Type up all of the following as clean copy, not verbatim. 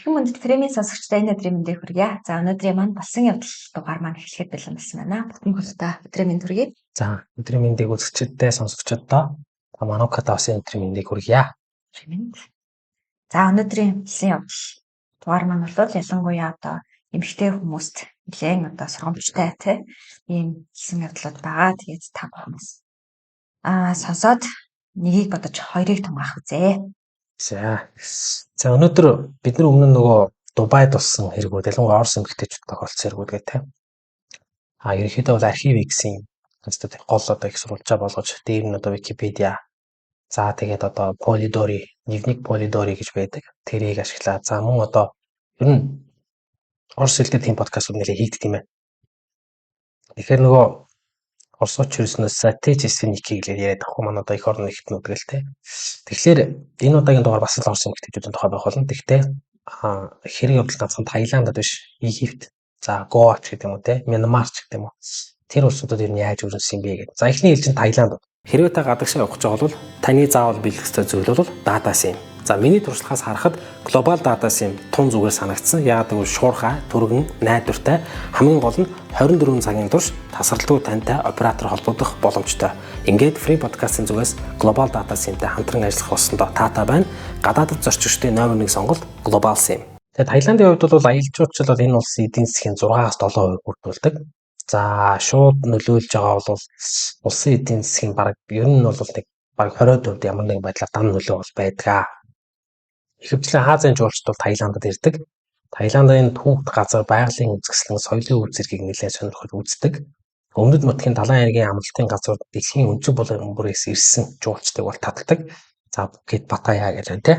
Их хүнд премиум сонсогчдоо энэ өдрийн мэндийг хүргье. За өнөөдрийн маань болсон явдал дугаар маань эхлэхэд бэлэн болсон байна. Бүтэн хүртээ өдрийн мэнд хүргье. За өдрийн мэндийг үзэгчдээ сонсогчдоо Мануката усын өдрийн мэндийг хүргье. Өдрийн мэнд. За өнөөдрийн хэлсэн явдал дугаар маань бол ялангуяа одоо эмэгтэй хүмүүст нэлээд одоо сургамжтай ийм хэлсэн явдлууд байгаа. Тэгээд та хүмүүс сонсоод нэгийг бодож хоёрыг тунгаах үзье. За өнөөдөр бид нар өмнө нөгөө Дубайд болсон хэрэгүүд, ялангуяа Орос эмэгтэйчүүд тохиолдсон хэрэгүүд гэдэг. Ерөнхийдөө бол архив-ийн гол одоо их сурвалжаа болгож дээр нь одоо Википедиа. За тэгээд одоо Polidori, нэгник Polidori гэж байдаг. Тэрийг ашиглаа. За мөн одоо ер нь Орос хэлтэй тийм подкастууд нэлээд хийгдэх юм байна. Тэгэхээр нөгөө Оросч ерөөснөөс Сатечесники гэж яриад авах маань одоо их орны нэгтнүүд гэлтэй. Тэгэхээр энэ удаагийн дугаар бас л Орос эмэгтэйчүүдийн тухай байх болно. Тэгтээ хэрэг явдал ганцхан Таиландд биш, Египт, за Гоа ч гэдэг юм уу те, Мянмар ч гэдэг юм уу. Тэр улсуудад ер нь яаж өрнөсөн юм бэ гэдэг. За эхний хэл чинь Таиланд. Хэрвээ та гадагшаа явах гэж байгаа бол таны заавал биелэх ёстой зүйл бол дата SIM. За миний туршлагаас харахад глобал дата SIM тун зүгээр санагдсан. Яагаад гэвэл шуурхай, түргэн, найдвартай, хамгийн гол нь 24 цагийн турш тасралтгүй тантай оператор холбогдох боломжтой. Ингээд free podcast-ын зүгээс глобал дата SIM-тэй хамтран ажиллах болсондоо таатай байна. Гадаадд зорчигчдын номер 1 сонголт глобал SIM. Тэгээд Таиландын хувьд бол аялал жуулчлал бол энэ улсын эдийн засгийн 6-аас 7% бүрдүүлдэг. За шууд нөлөөлж байгаа бол улсын эдийн засгийн баг ер нь бол нэг баг 20% ямар нэгэн байдлаар дан нөлөө бол байдаг. Ихэвчлэн Азийн жуулчид бол Таиландд ирдэг. Таиландын түүхт газар байгалийн үзэсгэлэн соёлын үр зэргийг нэлээд сонирхож үздэг. Өмнөд нутгийн далайн айргийн амралтын газар дэлхийн өнцөг булган бүрээс ирсэн жуулчдыг бол татдаг. За Пхукет, Паттайя гэж байна те.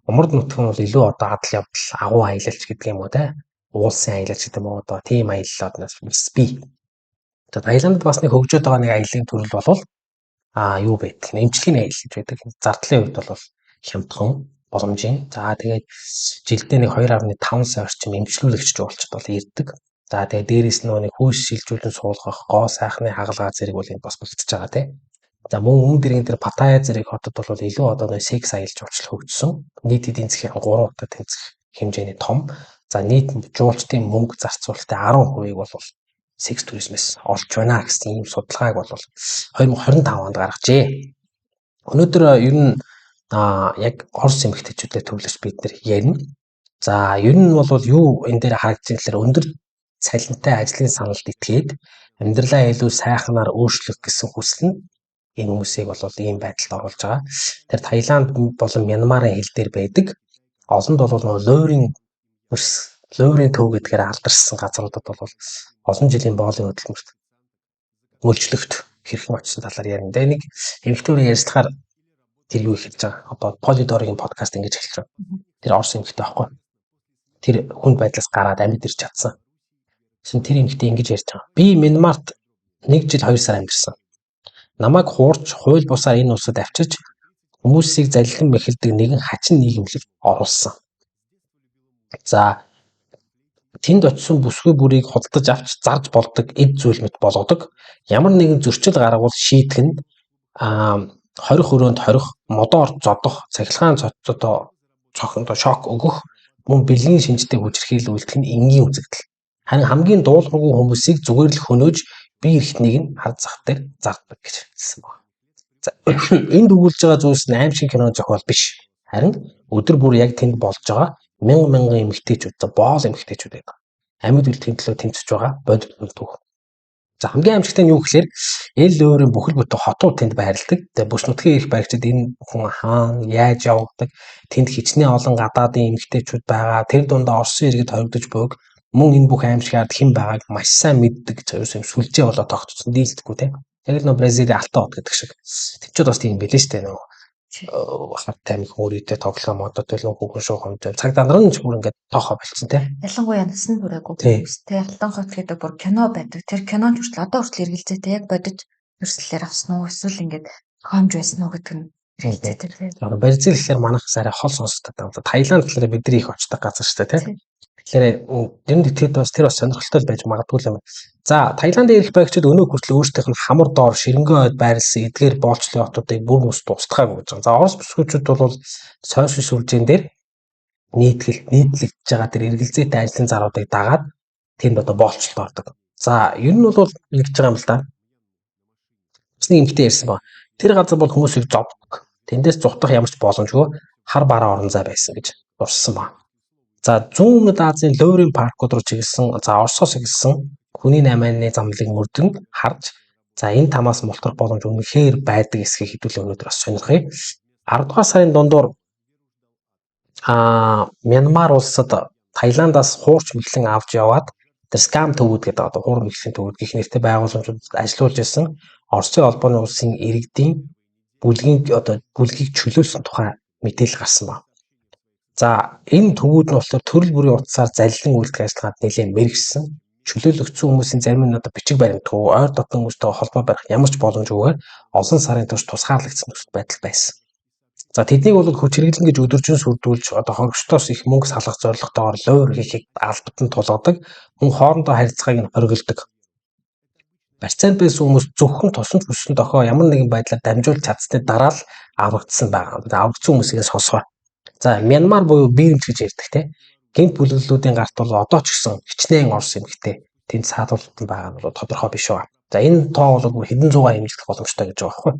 Умард нутгийн бол илүү одоо адал явдал, агуу аялалч гэдэг юм уу те. Уулсын аялалч гэдэг юм уу одоо тийм аяллаад нас би. За Таиландд бас нэг хөгжөөд байгаа нэг аяллаа төрөл бол юу байдаг? Эмчилгээний аялал гэж байдаг. Зардлын хувьд бол хямдхан боломжийн. За тэгээд жилдээ нэг 2.5 сая орчим эмчлүүлэгч жуулчд бол ирдэг. За тэгээд дээрээс нөгөө нэг хүйс шилжүүлэн суулгах, гоо сайхны хагалгаа зэрэг бол энд бас бэлтэж байгаа тий. За мөн өмнө дэргийн дээр Паттайя зэрэг хотод бол илүү одоо нэг секс аялал жуулчлал хөгжсөн. Нийт эдийн засгийн 3 удаа тэнцэх хэмжээний том. За нийт жуулчдын мөнгө зарцуулалтын 10%-ийг бол секс туризмээс олж байна гэсэн ийм судалгааг бол 2025 онд гаргажээ. Өнөөдөр ер нь яг Орос эмэгтэйчүүдэд төвлөрч бид нэр ярина. За ер нь бол юу энэ дээр харагдаж байгаа өндөр цалинтай ажлын саналд итгээд амьдралаа илүү сайхнаар өөрчлөх гэсэн хүсэл нь энэ хүмүүсийг бол ийм байдалд оруулж байгаа. Тэр Таиланд болон Мянмарын хил дээр байдаг. Олонд бол лойрын төв гэдгээр алдарсан газруудад бол олон жилийн боолын хөдөлмөрт үйлчлэгт хэрхэн очсон талаар ярина. Тэгээ нэг эмэгтэйгээр ярилцлагаар тэр юу хэлж байгаа. Одоо Polidori-гийн подкаст ингэж эхэлж байгаа. Тэр Орос эмэгтэй байхгүй. Тэр хүнд байдлаас гараад амьд ирж чадсан. Тэр эмэгтэй ингэж ярьж байгаа. Би Мянмарт 1 жил 2 сар амьдэрсэн. Намайг хуурч хууль бусаар энэ улсад авчиж хүмүүсийг залилан мэхэлдэг нэгэн хачин нийгэмлэг оруулсан. За тэнд очисон бүсгүй бүрийг худалдаж авч зарж болдог эд зүйл мэт болгодог. Ямар нэгэн зөрчил гаргавал шийдэх нь 20 өрөөнд хорих, модоор зодох, цахилгаан цохондоо шок өгөх, мөн бэлгийн шинжтэй хүчирхийлэл үйлдэх нь энгийн үзэгдэл. Харин хамгийн дуулуургүй хүмүүсийг зүгээр л хөнөөж бие эрхтнийг нь хар зах дээр зардаг гэж хэлсэн байна. За энд өгүүлж байгаа зүйлс нь аим шиг кино зохиол биш. Харин өдөр бүр яг тэнд болж байгаа мянган эмэгтэйчүүд, боол эмэгтэйчүүд байдаг. Амьд үлдэхин төлөө тэмцэж байгаа бодит үлдэх. За хамгийн амжилттай нь юу гэхээр эл өөрийн бүхэл бүтэн хотууд тэнд байрладаг. Тэгээ бүс нутгийн эрх баригчид энэ хүн хаан яаж явагддаг, тэнд хичнээн олон гадаадын эмэгтэйчүүд байгаа. Тэр дундаа Оросын иргэд хоригдож буйг мөн энэ бүх аимшигаард хэн байгааг маш сайн мэддэг зөвс юм сүлжээ болоод тогтцсон дийлдэхгүй тийм. Яг л нөө Бразилийн Алтан хот гэдэг шиг. Тэвчүүд бас тийм билээ штэ нөө. Хаттай амиг өөрийдөө тоглоом одоо төлөв хүүхэн шуу хомтой цаг дандран ч бүр ингээд тоохоо болцсон тийм. Ялангуяа насны хүрээгүй хүмүүстэй Алтан хот гэдэг бүр кино байдаг. Тэр кинонд хүртэл одоо хүртэл эргэлзээтэй яг бодож өрсөллөөр авсан уу эсвэл ингээд хомж байсан уу гэдэг нь эргэлзээтэй тийм. Бразил гэхээр манайхаас арай хол сонсогддог юм. Таиланд гэхээр бидний их очдог газар штэ тийм. Тэгэхээр энэ дэтгэд бас тэр бас сонирхолтой байж магадгүй юм. За Таиландын эрх баригчид өнөө хүртэл өөрсдийнх нь хамар доор ширэнгэн ойд байрлсан эдгээр боолчлын хотуудыг бүр нүс тусдахаагүй гэж байгаа. За Орос бүсгүйчүүд бол сошиал сүлжээн дээр нийтлэгдэж байгаа тэр эргэлзээтэй ажлын заруудыг дагаад тэнд одоо боолчлолт ордог. За ер нь бол ингэж байгаа юм л да. Бас нэг эмгтэй ярьсан ба. Тэр газар бол хүмүүсийг зовдог. Тэндээс зутах ямар ч боломжгүй хар бараа орон зай байсан гэж дурссан ба. За зүүн өмнөд Азийн Лойрын паркууд руу чиглэсэн за Оросоос эхэлсэн хүний 8-ны замлыг мөрдөн харж за энэ тамаас мултрах боломж үнэхээр байдаг эсхийг хэдүүлээ өнөөдөр бас сонирхъя. 10 дугаар сарын дундуур Мянмар улсад Таиландаас хуурч мэхлэн авч яваад тэр скам төвүүд гэдэг одоо хуур мэхлэн төвүүд гэх нэртэй байгууламжууд ажиллуулж ирсэн Оросын холбооны улсын иргэдийн бүлгийг чөлөөлсөн тухай мэдээлэл гарсан байна. За энэ төвүүд нь болохоор төрөл бүрийн утсаар залилан үйлдэх ажиллагаанд нэлээд мэргэжсэн. Чөлөөлөгдсөн хүмүүсийн зарим нь одоо бичиг баримтгүй, ойр дотны хүмүүстэй холбоо барих ямар ч боломжгүйгээр олон сарын турш тусгаарлагдсан нөхцөл байдал байсан. За тэднийг бол хүч хэрэглэн гэж өдөржин сүрдүүлж одоо хогчтоос их мөнгө салгах зорилготойгоор лойр хийхийг албатан тулгадаг, мөн хоорондоо харилцааг нь хориглодог. Барьцаанд байсан хүмүүс зөвхөн тусамж бүссэн дохоо ямар нэгэн байдлаар дамжуулж чадсны дараа л аврагдсан байгаа. Аврагдсан хүмүүсээс сонсгоо. За Мянмар буюу Бирмч гэж ярьдаг те. Гэмт бүлэглэлүүдийн гарт бол одоо ч гэсэн хичнээн Орос эмэгтэй тэнд саадуулсан байгаа нь бол тодорхой биш байна. За энэ тоо бол хэдэн зугаар хэмжигдэх боломжтой гэж байгаа байхгүй.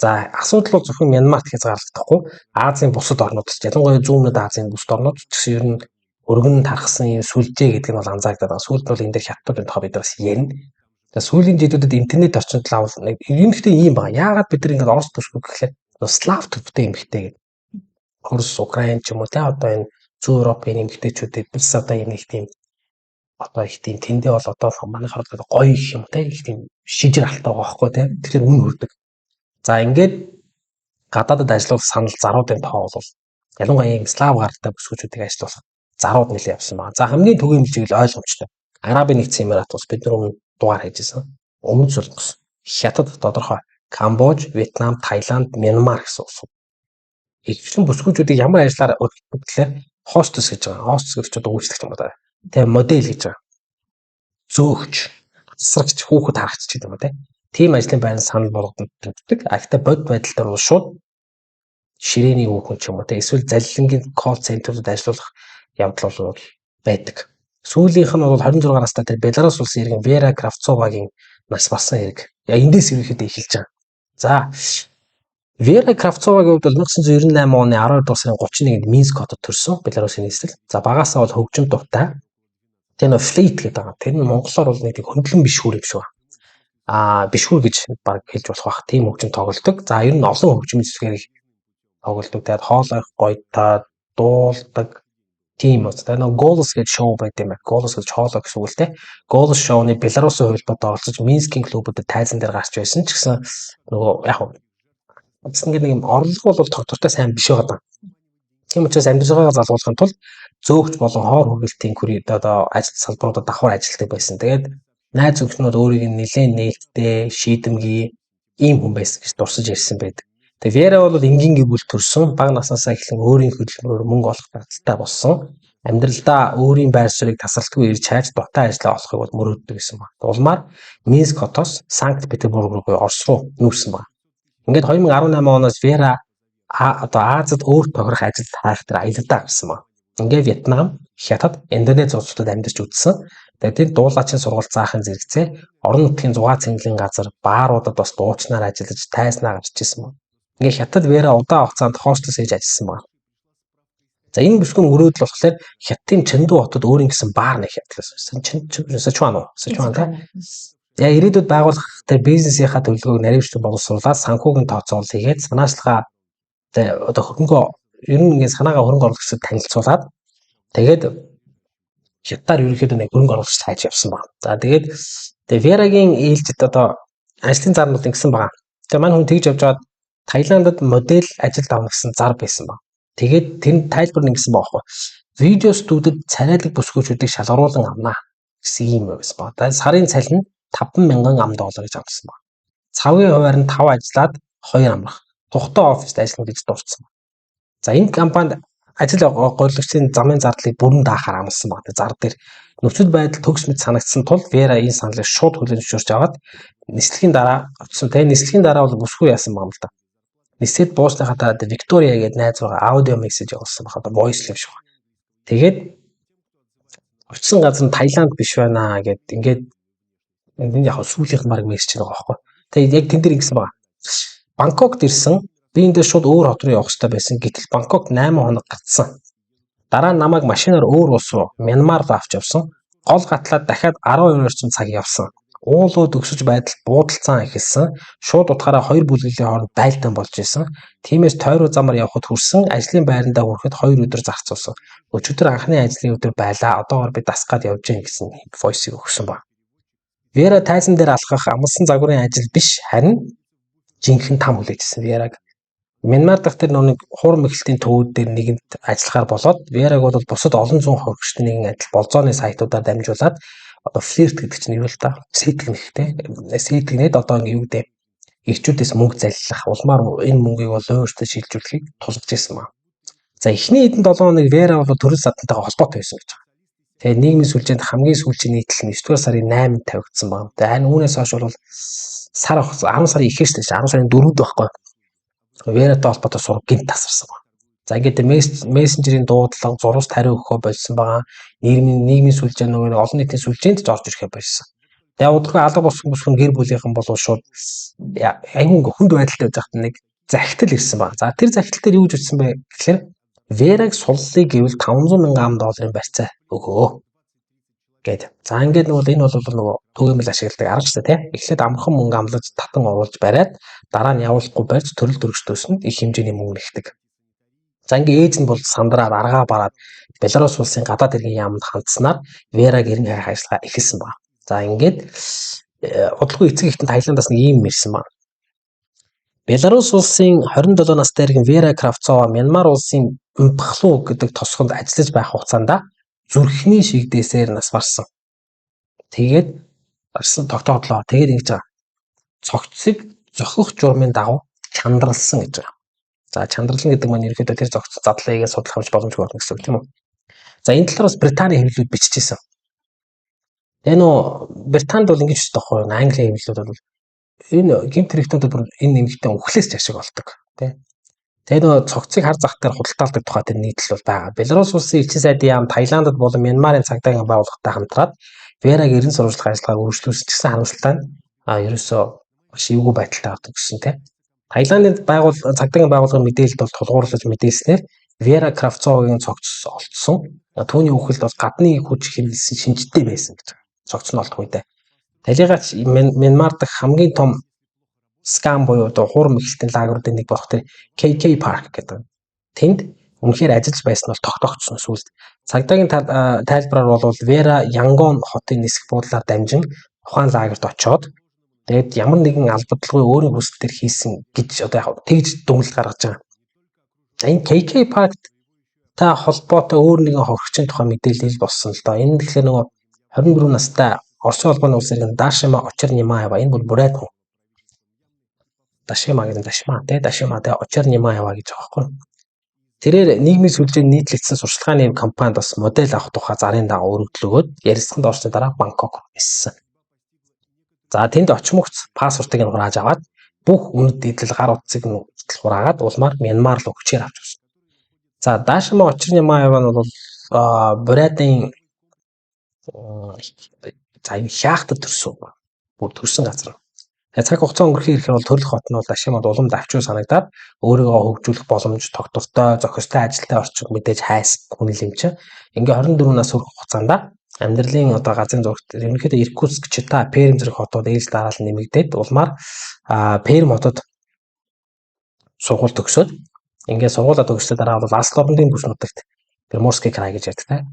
За асуудал бол зөвхөн Мянмарт хязгаарлагдахгүй Азийн бусад орнуудад ялангуяа зүүн өмнөд Азийн бусад орнууд ч ер нь өргөн тархсан юм сүлжээ гэдэг нь бол анзаардаг. Сүүлд бол энэ дээр хятад тоо бид бас ярина. За сүүлийн жилүүдэд интернет орчинд лавл нэг юмхтэй юм байна. Яагаад бид нар ингэж Орос төсвөө гэхлээр слав төвтэй юмхтэй гэдэг. Орос, Украин ч юм уу те одоо энэ зүүн Европын эмэгтэйчүүдийг бис одоо юм их тийм одоо их тийм тэндээ бол одоо манайхаар гоё их юм те их тийм шижир алтай байгаа байхгүй те. Тэгэхээр үн хүрдэг. За ингээд гадаадад ажиллах санал заруудын тоо бол ялангуяа ийм слав гаралтай бүсгүүчүүдийг ажиллуулах зарууд нэлээд явсан байна. За хамгийн төгөөмөл чиглэл ойлгомжтой. Арабын нэгдсэн Эмират улс бид нар өмнө дугаар хийжсэн. Өмнөд Солонгос, Хятад тодорхой, Камбож, Вьетнам, Таиланд, Мянмар гэсэн улс. Ихэвчлэн бүсгүүчүүдийг ямар ажиллаар өргөдөглөөр хостес гэж байгаа. Хостес гэж одоо үйлчлэгч юм байна. Тэгээ модель гэж байгаа. Зөөгч, асрагч, хүүхэд харагч гэдэг юм байна. Тийм ажлын байранд санал болгоод төвдөг. Ахта бод байдал дээр бол шууд ширээний хүүхэн ч юм уу те эсвэл залилангийн колл центруудад ажиллах явдал бол байдаг. Сүүлийнх нь бол 26 настай тэр Беларусь улсын иргэн Вера Кравцовагийн нас барсан хэрэг. Эндээс ерөөхдөө эхэлж байгаа. За Вера Кравцовагийн хувьд бол 1998 оны 12 дугаар сарын 31-нд Минск хотод төрсөн Беларусын нийслэл. За багаасаа бол хөгжим дуртай. Тэр нөө флейт гэдэг байгаа. Тэр нь монголоор бол нэг хөндлөн бишгүүр юм шиг байна. Бишгүүр гэж баг хэлж болох бах. Тийм хөгжим тоглодог. За ер нь олон хөгжмийн зүсгэрийг тоглодог. Тэгээд хоолой гоётой дуулдаг. Тийм үү. Тэгээд нөгөө Голос гэж шоу байт юм байна. Голос гэж хоолой гэсэн үг л те. Голос шоуны Беларусын хувьд оролцож Минскийн клубүүдэд тайзан дээр гарч байсан ч гэсэн нөгөө яг ингээд нэг юм орлого бол тогтвортой сайн биш байгаа. Тийм учраас амьдарчаагаа залгуулахын тулд зөөгч болон хоор хүргэлтийн хүрээд одоо ажил салбаруудад давхар ажилтдаг байсан. Тэгээд найз өхнүүд өөрийг нь нэлээд нээлттэй, шийдэмгий ийм хүн байсан гэж дурсаж ярьсан байдаг. Тэгээд Вера бол энгийнгийн бүл төрсөн, бага наснаасаа эхлэн өөрийн хөдөлмөрөөр мөнгө олох дагталтай болсон. Амьдралдаа өөрийн байр суурийг тасралтгүй ирж хайж дутаа ажиллаа олохыг бол мөрөөддөг гэсэн байна. Улмаар Минск хотоос Санкт Петербург руу Орос руу нүүрсэн байна. Ингээд 2018 оноос Вера одоо Азад өөр тохирох ажил хайх дээр аялдаа гарсан байна. Ингээд Вьетнам, Хятад, Индонез улсуудад амьдарч үзсэн. Тэгээд тэр дуулаачийн сургалт заахын зэрэгцээ орон нутгийн зугаа цэнгэлийн газар бааруудад бас дуучнаар ажиллаж тайзнаа гарч ирсэн байна. Ингээд Хятад Вера удаан хугацаанд хостес хийж ажилласан байна. За энэ бүсгүйн мөрөөдөл болохоор Хятадын Чэнду хотод өөрийн гэсэн баар нэг хятласан. Сычуан та. За ирээдүйд байгуулах тэр бизнесийнхаа төлөвлөгөөг наривчлан боловсруулаад санхүүгийн тооцоол хийгээд санаачлагаа одоо хөрөнгө ер нь ингээд санаагаа хөрөнгө оруулагчид танилцуулаад тэгээд Хятадаар ерөнхийдөө нэг хөрөнгө оруулагч хайж явсан байна. За тэгээд Верагийн ээлжид одоо ажлын зарнууд ингэсэн байгаа. Тэгээд мань хүн тэгж явж байгаад Таиландд модель ажилд авна гэсэн зар байсан байна. Тэгээд тэр тайлбар нэгсэн байгаа байхгүй. Видео студид царайлаг бүсгүүчүүдийг шалгаруулан авнаа гэсэн юм байсан ба. Тэгээд сарын цалин нь $5,000 гэж авсан байна. Цавын хуваар нь 5 ажиллаад 2 амрах. Тухтай оффист ажиллана гэж дурдсан байна. За энэ компанид ажил гойлогчдын замын зардлыг бүрэн даахаар амласан байна. Зар дээр нөхцөл байдал төгс мэт санагдсан тул Вера энэ саналыг шууд хүлээн зөвшөөрч аваад нислэгийн дараа очсон. Тэгээ нислэгийн дараа бол бүсгүй яасан байна л да. Нисэд буусныхаа Виктория гэдэг найз байгаа аудио мессеж явуулсан байна. Одоо voice live шиг. Тэгээд очсон газар нь Таиланд биш байна гэд ингээд энэ яг сүүлийнх марг мессеж байгаа байхгүй. Тэгээд яг тэн дээр ингэсэн байгаа. Бангкокт ирсэн. Би эндээ шууд өөр хот руу явах хэрэгтэй байсан. Гэтэл Бангкок 8 хоног гацсан. Дараа нь намайг машинаар өөр улс руу Мянмар руу авч явсан. Гол гатлаад дахиад 12 орчим цаг явсан. Уулууд өгсөж байдал буудалцаан эхэлсэн. Шууд утгаараа хоёр бүлгийн хооронд дайлтан болж исэн. Тиймээс тойроо замаар явхад хүрсэн. Ажлын байрандаа хүрэхэд 2 өдөр зарцуулсан. Өчигдөр анхны ажлын өдөр байлаа. Одоогоор би дасгаад явж гин гэсэн войсыг өгсөн ба. Вера тайзан дээр алхах амлсан загварын ажил биш, харин жинхэнэ там хүлээжсэн Вераг. Мянмар дахь тэр нэг хурам эхлэлтийн төвүүд дээр нэгэнд ажиллахаар болоод Вераг бол бусад олон зуун хөргөчтэй нэгэн адил болзооны сайтуудаар дамжуулаад одоо флирт гэдэг чинь юу л та сэтгэнэхтэй сэтгэнээд одоо ингэ юу гэдэг ирчүүдээс мөнгө заллах улмаар энэ мөнгийг бол өөртөө шилжүүлэхийг тулгаж ирсэн ба. За эхний хэдэн 7 хоног Вера бол төрөл садантайгаа холбоотой байсан гэж байна. Тэгээ нийгмийн сүлжээнд хамгийн сүүлийн нийтлэл нь 9 дугаар сарын 8-нд тавигдсан байна. Тэгээ үүнээс хойш бол сар 10 сарын ихэвчлэн 10 сарын 4-нд байхгүй. Вератай холбоотой сураг гинт тасарсан байна. За ингээд мессенжерийн дуудлага зурвас тариу өгөхөө болсон байгаа. Нийгмийн сүлжээ нөгөө олон нийтийн сүлжээнд ч орж ирэхээ болсон. Тэгээ удахгүй алга босхон гэр бүлийнхэн болов шууд аюун хүнд байдалтай байж хат нэг захидал ирсэн байна. За тэр захидал дээр юу гэж утсан бэ гэхээр Вераг суллыг гэвэл $500,000 барьцаа өгөө гэд. За ингээд нөгөө энэ бол нөгөө төгөөмөл ашигладаг арга шүү дээ. Эхлээд амархан мөнгө амлаж татан оруулж бариад дараа нь явуулахгүй барьж төрөл төрөстөөс нь их хэмжээний мөнгө нэгдэг. За ингээ ээж нь бол сандраад аргаа бараад Беларусь улсын гадаад хэргийн яамд хандсанаар Вераг эрен хайх ажиллагаа эхэлсэн байна. За ингээд удалгүй эцэг эхтэн Таиландаас нэг юм ирсэн байна. Беларусь улсын 27 настай иргэн Вера Кравцова Мянмар улсын Умпхлу гэдэг тосгонд ажиллаж байх хугацаанд зүрхний шигдээсээр нас барсан. Тэгээд барсан тогтоодлоо. Тэгээд ингэж байгаа. Цогцыг зохих журмын дагуу чандралсан гэж байгаа. За чандрална гэдэг маань ерөөдөө тэр зогц задлыг судлах хэмж боломжгүй болно гэсэн үг тийм үү. За энэ талаараас Британий хэвлэлүүд биччихсэн. Тэгээ нөө Британд бол ингэж ч тоххой Английн хэвлэлүүд бол энэ гэмт хэрэгтүүд бүр энэ нэмэгтэн өхлөөс ч ашиг болдог тий. Тэгээ нөө цогцыг хар зах дээр худалдаалдаг тухай тэр нийтлэл бол байгаа. Беларусь улсын элчин сайдын яам Таиландд болон Мянмарын цагдаагийн байгууллагатай хамтраад Вераг эрен сурвалжлах ажиллагааг үргэлжлүүлсэн гэсэн харамсалтай нь ерөөсөө маш эвгүй байдалтай ордог гэсэн тий. Таиландын цагдаагийн байгууллагын мэдээлэлд бол тулгуурлаж мэдээлснээр Вера Кравцовагийн цогц олдсон. Түүний үхэлд бол гадны хүч хэмнэлсэн шинжтэй байсан гэж байгаа. Цогц нь олдох үедээ. Талигаач Мянмар дахь хамгийн том скам буюу одоо хурам эхлэлтийн лагеруудын нэг болох тэр KK Park гэдэг. Тэнд үнэхээр ажиллаж байсан бол тогтоогдсон сүлд. Цагдаагийн тайлбараар бол Вера Янгон хотын нисэх буудлаар дамжин ухаан лагерт очоод тэгээд ямар нэгэн албадлагыг өөрийн хүсэлтээр хийсэн гэж одоо яг тэгж дүгнэлт гаргаж байгаа. Энэ KK Park та холбоотой өөр нэгэн хохирогчийн тухай мэдээлэл болсон л доо. Энэ тэгэхээр нөгөө 24 настай Оросын холбооны улс иргэн Дашима Очернимаева энэ бол бүрээд хүн. Дашима гэдэг Дашима Очернимаева гэж байгаа байхгүй. Тэрээр нийгмийн сүлжээнд нийтлэгдсэн сурчлагын компанид бас модель авах тухай зарын дагуу өргөдөл өгөөд ярилцлаганд орсны дараа Бангкок ниссэн. За тэнд очимогц паспортыг нь хурааж аваад бүх үнэт эдэл гар утсыг нь хураагаад улмаар Мянмар руу хүчээр авч явсан. За Дашима Очернимаева нь бол Бурятын за энэ хяахтад төрсөн. Бүр төрсэн газар. Цаг хугацаа өнгөрөхөөр ирэхээр бол төрөл хот нь бол Дашимад уламд авчуу санагдаад өөрийгөө хөгжүүлэх боломж, тогтвортой, зохистой ажилтай орчиг мэдээж хайс хүнлэмж. Ингээ 24 нас хүрэх хугацаанд амьдралын одоо газрын зурагт ерөнхийдөө Иркутск, Чита, Пермь зэрэг хотууд ээлж дараал нэмэгдээд улмаар Пермь хотод сургууль төгсөөд ингээ сургуулаа төгссөн дараа бол Алс орнын бүс нутагт Приморский край гэж яддаг.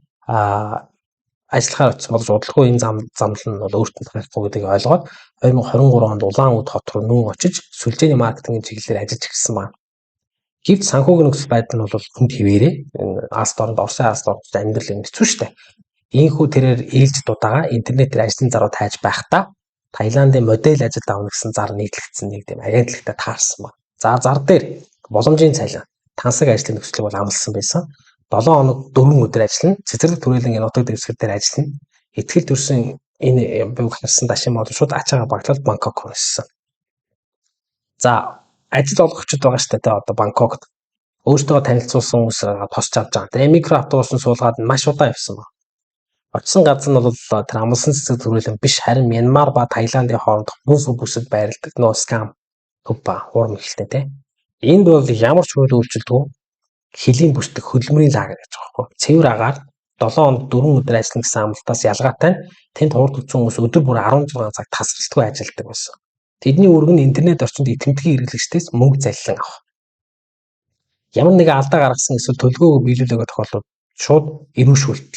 Ажиллахаар очсон бол удалгүй энэ замнал нь бол өөртөө тохиолдсон гэдгийг ойлгоод 2023 онд Улаан-Уд хот руу нүүн очиж сүлжээний маркетингийн чиглэлээр ажиллаж эхэлсэн байна. Гэвч санхүүгийн нөхцөл байдал нь бол хүнд хിവэрээ. Энэ Орсын Алс орнд амьдрал юм хэцүү шттэ. Ийхүү тэрээр ээлж дудаага интернетээр ажлын заруу тайж байхдаа Таиландын модель ажил давна гэсэн зар нийтлэгдсэн нэг тийм агентлагтай таарсан байна. За зар дээр боломжийн цалин, тансаг ажлын нөхцөлийг бол амласан байсан. 7 хоног 4 өдөр ажиллана. Цэцэрлэг түрээлэнгийн нутаг дэвсгэр дээр ажиллана. Итгэл төрсөн энэ буйг харсан Дашима бол шууд ачаага багтаад Бангкок хүрсэн. За ажил олгогчд байгаа шүү дээ одоо Бангкокт. Өөртөө танилцуулсан хүмүүс тосч авч байгаа. Тэгээ микро автобусны суулгаад маш удаан явсан байна. Очсон газар нь бол тэр амлсан цэцэг төрүүлэн биш харин Мянмар ба Таиландын хооронд муф бүсэд байрладаг нөө скам төв ба хурам ихтэй тий. Энд бол ямар ч хууль үйлчлэлгүй хөлийн бүсдэг хөдөлмөрийн лагер гэж байгаа байхгүй. Цэвэр агаар 7 хононд 4 өдөр ажиллана гэсэн амлалтаас ялгаатай нь тэнд хурд үзсэн хүмүүс өдөр бүр 16 цаг тасралтгүй ажилладаг байсан. Тэдний үүрэг нь интернет орчинд итгэмтгий хэрэглэгчдээс мөнгө заллан авах. Ямар нэгэн алдаа гаргасан эсвэл төлгөөгөө биелүүлээгүй тохиолдолд шууд эрүүшүүлэлт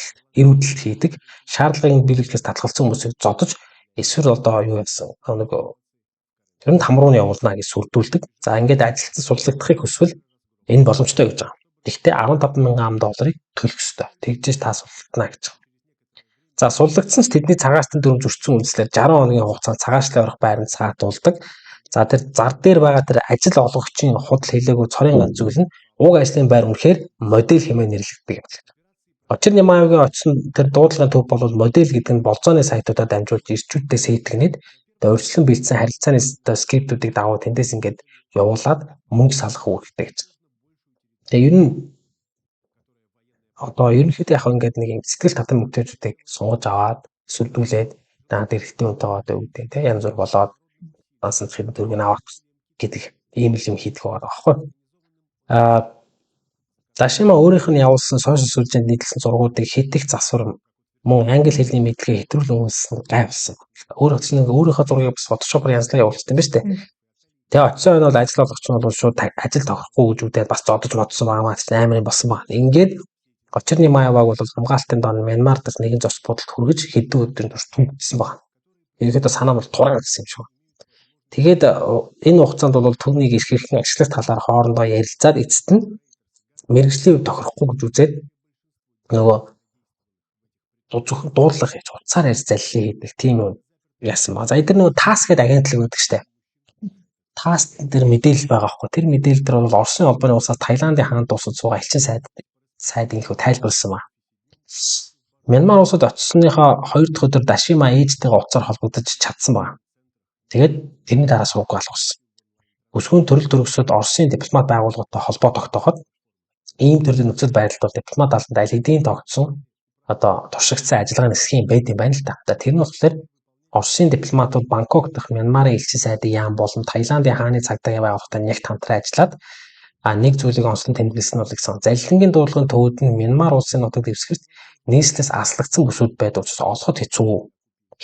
хийдэг. Шаардлагын биелүүлэхээс татгалзсан хүмүүсийг зодож эсвэл одоо юу гэсэн нэг ер нь хамрууны явуулна гэж сүрдүүлдэг. За ингээд ажилтсан сурлагдахыг хүсвэл энэ боломжтой гэж байгаа. Гэхдээ 15,000 $ам төлөх ёстой. Тэгжээж та сурлагдана гэж байгаа. За сурлагдсан ч тэдний цагаатсан дүрм зөрчсөн үндэслэлээр 60 хоногийн хугацаанд цагаачлалын орох байранд саатуулдаг. За тэр зар дээр байгаа тэр ажил олгогчийн худал хэлээгүй цорын ганц зүйл нь уг ажлын байр үнэхээр модель хэмээн нэрлэгддэг юм байна. Очир Нямаавгийн очсон тэр дуудлагын төв бол модель гэдэг нь болзооны сайтуудаар дамжуулж ирчүүдтэй сэтгэнэд өөрчлөн бэлдсэн харилцааны скриптүүдийг дагуу тэндээс ингээд явуулаад мөнгө салах үүрэгтэй гэж. Тэгээ ер нь одоо ерөнхийдөө яг ингээд нэг юм сэтгэл татам мөнгөчүүдийг сунгаж аваад сүлдүүлээд наад эрэгтэй үнтэйгээ одоо үүдээ те янз бүр болоод басан хэм төргийн авах гэдэг ийм л юм хийдэг байгаа байхгүй. Дашима өөрийнх нь явуулсан сошиал сүлжээнд нийтлсэн зургуудыг хэд их засвар мөн англи хэлний мэдлэгээ хэтрүүлэн үнэлсэн гайвсан. Өөрийнхөө зургийг бас фотошопоор янзлан явуулсан юм ба штэ. Тэгээ очисон нь бол ажил олгогч нь бол шууд ажил тохирохгүй гэж үдээд бас зодож модсон байгаа ч амарын болсон байна. Ингээд Очирны Маяваг бол хамгаалтын дон Мянмарт нэгэн зос бодолд хүргэж хэдэн өдрийн турш түнхсэн байна. Ерөнхийдөө санаа бол тураа гэсэн юм шиг. Тэгээд энэ хугацаанд бол түүнийг их хэрхэн ажиглах талаар хоорондоо ярилцаад эцэст нь мэргэжлийн үе тохирохгүй гэж үзээд нөгөө зөвхөн дуурлах гэж утсаар ярьж заллий хийдэг тийм юм яасан ба. За эдгээр нөгөө таск гэдэг агентлаг байдаг штэ. Таск дээр мэдээлэл байгаа байхгүй. Тэр мэдээлэл дээр бол Оросын холбооны улсаас Таиландын хаан дуусад суугаа элчин сайдын их тайлбарласан ба. Мянмар улсад очсныхоо 2 дахь өдөр Дашима ээжтэйгээ уцаар холбогдож чадсан ба. Тэгээд тэрний дараа сууг алгасан. Өсвөн төрөл төрөсөд Оросын дипломат байгууллагатай холбоо тогтооход ийм төрлийн нөхцөл байдалд бол дипломат албанд аль хэдийн тогтсон одоо туршигдсан ажиллагааны хэсгийн байд юм байна л та. Тэр нь болохоор Оросын дипломатууд Бангкок дахь Мянмарын элчин сайдын яам болон Таиландын хааны цагдаагийн байгууллагатай нягт хамтран ажиллаад нэг зүйлийг онцлон тэмдэглэсэн нь бол гэсэн. Залилангийн дуудлагын төвүүд нь Мянмар улсын нутаг дэвсгэрт нийслэлээс аслагдсан бүсүүд байдаг учраас олоход хэцүү.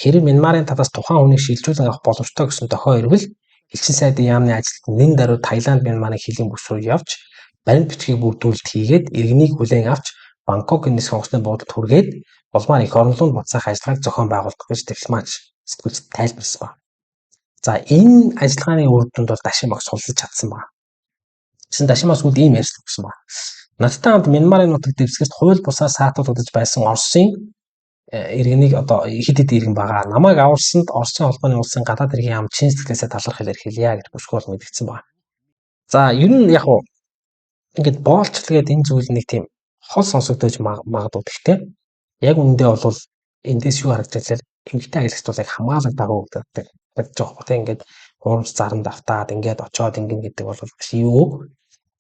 Хэрэв Мянмарын талаас тухайн хүнийг шилжүүлэн авах боломжтой гэсэн тохиол ирвэл элчин сайдын яамны ажилд нэн даруй Таиланд Мянмарын хилийн бүс рүү явж баримт бичгийг бүрдүүлэлт хийгээд иргэнийг хүлээн авч Бангкокын нис хонгоцны буудалд хүргээд улмаар эх оронлоонд буцаах ажиллагааг зохион байгуулах гэж дипломат сэтгүүлч тайлбарласан байна. За энэ ажиллагааны үр дүнд бол Дашимаг суллаж чадсан байна. Гэсэн Дашимаас үл ийм ярьж өгсөн байна. Надтай хамт Мянмарын нутаг дэвсгэрт хууль бусаар саатуулж байсан Оросын иргэнийг одоо хэд иргэн байгаа. Намайг аварсанд Оросын холбооны улсын гадаад иргэн яам чин сэтгэлээсээ талархал илэрхийлье гэж бүсгүүл мэдгдсэн байна. За ер нь яг уу ингээд боолчлгээд энэ зүйл нэг тийм хол сонсогдож магадгүй гэхдээ яг үүндээ бол эндээс юу харагдаж байлаа эмгтэй аялагч бол яг хамгаалаг дагуу гэдэг гэж байгаа. Тэ ингээд хуурамч заранд автаад ингээд очоод ингэн гэдэг бол биш юу.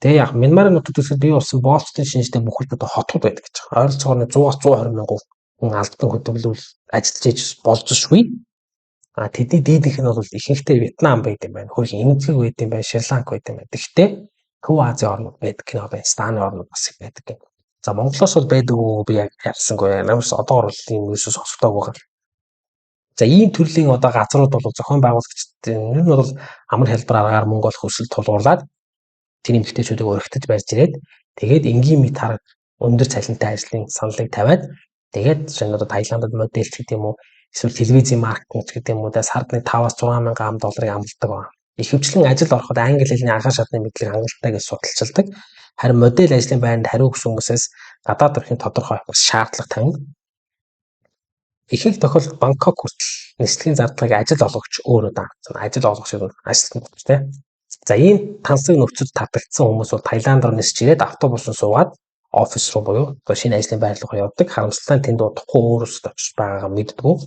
Тэгээ яг Мянмарын нутаг дэвсгэрт бий болсон боолчтой шинжтэй бүхэлд одоо хотууд байдаг гэж байгаа. Ойролцоогоор 100-аас 120 мянган хүн албан хөтөлбөл ажиллаж иж болзошгүй. Тэдний дийдийнх нь бол ихэнхдээ Вьетнам байд юм байна. Хөрх Индийг байд юм байна, Шри-Ланк байд юм байна. Гэхдээ Төв Азийн орнууд байдаг, Афганистаны орнууд бас байдаг юм. За Монголоос бол байдаг уу би яг ярьсангүй. Намайс одоо оруулалтын нөөсөс сонсогдоогүй байгаа. За ийм төрлийн одоо газрууд бол зохион байгуулагчдын ер нь бол амар хэлбэр аргаар мөнгө олох хүсэл тулгуурлаад тэр эмэгтэйчүүдийг өргөтөж барьж ирээд тэгээд энгийн мэд хараг өндөр цалинтай ажлын саналыг тавиад тэгээд шинэ одоо Таиландд модельч гэдэг юм уу эсвэл телевизийн маркетинг гэдэг юм уу да сард нэг 5-аас 6 мянган $ыг амладаг байна. Ихэвчлэн ажил ороход англи хэлний анхаар шатны мэдлэг хангалттай гэж судалчилдаг. Харин модель ажлын байранд хариу өгсөн хүмүүсээс гадаад төрхийн тодорхой шаардлага тавина. Ихэнх тохиолдолд Бангкок хүртэл нислэгийн зардалыг ажил олгогч өөрөө даасан. Ажил олгогч нь ажилтан болж тэ. За ийм тансаг нөхцөлд татагдсан хүмүүс бол Таиланд руу нисч ирээд автобусын суугаад офис руу буюу шинэ ажлын байр руу явдаг. Харамсалтай нь тэнд удахгүй өөрөөс очиж байгаагаа мэддэг.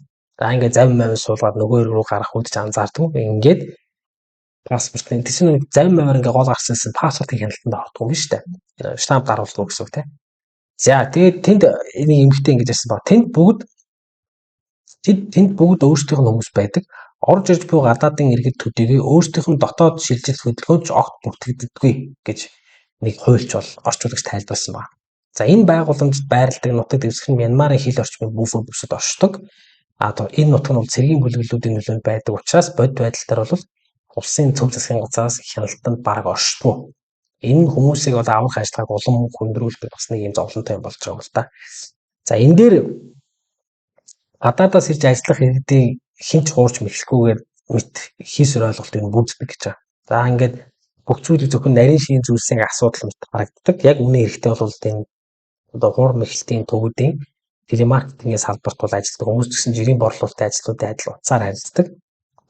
За ингээд завь мавь суулгаад нөгөө рүү гарах үед ч анзаардаг. Ингээд паспортын тийм нэг зарим маягаар ингээ гол гарсан паспортын хяналтанд ордог юм шүү дээ. Штамп даруулдаг гэсэн үг тийм. За тэгээд тэнд энийг эмгтэй ингэж ярьсан баг. Тэнд бүгд өөрсдийнх нь хүмүүс байдаг. Орж ирж буй гадаадын иргэд төдийгүй өөрсдийнх нь дотоод шилжилт хөдөлгөөнч огт бүртгэдэггүй гэж нэг хуульч бол орчуулагч тайлбарласан баг. За энэ байгууламжид байрладаг нутаг дэвсгэр нь Мянмарын хил орчмын буфер бүсэд оршдог. Энэ нутаг нь бол цэргийн бүлэглүүдийн нөлөөнд байдаг учраас бодит байдал дээр бол улсын төв засгийн газраас хяналтанд бараг оршдгоо. Энэ хүмүүсийг бол аврах ажиллагааг улам хөндрүүлдэг бас нэг юм зовлонтой юм болж байгаа юм л та. За энэ дээр гадаадаас ирж ажиллах иргэдийн хинч хуурч мэхлэхгүйгээр мэд хийсвэр ойлголтыг бүрддэг гэж байгаа. За ингээд бүх зүйлийг зөвхөн нарийн шийн зүйлсийн асуудал мэт харагддаг. Яг үнэ хэрэгтэй бол энэ одоо хуур мэхлэлтийн төвүүдийн телемаркетингийн салбарт бол ажилладаг хүмүүс ч гэсэн жирийн борлуулалтын ажлуудын адил утсаар харилцдаг.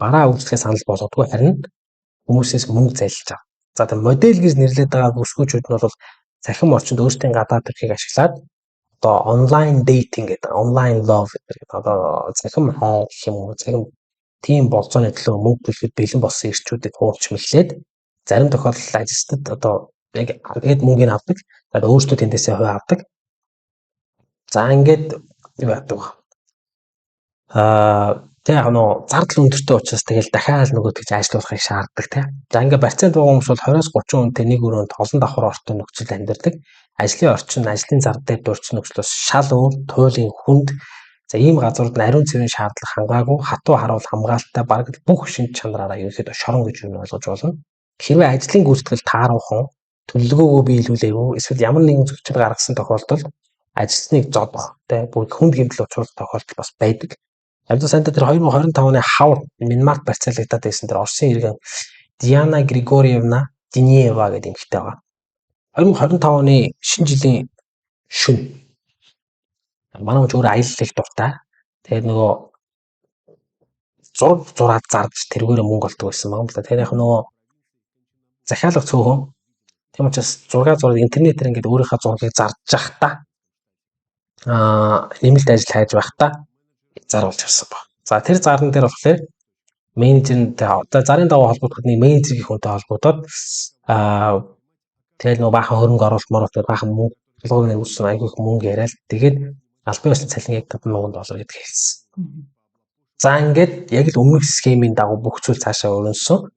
Бараа үйлчлэгээ санал болгодгүй харин хүмүүсээс мөнгө зайлж байгаа. За тэр модель гэж нэрлэдэг байгаа бүсгүүчүүд нь бол цахим орчинд өөрсдийн гадаад төрхийг ашиглаад одоо онлайн дейтинг гэдэг, онлайн лов гэдэг одоо цахим хаа гэх юм уу, цахим тийм болцооны төлөө мөнгө төлөхөд бэлэн болсон ирчүүдийг хуурч мэхлээд зарим тохиолдолд ажилчдад одоо яг тэгээд мөнгөний авдаг. Тэгээд өөрсдөө тэндээсээ хувь авдаг. За ингээд юу яадаг вэ? Яг зардал өндөртэй учраас тэгэл дахиад нөгөөд гэж ажиллуулахыг шаарддаг тийм. За ингээд барьцаанд байгаа хүмүүс бол 20-с 30 хүнтэй нэг өрөөнд олон давхар ортой нөхцөлд амьдардаг. Ажлын орчин, ажлын зар дээр дурчин нөхцлөөс шал өөр, туйлын хүнд. За ийм газрууд ариун цэврийн шаардлага хангаагүй, хатуу харуул хамгаалалттай бараг бүх шинж чанараараа ерөөхдөө шорон гэж юу ойлгож болно. Хэрвээ ажлын гүйцэтгэл тааруухан, төлөвлөгөөгөө биелүүлээгүй, эсвэл ямар нэгэн зөрчил гаргасан тохиолдолд ажилтныг зодох, тийм бүгд хүнд гэмтэл учруулах тохиолдол бас байдаг. Амьд санда тэр 2025 оны хавар Мянмарт барьцаалагдаад байсан тэр Оросын иргэн Диана Григорьевна Динеева гэдэг эмэгтэй байгаа. 2025 оны шинэ жилийн шөнө манай ч өөр аялал их дуртай. Тэгээд нөгөө зураг зарж тэргээрээ мөнгө олдог байсан юм байна. Тэгэхээр яг нөгөө захиалга цөөхөн. Тийм учраас зураг интернетээр ингээд өөрийнхөө зургийг зарж явахдаа нэмэлт ажил хайж байхдаа заруулж авсан баг. За тэр зарн дээр болохоор менежертэй одоо зарын даваа холбогдоход нэг менежерийн хүнтэй холбогдоод тэгэл нөгөө баахан хөрөнгө оруулалт мөрөөр баахан мөнгө толгойг үүссэн айгүйх мөнгө яриад тэгээд албан ёсны цалин яг $50,000 гэдэг хэлсэн. За ингээд яг л өмнөх схемийн дагуу бүх зүйл цаашаа өрнөсөн.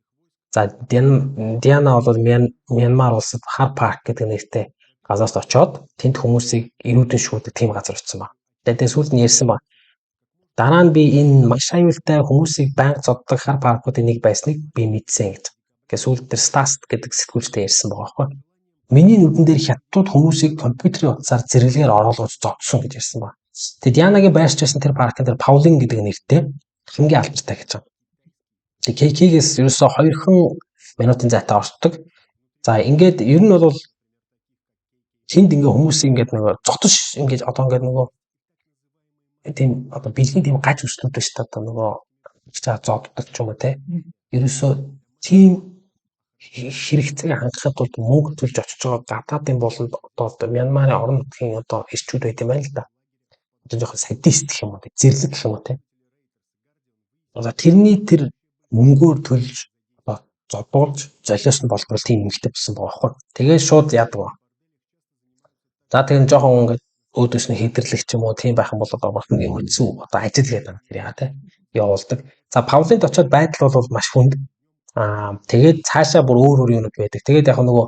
За Диана бол Мянмар улсад Хар парк гэдэг нэртэй газарт очоод тэнд хүмүүсийг ирүүдэн шүүдэг тийм газар очсон баг. Тэгээд сүүлд нь ярьсан баг. Дараа нь би энэ маш аюултай хүмүүсийг банк зоддог Хар паркуудын нэг байсныг би мэдсэн гэж. Гэхдээ сүүлд тэр Stast гэдэг сэтгүүлчтэй ярьсан байгаа байхгүй. Миний нүдэн дээр хятадууд хүмүүсийг компьютерийн утсаар зэрэглэгээр оруулж зодсон гэж ярьсан баг. Тэгээд Дианагийн байрч байсан тэр паркын дээр Паулин гэдэг нэртэй хамгийн алдартай гэж байгаа. Тэгээд KK-гээс ерөөсөө 2 минутын зайтай орчдөг. За ингээд ер нь бол тэнд ингээ хүмүүсийг ингээд нөгөө зодож ингээд одоо ингээд нөгөө тийм одоо бэлгийн тийм гаж өслүүд биш та одоо нөгөө зоддог ч юм уу те. Ерөөсөө тийм хэрэгцээг хангахад бол мөнгө төлж очиж байгаа гадаадын болонд одоо Мянмарын орон нутгийн одоо ирчүүд байт юм байна л да. Одоо жоохон садист гэх юм уу, зэрлэг гэх юм уу те. Одоо тэрний тэр мөнгөөр төлж одоо зодуулж золиос нь болгох тийм юмхтэй болсон байгаа байхгүй. Тэгээд шууд яадаг ба. За тэгээд жоохон ингээд өөдөөс нь хэдэрлэх ч юм уу тийм байх юм бол одоо багт нэг үлдсэн одоо ажил гэдэг юм яа те явуулдаг. За Паулинд очиод байдал бол маш хүнд. Тэгээд цаашаа бүр өөр юмуд байдаг. Тэгээд яг нөгөө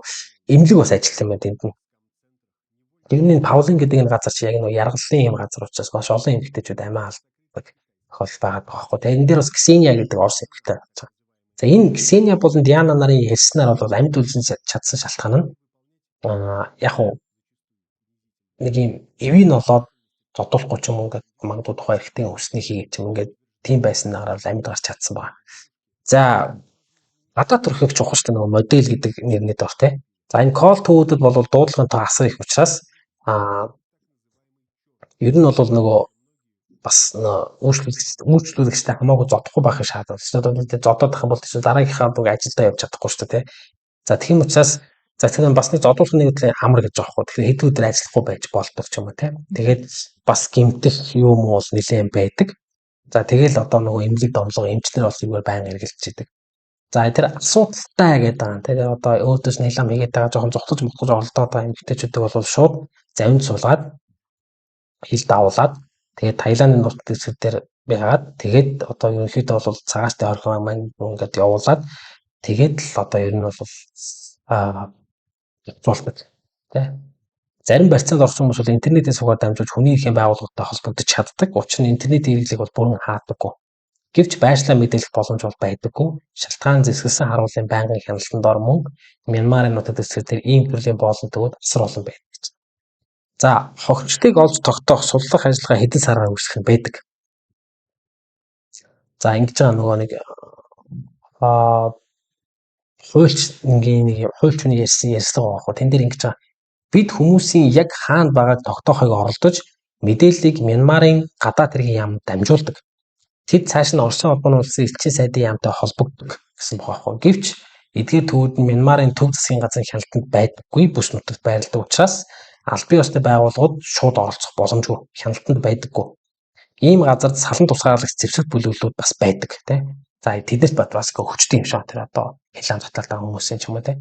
эмнэлэг бас ажиллах юм байна тэнд нь. Тэрний Паулин гэдэг энэ газар чи яг нөгөө яргаллын юм газар учраас маш олон эмэгтэйчүүд амиа алдаг тохиолдол байгаа байхгүй. Тэгээд энэ дээр бас Ксения гэдэг орос эмэгтэй байна. За энэ Ксения болон Диана нарын ярьснаар бол амьд үлдсэн чадсан шалтгаан нь яг нэг юм эвийн олоод зодуулахгүй ч юм ингээд магадгүй тухайн эрхтэн өсний хийгээд ч юм ингээд тийм байснаараа амьд гарч чадсан байна. За гадаад төрхийг чухал шүү дээ нөгөө модель гэдэг нэрний дор те. За энэ call төвүүдэд бол дуудлагын тоо асар их учраас ер нь бол нөгөө бас үйлчлүүлэгчтэй хамаагүй зодохгүй байх шаардлага. Тэгэхээр зодоод ах юм бол тийш дараагийнхаа бүг ажилдаа явж чадахгүй шүү дээ те. За тийм учраас за тэгэхээр бас нэг зодуулахны хөдөлгөөний амар гэж байгаа хгүй. Тэгэхээр хэд өдөр ажиллахгүй байж болдог ч юм уу те. Тэгээд бас гимтэх юм бол нэлээд байдаг. За тэгэл одоо нөгөө эмнэлэг домлого эмчнэр бол зүгээр байнга эргэлж идэг. За тэр асуудалтай гэдэг байгаа. Тэр одоо өөдөөс нь хилам хийгээд байгаа жоохон зогтож мохтож оролдоод байгаа эмэгтэйчүүдийг бол шууд завинд суулгаад хил давуулаад тэгээд Таиландын нутаг дэвсгэр дээр байгаад тэгээд одоо ерөнхийдөө бол цагааттай орхон маань ингээд явуулаад тэгээд л одоо ер нь бол зулдаг тий. Зарим барьцаанд орсон хүмүүс бол интернетээс суугаад дамжуулж хүний эрхийн байгууллагатай холбогдож чаддаг. Учир нь интернетийн хэрэглээг бол бүрэн хаадаггүй. Гэвч байршлаа мэдээлэх боломж бол байдаггүй. Шалтгаан зэвсгэлсэн харуулын байнгын хяналтанд ор мөн Мянмарын нутаг дэвсгэр дээр ийм төрлийн боолон төвөд асар олон байдаг. За хохирчдыг олж тогтоох суллах ажиллагаа хэдэн сараар үргэлжлэх юм байдаг. За ингэж байгаа нөгөө нэг хуульч хүний ярьслага байгаа хөө тэн дээр ингэж байгаа. Бид хүмүүсийн яг хаана байгааг тогтоохыг оролдож мэдээллийг Мянмарын гадаад хэргийн яамд дамжуулдаг. Тэд цааш нь Оросын холбооны улсын элчин сайдын яамтай холбогддог гэсэн байгаа хөө. Гэвч эдгээр төвүүд нь Мянмарын төв засгийн газрын хяналтанд байдаггүй бүс нутагт байрладаг учраас аль бие усны байгууллагууд шууд оролцох боломжгүй хяналтанд байдаггүй. Ийм газарт салан тусгаарлагч зэвсэг бүлэглүүд бас байдаг тий. За тэднэрт бас өвчтөн юм шиг тэр одоо хилаан таталтаа хүмүүсийн ч юм уу тий.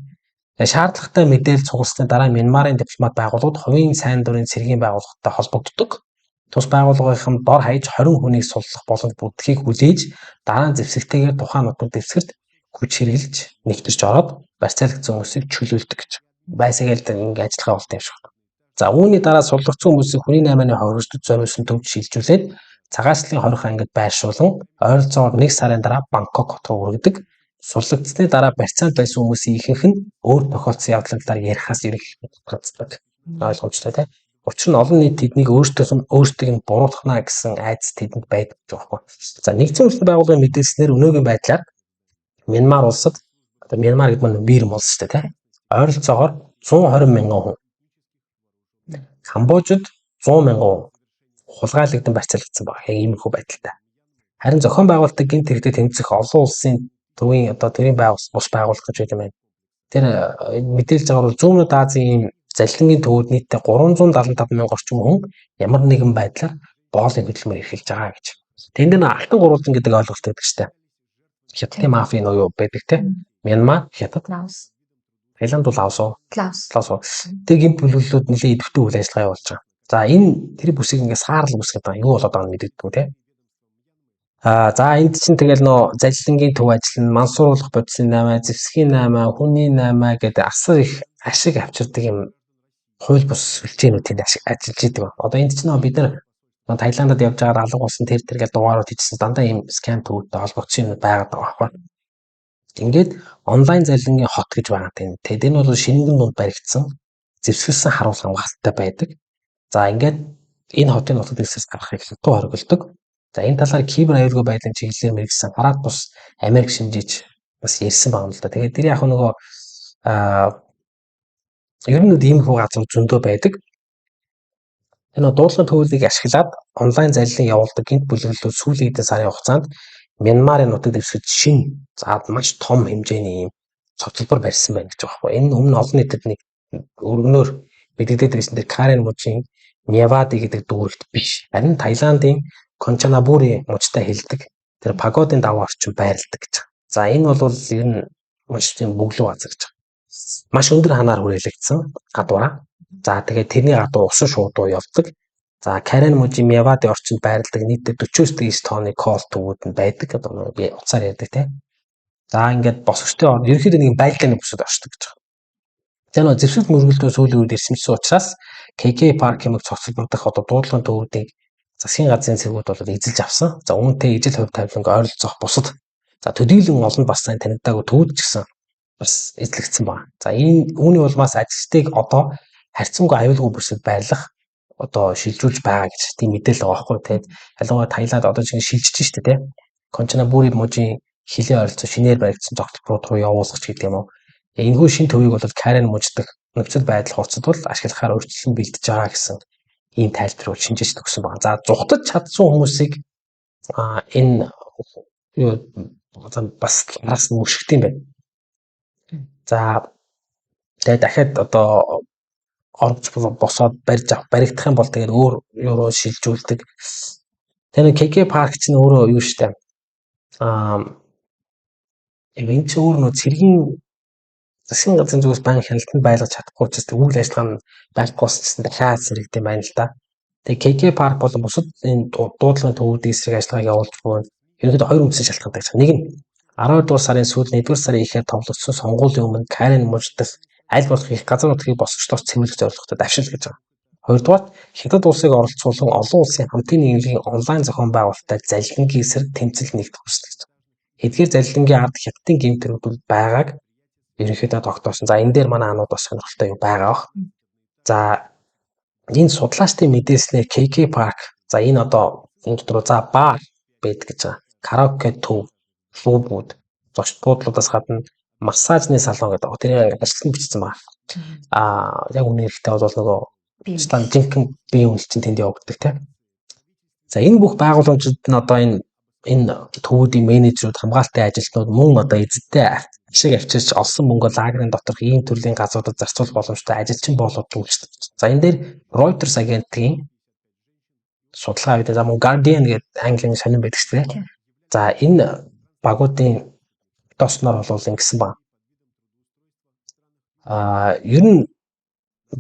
Шаардлагатай мэдээлэл цугласны дараа Мянмарын дипломат байгууллагууд хувийн сайн дурын цэргийн байгууллагатай холбогддог. Тус байгууллагын дор хаяж 20 хүнийг суллах боломж бүрдхийг хүлээж дараа нь зэвсэгтэйгээр тухайн нутаг дэвсгэрт хүч хэрэглэж нэвтэрч ороод барьцаалагдсан хүмүүсийг чөлөөлдөг гэж. Байсагээл ингээ ажиллагаа болт юм шиг. За үүний дараа суллагдсан хүмүүсийг хүний 8-ны хоригчдод зориулсан төвд шилжүүлээд цагаачлалын хорих ангид байршуулан ойролцоогоор 1 сарын дараа Бангкок хот руу өргөдөг. Сурлагдсны дараа барьцаанд байсан хүмүүсийн ихэнх нь өөр тохиолдсон явдлын талаар ярихаас эргэлздэг. Ойлгомжтой тийм. Учир нь олон нийт тэднийг өөрсдийг нь буруутгана гэсэн айдас тэдэнд байдаг гэж байна. За нэгдсэн улсын байгууллагын мэдээлснээр өнөөгийн байдлаар Мянмар улсад одоо Мянмар гэдэг нь бирм улс шүү дээ тийм. Ойролцоогоор 120 мянган хүн. Камбожид 100 мянган хүн хулгайлагдсан барьцаалагдсан байна. Яг иймэрхүү байдалтай. Харин зохион байгуулалтыг гинт хэрэгтэй тэмцэх олон улсын төвийн одоо тэрийн бус байгуулах гэж байдаг юм байна. Тэр мэдээлж байгаа бол Зүүн Азийн залилангийн төвүүд нийтдээ 375 мянга орчим хүн ямар нэгэн байдлаар боолын хөдөлмөр эрхэлж байгаа гэж. Тэнд нь алтан гурвалжин гэдэг ойлголт байдаг шүү дээ. Хятадын мафийн ноён байдаг те. Мянмар, Хятад, Лаос. Таиланд бол Лаос. Тэр гинт бүлэглүүд нэлээд идэвхтэй үйл ажиллагаа явуулж байгаа. За энэ тэр бүсийг ингээд саарл бүс гэдэг юу болоод байгааг мэддэггүй те. За энд чинь тэгэл нөө залилангийн төв ажил нь мансууруулах бодисын 8, зэвсгийн 8, хүний 8 гэдэг асар их ашиг авчирдаг юм хууль бус сүлжээнүүд тэнд ажиллаж идэг. Одоо энд чинь бид нар Таиландд явж байгаа алга болсон тэр гэл дугаарууд хийсэн дандаа ийм скам төвөдтэй холбогдсон юм байгаад байгаа байхгүй. Ингээд онлайн залилангийн хот гэж байгаа тийм. Тэгээд энэ бол шинэхэн дунд баригдсан зэвсгэлсэн харуулсан хамгаалалттай байдаг. За ингээд энэ хотын нутаг дэвсгэрс гарахыг хятад хориглодог. За энэ талаар кибер аюулгүй байдлын чиглэлээр мэргэжсэн гараад бус Америк шинжиж бас ярьсан байна л да. Тэгээд тэр яг нөгөө ер нь иймэрхүү газар зөндөө байдаг. Энэ дуулгын төвлөрийг ашиглаад онлайн залилан явуулдаг гинт бүлэглэлүүд сүүлийн хэдэн сарын хугацаанд Мянмарын нутаг дэвсгэрт шин маш том хэмжээний ийм цогцлбор барьсан байна гэж байгаа байхгүй. Энэ өмнө олон нийтэд нэг өргөнөөр мэдэгдээд байсан тэр Карен мужийн Мьявади гэдэг дүүрэгт биш. Харин Таиландын Кончанабури мужтай хэлдэг тэр пагодын даваа орчин байрладаг гэж. За энэ бол ер нь маш тийм бөглөө газар гэж. Маш өндөр ханаар хүрээлэгдсэн гадуур. За тэгээд тэрний гадуур усан шуудуу явдаг. За Карен мужийн Мьявади орчинд байрладаг нийтдээ 49 тонны кол төвүүд нь байдаг. Одоо нэг уцаар ярьдаг тийм. За ингээд босгочтой ерөнхийдөө нэг байлдааны бүсэд оршдог гэж. Тэр нөө зэвсэг мөргөлдөө сүүлийн үед ирсэнсэн учраас KK Park хэмээх цогцлбор дах одоо дуудлага төвүүдийг засгийн газрын цэргүүд бол эзэлж авсан. За үүнтэй ижил хувь тавиланг ойролцоох бусад. За төдийлөн олон бас сайн танигдаагүй төвүүд ч гэсэн бас эзлэгдсэн байна. За энэ үүний улмаас ажилчдыг одоо харьцангуй аюулгүй бүсэд байрлах одоо шилжүүлж байгаа гэж тийм мэдээлэл байгаа байхгүй тийм. Ялангуяа Таиланд одоо чинь шилжиж штэ тийм. Кончанабури мужийн хилийн ойролцоо шинээр баригдсан цогцлборууд руу явуулах гэдэг юм уу. Энэхүү шин төвийг бол Карен муждах нөхцөл байдал хурцад бол ашиглахаар өөрчлөлт бэлдэж байгаа гэсэн ийм тайлбарыг шинжиж төгсөн байна. За зүхтаж чадсан хүмүүсийг энэ юу бас араас нь мөшгт юм байна. За тэгээд дахиад одоо орж босоод баригдах юм бол тэгээд өөр юу шилжүүлдэг. Тэр KK Park чинь өөрөө юу штэ энэ ч өөр нөө цэргийн засгийн газрын зүгээс банк хяналтанд байлгаж чадахгүй ч гэсэн үйл ажиллагаа нь байхгүй гэсэн дахиад зэрэгдэм байна л да. Тэгээ KK Park болон бусад энэ дуудлагын төвүүдийн эсрэг ажиллагааг явуулж буй ерөнхийдөө хоёр үндсэн шалтгаантай гэж. Нэг нь 12 дугаар сарын сүүлд 1-р сарын ихээр тоглогдсон сонгуулийн өмнө Карен мужидас аль болох их газар нутгийг босгочдоос цэмэрлэх зорилготой давшил гэж байна. Хоёрдугаар хятад улсыг оролцуулан олон улсын хамтын нийгмийн онлайн зохион байгуулалттай залилангийн эсрэг тэмцэл нэгдэх хүсэл гэж. Эдгээр залилангийн ард хятадын гэмт хэрэгтүүд байгааг ерөнхийдөө тогтоосон. За энэ дээр манай анууд бас сонирхолтой юм байгаа бах. За энэ судлаачдын мэдээлснээр KK Park за энэ одоо энэ дотор за бар байдаг гэж байгаа. Караоке төв, клубүүд, зочд буудлуудаас гадна массажны салон гэдэг. Тэр ажлын бичсэн байна. Яг үнэ хэрэгтэй бол нөгөө стандарт жинхэнэ бие үнэлчин тэнд явагддаг тийм. За энэ бүх байгууламжид нь одоо энэ төвүүдийн менежерүүд, хамгаалтын ажилтнууд мөн одоо эзэдтэй ашиг авчирч олсон мөнгө лагерын доторх ийм төрлийн газруудад зарцуулах боломжтой ажилчин болоод үйлчлдэг. За энэ дээр Reuters агентлагийн судалгаа хийдэг. За мөн Guardian гэдэг Английн сонин байдаг шүү дээ. За энэ багуудын досноор бол ингэсэн байна. Ер нь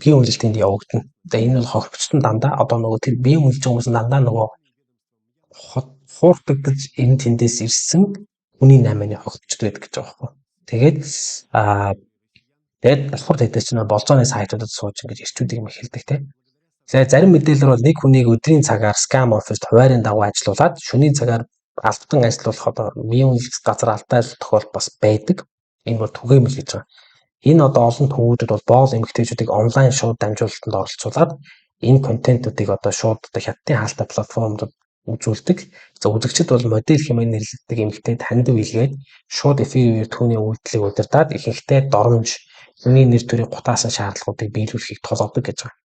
бие үнэлтэнд явагдана. Тэгээ энэ бол хохирчтон дандаа одоо нөгөө тэр бие үнэлж байгаа хүмүүс дандаа нөгөө хуурдагдаж энэ тэндээс ирсэн хүний 8-ны хохирчд байдаг гэж байгаа байхгүй. Тэгээд болохоор тэд чинь болзооны сайтуудад сууж ингэж ирчүүдийг юм хэлдэг тийм. Тэгээ зарим мэдээлэлээр бол нэг хүнийг өдрийн цагаар scam office хуваарийн дагуу ажилуулад шөнийн цагаар албатан ажиллуулах одоо бие үнэлэх газар алдаал тохиол бас байдаг. Энэ бол түгээмэл гэж байгаа. Энэ одоо олон төвүүдэд бол боол эмэгтэйчүүдийг онлайн шууд дамжуулалтанд оролцуулаад энэ контентуудыг одоо шууд одоо хятадын хаалттай платформудад үзүүлдэг. За үзэгчид бол модель хэмээн нэрлэгддэг эмэгтэй танд үйлгээд шууд эфир түүний үйлдэлийг удирдаад ихэнхдээ доромж хүний нэр төрийн гутаасан шаардлагуудыг биелүүлэхийг толгодог гэж байгаа.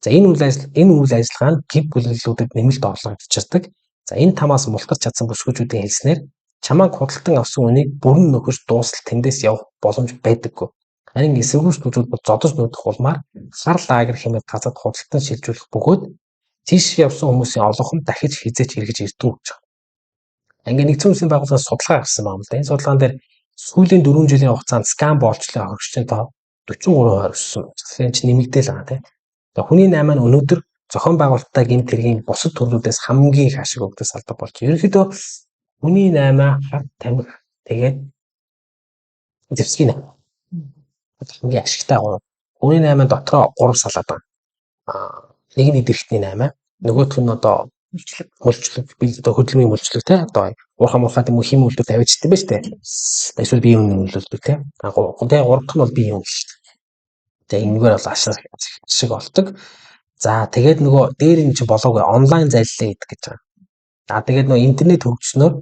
За энэ үйл ажиллагаа нь гэр бүлэллүүдэд нэмэлт орлого авчирдаг. За энэ тамаас мултарч чадсан бүсгүүчүүдийн хэлснээр чамайг худалдан авсан үнийг бүрэн нөхөж дуустал тэндээс явах боломж байдаггүй. Харин эсэргүүцлүүд бол зодож нүүдэх улмаар хар лагер хэмээх газарт худалдан шилжүүлэх бөгөөд тийш явсан хүмүүсийн олонх нь дахиж хизээч эргэж ирдэг гэж байна. Ингээ нэгдсэн улсын байгууллагаас судалгаа гаргасан байна л да. Энэ судалгаан дээр сүүлийн 4 жилийн хугацаанд скам боолчлын хохирогчдын тоо 43% өссөн. Тэгэхээр энэ нэмэгдээл байгаа тийм. Тэгээ хүний 8 нь өнөөдөр зохион байгуулалттай гэмт хэргийн бусад төрлүүдээс хамгийн их ашиг өгдөг салбар болж. Ерөнхийдөө хүний 8 хат тамхи тэгээд зэвсгийн хамгийн ашигтай гоо. Хүний 8 дотроо 3 салаад байна. Нэг нь идэрхтний 8, нөгөөх нь одоо мөлчлөг би одоо хөдөлмөрийн мөлчлөг те одоо уурхай муухай юм хим үйлдэл тавьчихсан байж тээ. Эсвэл бие үнэлүүлдэг те. Тэгээ гуравдах нь бол бие үнэлэлт. Тэгээ энэгээр бол ашиг олдог. За тэгээд нөгөө дээр нь чи болоогүй онлайн залилаа гэдэг гэж байгаа. Тэгээд нөгөө интернет хөгжснөөр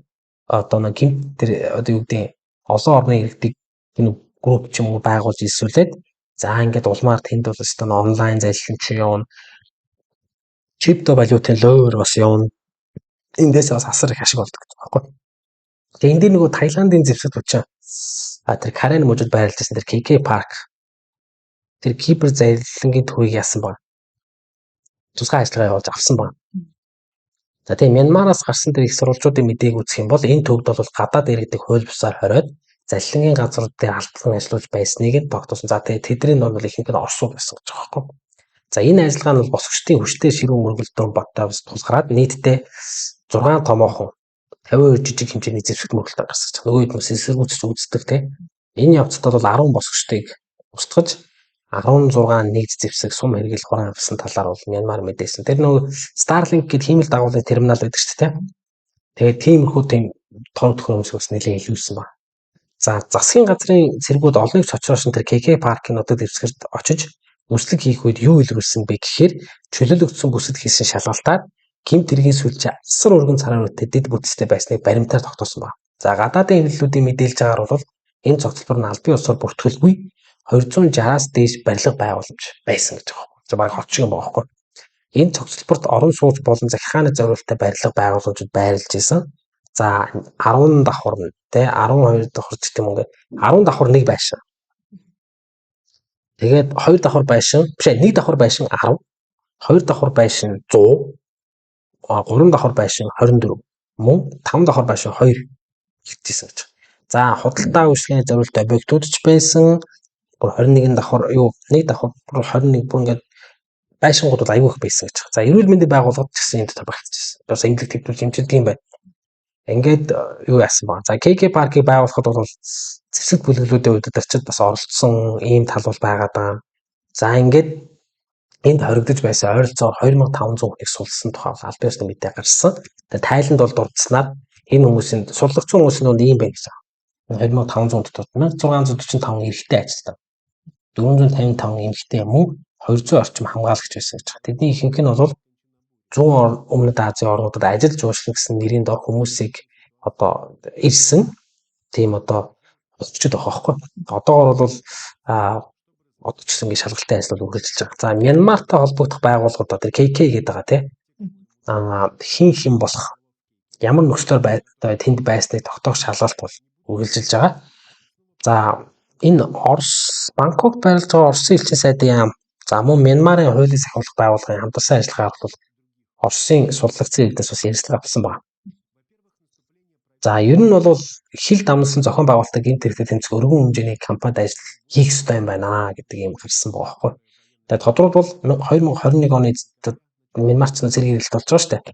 одоо нэг гимт тэр одоо юу гэдэг олон орны иргэдэг энэ групп ч юм уу байгуулж ирсүүлээд за ингээд улмаар тэнд бол өстө онлайн залилан чи явна. Крипто валютын лойр бас явна. Эндээс бас асар их ашиг олдог гэж байна. Тэгээ энэ дээр нөгөө Таиландын зэвсэг хүчин тэр Карен мужид байрлаж байсан тэр KK Park тэр кибер залилангийн төвийг яасан баг. Тусгай ажиллагаа явуулж авсан баг. За тэгээ Мянмараас гарсан тэр их сурвалжуудын мэдээг үзэх юм бол энэ төвд бол гадаад иргэдэг хууль бусаар хориод залилангийн газруудыг алдлан ажиллаж байсныг нь тогтоосон. За тэгээ тэдний нор бол ихэнх нь орсууд байсан гэж байгаа юм. За энэ ажиллагаа нь бол босгочдын хүчтэй ширүүн мөргөлдөөн бодтойгоос тусгараад нийтдээ 6 томоохон 52 жижиг хэмжээний зэвсэг мөргөлдөөн гаргасан. Нөгөөд нь эсэргүүцэж үздэг тийм. Энэ явцад бол 10 босгочдыг устгаж 16 нэгд зэвсэг сум хэрэгэл хураан авсан талаар бол Мянмар мэдээсэн. Тэр нөгөө Starlink гэдэг хиймэл дагуулын терминал байдаг шүү дээ. Тэгээд тиймэрхүү тийм тоо төхөөрөмжөөс нэлээд илүүсэн ба. За засгийн газрын цэргүүд олныг цочроош тэр KK Park-ын нутаг дэвсгэрт очиж үслэг хийх үед юу илрүүлсэн бэ гэхээр чөлөөлөгдсөн бүсэд хийсэн шалгалтаар гэмт хэргийн сүлжээ асар өргөн цараар дэд бүтцтэй байсныг баримтаар тогтоосон байна. За гадаадын хэллүүдийн мэдээлж байгаагаар бол энэ цогцлбор нь албан ёсоор бүртгэлгүй 260-аас дээш барилга байгууламж байсан гэж байгаа. За баг хотчиг юм байгаа хгүй. Энэ цогцлборт орон сууц болон захиргааны зориулалттай барилга байгууламжууд байрлаж исэн. За 10 давхар нь те 12 давхар гэх юм ингээд 10 давхар нэг байшин. Тэгээд 2 давхар байшин биш 1 давхар байшин 10, 2 давхар байшин 100, 3 давхар байшин 24, мөн 5 давхар байшин 2 хэвчээсэн гэж. За худалдаа үйлчлэгийн зориулт объектууд ч байсан. Бүр 21 давхар нэг давхар бүр 21 бүр ингээд байшингууд бол аюул их байсан гэж. За эрүүл мэндийн байгууллагад ч гэсэн энэ багтчихсан. Одоо эмнэлэг төвлөрч хэмждэг юм байна. Ингээд юу яасан баг. За KK паркийг байгуулахад бол зэвсэг бүлэглүүдийн удирдагчид бас оролцсон ийм тал бол байгаа даа. За ингээд энд хоригдож байсан ойролцоогоор 2500 хүнийг сулсан тухай аль биесний мэдээ гарсан. Тэгээ тайланд бол дурдсанаар энэ хүмүүсийн суллагдсан хүмүүсийн донд ийм байна гэсэн. 2500 дотор 1645 эрэгтэй ажилтнаа. 455 эмэгтэй мөн 200 орчим хамгаалагч байсан гэж. Тэдний ихэнх нь бол зүүн өмнөд Азийн орнуудад ажиллаж уушлах гэсэн нэрийн дор хүмүүсийг одоо ирсэн тийм одоо олчид байгаа байхгүй. Одоогор бол одоо ч гэсэн ингэ шалгалтын ажил бол үргэлжилж байгаа. За Мянмартай холбогдох байгууллагууд одоо KK гэдэг байгаа тийм. Хин болох ямар нөхцөлөөр тэнд байсныг тогтоох шалгалт бол үргэлжилж байгаа. За энэ Орос Бангкокт байрлаж байгаа Оросын элчин сайдын яам. За мөн Мянмарын хуулийн сахиулах байгууллагын хамтарсан ажиллагаа бол Оросын сурлагдсан иргэдээс бас ярилцлага авсан байна. За ер нь бол хил дамнасан зохион байгуулалтыг энэ төрөлтэй тэмцэх өргөн хэмжээний кампанид ажил хийх ёстой юм байна гэдэг юм гарсан байгаа байхгүй. Тэгээд тодорхойлбол 2021 оны Мянмарч зэрэг ирэлт болж байгаа шүү дээ.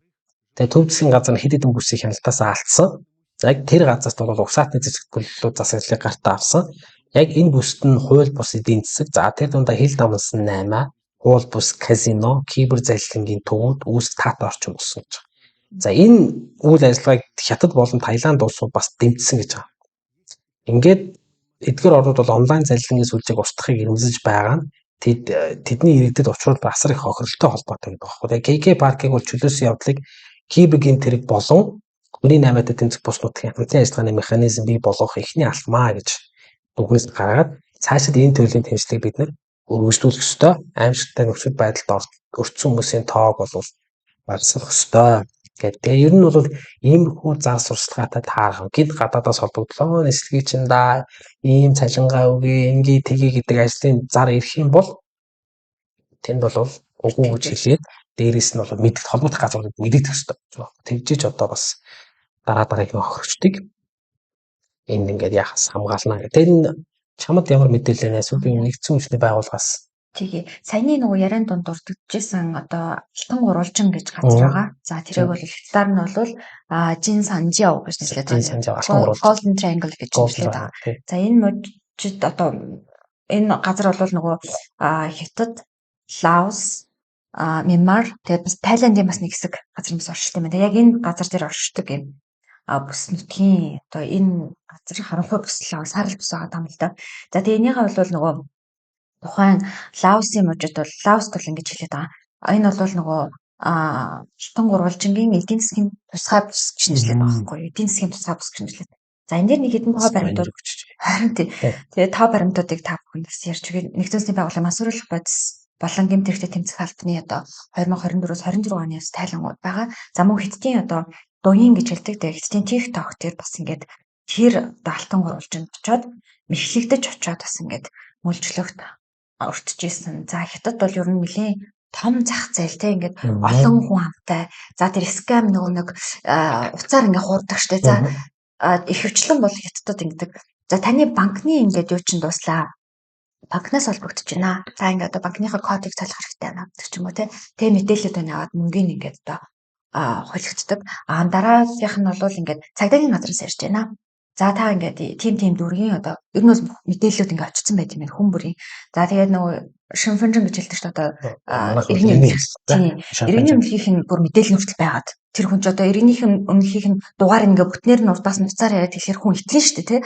Тэгээд төв засгийн газар хэд хэдэн бүсийг хяналтаас алдсан. За яг тэр газарт бол угсаатны зэвсэг бүлэглүүд засаглалыг гартаа авсан. Яг энэ бүсд нь хууль бус эдийн засаг. За тэр дундаа хил дамнасан 8, хууль бус казино, кибер залилангийн төвүүд үүсэх таатай орчин болсон гэж. За энэ үйл ажиллагааг Хятад болон Таиланд улсууд бас дэмжсэн гэж байгаа. Ингээд эдгээр орнууд бол онлайн залилангийн сүлжээг устгахыг эрмэлзэж байгаа нь тэдний иргэдэд учруулах асар их хохиролтой холбоотой гэдэг байна. Тэгээ KK паркийг бол чөлөөсөн явдлыг кибергийн тэрэг болон хүний 8-ад тэмцэх бус нутгийн хамтын ажиллагааны механизм бий болгох эхний алтмаа гэж дүгнэлт гаргаад цаашид энэ төрлийн тэмцлийг бид нэр өргөжлүүлэх ёстой. Аимшигтай нөхцөл байдалд өртсөн хүмүүсийн тоог бол багасгах ёстой. Тэгээ ер нь бол иймэрхүү зар сурталчилгаатай таарах. Гид гадаадаас холбогдлоо нислэгийг чинь да ийм цалингаа өгье, ингээ тгий гэдэг ажлын зар ирэх юм бол тэнд бол үгүй гэж хэлээд дээрээс нь бол мэддэг холбогдох газруудад мэддэг ёстой. Тэгжиж одоо бас дараагийн хохирчдыг энд ингээд яхас хамгаална. Тэр энэ чамд ямар мэдээлэл нээс би нэгдсэн үндэсний байгууллагаас Тэгээ саяны нөгөө яриан донд дурдчихсан одоо алтан гурвалжин гэж газар байгаа. За тэрийг бол хятадаар нь бол Жин Санжиао гэж нэрлэдэг байна. Golden Triangle гэж нэрлэдэг байгаа. За энэ мужид одоо энэ газар бол нөгөө Хятад, Лаос, Мянмар тэгээд бас Тайландын бас нэг хэсэг газар бас оршилт юм байна. Яг энэ газар дээр оршдог юм. Бүс нутгийн одоо энэ газрын харанхуй бүслээ сарал бүс байгаа юм л да. За тэгээ энийгээ бол нөгөө тухайн Лаосын мужид бол Лаост бол ингэж хэлээд байгаа. Энэ бол нөгөө алтан гурвалжингийн эдийн засгийн тусгай бүс гэж нэрлэдэг байгаа байхгүй юу? Эдийн засгийн тусгай бүс гэж нэрлэдэг. За энэ дээр нэг хэдэн тоо баримтууд харин тэгээ тоо баримтуудыг та бүхэнд бас ярьж өгье. Нэгдсэн үндэсний байгууллагын мансууруулах бодис болон гэмт хэрэгтэй тэмцэх албаны одоо 2024-с 26 оны яс тайлангууд байгаа. За мөн Хятадын одоо дуян гэж хэлдэг. Тэгээ Хятадын TikTok дээр бас ингээд тэр алтан гурвалжинд очиод мэхлэгдэж очиод бас ингээд мөлжлөгт өртөжсэн. За Хятад бол ер нь нэлээд том зах зээл те ингээд олон хүн хамтай. За тэр скам нэг уцаар ингээд хуурдаг штэ. За ихэвчлэн бол Хятадд ингэдэг. За таны банкны ингээд юу чин дуслаа. Банкнаас холбогдож байна. За ингээд одоо банкныхаа кодыг цайлах хэрэгтэй байна гэдэг ч юм уу те. Тэ мэдээлэлүүд байна аваад мөнгөний ингээд одоо холигддог. Дараагийнх нь бол ингээд цагдаагийн газраас ярьж байна. За та ингээд тим дүргийн одоо ер нь бол мэдээллүүд ингээд очсон байт юм байна хүн бүрийн. За тэгээд нөгөө шинфэнжин гэж хэлдэг шүү дээ одоо иргэний өмнөхийнх нь бүр мэдээлэл нөхцөл байгаад тэр хүн ч одоо иргэнийх нь өмнөхийнх нь дугаар ингээд бүтнээр нь урдаас нуцаар яриад хэлэхэр хүн итгэн шүү дээ тий.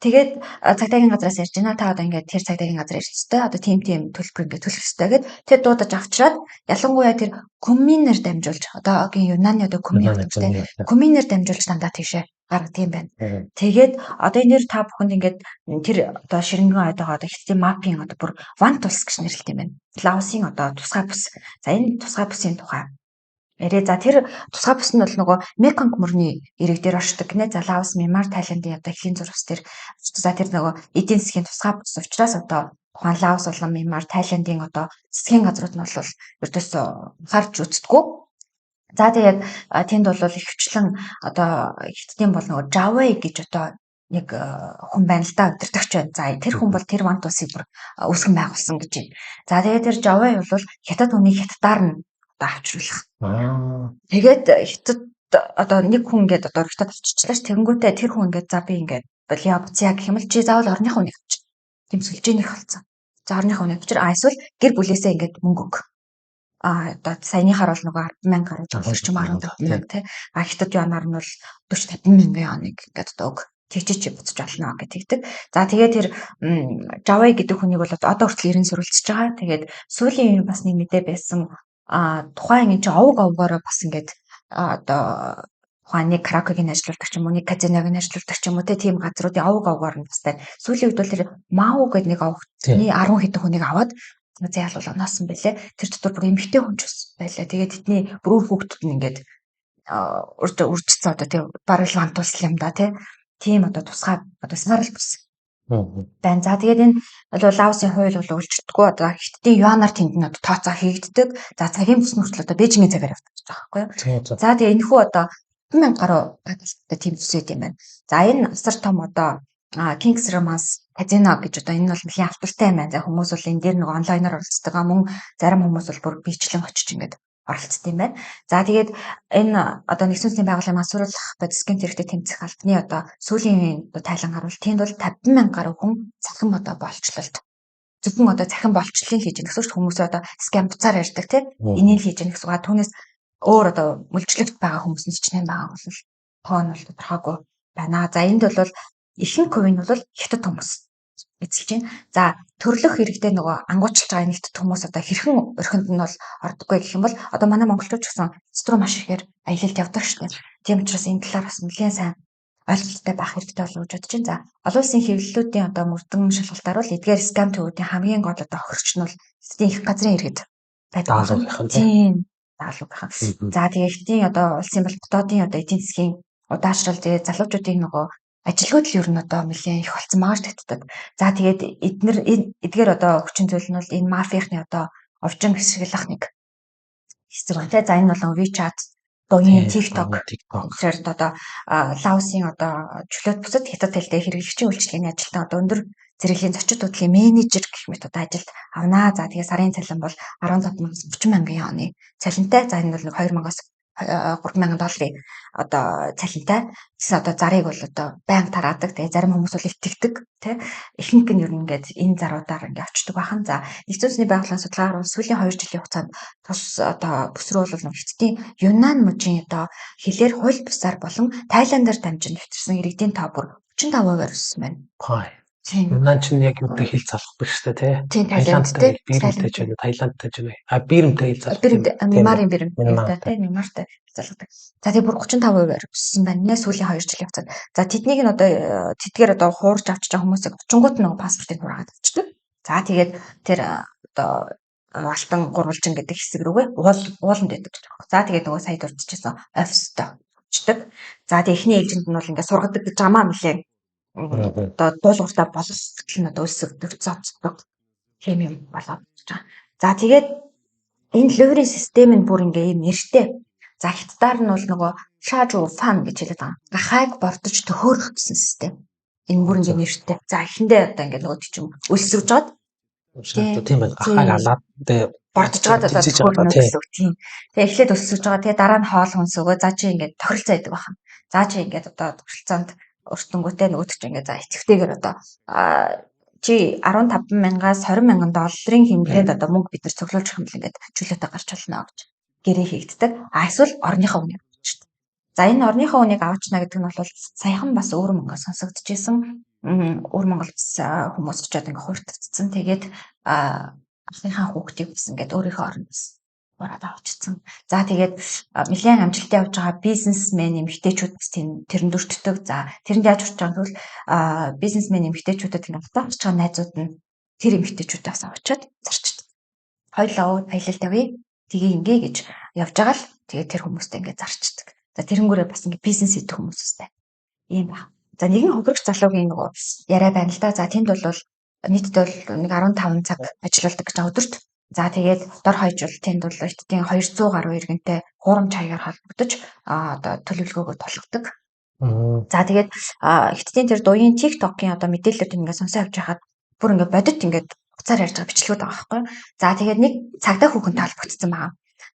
Тэгээд цагдаагийн газраас ярьж байна. Та одоо ингээд тэр цагдаагийн газар ирэх ёстой. Одоо тим төлбөр ингээд төлөх ёстой гэд тэр дуудаж авчираад ялангуяа тэр коммунээр дамжуулж одоогийн Юнаны одоо коммун гэдэг тий. Коммунээр дамжуулж дандаа тийшээ гаргадаг юм байна. Тэгээд одоо энэ нэр та бүхэнд ингээд тэр одоо ширэнгэн ойдогоо одоо Хятадын мапын одоо бүр One Tools гэж нэрлэдэг юм байна. Лаосын одоо тусгай бүс. За энэ тусгай бүсийн тухай за тэр тусгай бүс нь бол нөгөө Меконг мөрний ирэг дээр оршдог гинэ. За Лаос, Мянмар, Тайландын одоо эхийн зурвас дээр за тэр нөгөө эдийн засгийн тусгай бүс учраас одоо тухайн Лаос болон Мянмар, Тайландын одоо засгийн газрууд нь бол ердөөсөө харж үздэггүй. За тэгээд тэнд бол ихвчлэн одоо Хятадын бол нөгөө Жавай гэж одоо нэг хүн байна л да удирдахч байна. За тэр хүн бол тэр вант улсыг бүр үүсгэн байгуулсан гэж байна. За тэгээд тэр Жавай бол хятад хүнийг хятадаар нь одоо авчруулах. Тэгээд хятад одоо нэг хүн ингээд одоо хятад авчирчлаач тэгэнгүүтээ тэр хүн ингээд за би ингээд болио буцъя гэх юм л чи заавал орныхоо хүнийг авчир. Тийм сүлжээнийх болсон. За орныхоо хүнийг авчир. Эсвэл гэр бүлээсээ ингээд мөнгө өг. Одоо саяныхаар бол нөгөө 10,000 гаруй доллар ч юм 15,000 тий. Хятад юанаар нь бол 40-50,000 оныг ингээд одоо өг. Тийч буцаж олно гэдэг. За тэгээд тэр Жавай гэдэг хүнийг бол одоо хүртэл 90 суралцж байгаа. Тэгээд сүүлийн үеийн бас нэг мэдээ байсан. Тухайн энэ чи овг овгоороо бас ингээд одоо тухайн нэг Кракогийн ажилуулдаг ч юм уу, нэг казиногийн ажилуулдаг ч юм уу тийм газруудын овг овгоор нь бас байна. Сүүлийн үед бол тэр Мау гэдэг нэг овгны 10 хэдэн хүнийг аваад зайлуул оноосон байлээ. Тэр дотор бүр эмэгтэй хүн ч байлаа. Тэгээд тэдний бүр үр хүүхдүүд нь ингээд урьдчилсан одоо тийм бараг л вантуулсан юм да тийм одоо тусгай одоо саарл бус байна. За тэгээд энэ бол Лаосын хууль бол үйлчлэгдэггүй одоо хятадын юанаар тэнд нь одоо тооцоо хийгддэг. За цагийн бүс нөхцөл одоо Бээжингийн цагаар явагдаж байгаа байхгүй юу? За тэгээд энэхүү одоо 1000 гаруй гадаалтай тийм зүсэд юм байна. За энэ асар том одоо King's Romance казино гэж одоо энэ бол нэлийн авталтай юм байна. За хүмүүс бол энэ дээр нэг онлайнаар оролцдог. Мөн зарим хүмүүс бол бүр биечлэн очиж ингээд оролцдог юм байна. За тэгээд энэ одоо нэгдсэн үндэсний байгууллагын масруулах бодисгийн хэрэгтэй тэмцэх албаны одоо сүүлийн үеийн тайлан харуул тэнд бол 50,000 гаруй хүн захин одоо болчлолт. Зөвхөн одоо захин болчлолын хийж байгаа гэсэн чинь хүмүүс одоо скам буцаар ярьдаг тийм энийг хийж байгаа гэсэн. Түүнээс өөр одоо мүлжлэгт байгаа хүмүүс нь ч нэм байгаа бол тоон бол тодорхойгүй байна. За энд бол ихэнх хувь нь бол хятад хүмүүс эзэлж байна. За төрлөх хэрэгтэй нөгөө ангуучилж байгаа нэгт хүмүүс одоо хэрхэн өрхөнд нь бол ордоггүй гэх юм бол одоо манай монголчууд ч гэсэн струу маш ихээр аялалд явдаг шүү дээ. Тийм учраас энэ талаар бас нэлээд сайн ойлголттой байх хэрэгтэй болов уу гэж бодож байна. За олон улсын хэвлэлүүдийн одоо мөрдөн шалгалтаар бол эдгээр скам төвүүдийн хамгийн гол одоо хөрөгч нь бол эцсийн их газрын иргэд байдаг. Тийм даалгаврын. За тэгээ ихтийн одоо улсын болботоодын одоо эдийн засгийн удаашрал тэгээ залуучуудын нөгөө ажилгүйд л ер нь одоо нэлээд их болсон маш татдаг. За тэгээд эдгээр одоо хүчин зүйл нь бол энэ мафийнхны одоо овчин хэсэглэх нэг хэсэг байна. За энэ бол WeChat, Douyin, TikTok зэрэг одоо Лаосын одоо чөлөөт бусад хятад хэлтэй хэрэглэгчийн үйлчилгээний ажилтан одоо өндөр зэрэглэлийн зочид худлын менежер гэх мэт одоо ажилд авнаа. За тэгээ сарын цалин бол 15,000-аас 30,000 оны цалинтай. За энэ бол 2,000-аас 3,000 долларын одоо цалинтай. Гэсэн одоо зарыг бол одоо байнга тараадаг. Тэгээ зарим хүмүүс бол итгэдэг тий. Ихэнх нь ер нь ингээд энэ заруудаар ингээд очдөг байхан. За нэгдсэн үндэсний байгууллагын судалгаагаар бол сүүлийн 2 жилийн хугацаанд тус одоо бүсрүүл бол хятадын Юнан мужийн одоо хилээр хууль бусаар болон Тайландаар дамжин нэвтэрсэн иргэдийн тоо бүр 35% өссөн байна. Юнан ч яг юу гэдэг хэл залахгүй шүү дээ тий. Тайландтай биеэмтэй ч байна. Тайландтай ч байна. Биеэмтэй хэл залах. Мямарын биеэмтэй тий мямартай залгадаг. За тэгээ бүр 35% өссөн байна. Сүүлийн 2 жилийн хугацаанд. За тэднийг нь одоо тэдгээр одоо хуурж авчиж байгаа хүмүүсийг очингууд нэг паспортыг хургаад авчдаг. За тэгээд тэр одоо алтан гурвалжин гэдэг хэсэг рүүгээ ууланд байдаг. За тэгээд нөгөө сая дурдчихсан офистой очдог. За тэгээд эхний ээлжинд нь бол ингээд сургадаг гэж амаа мөлий одоо дуулууртаа болох гэл нь одоо өсөгдөг цоцдог хэм юм болоод байгаа. За тэгээд энэ лөөрийн систем нь бүр ингээ юм нэртэй. За хятадаар нь бол нөгөө шаажу фан гэж хэлээд байгаа. Гахайг бордож төхөөрөх гэсэн систем. Энэ бүр ингээ нэртэй. За эхэндээ одоо ингээ нөгөө тийм өсөж жоод тийм байна. Гахайг алаад бордож байгаа одоо төхөөрнө гэсэн үг тийм. Тэгээ эхлээд өсөж байгаа. Тэгээ дараа нь хоол хүнс өгөө. За чи ингээ тохиролцоо идэг бахан. За чи ингээ одоо тохиролцоонд өртөнгөтэй нөгөөдөж ингээ за эцэгтэйгээр одоо чи 15,000-аас 20,000 долларын хэмжээнд одоо мөнгө бид нар цуглуулж байгаа юм л ингээд чөлөөтэй гарч болно гэж гэрээ хийгддэг. Эсвэл орныхоо үнийг авчдаг. За энэ орныхоо үнийг авчна гэдэг нь бол саяхан бас өөр Монгол сонсогдчихсэн. Өөр Монгол хүмүүс ч одоо ингээ хууртагдсан. Тэгээд ахныхаа хүүхдийг бас ингээд өөрийнхөө оронд бараад авчихсан. За тэгээд нэлээд амжилттай явж байгаа бизнесмен эмэгтэйчүүд бас тэрэн дүртдэг. За тэрэнд яаж урч байгаа нь бизнесмен эмэгтэйчүүдэд ингээд татаж байгаа найзууд нь тэр эмэгтэйчүүдээс авчиад зарчдаг. Хоёлоо аялал тавья. Тэгээ ингээ гэж явж байгаа л тэгээд тэр хүмүүстэй ингээд зарчдаг. За тэрэнгүүрээ бас ингээд бизнес хийдэг хүмүүс үстэй. Ийм байна. За нэгэн хохирогч залуугийн нөгөө яриа байна л да. За тэнд бол нийтдээ бол нэг 15 цаг ажилладаг гэж өдөрт. За тэгээд дор хаяж тэнд бол хятадын 200 гаруй иргэнтэй хуурамч хаягаар холбогдож одоо төлөвлөгөөгөө толгодог. За тэгээд хиттийн тэр дугийн TikTok-ийн одоо мэдээлэлүүд ингээд сонсоо явж байхад бүр ингээд бодит ингээд уцаар ярьж байгаа бичлэгүүд байгаа байхгүй. За тэгээд нэг цагдаа хүүхэн таалбогдсон байгаа.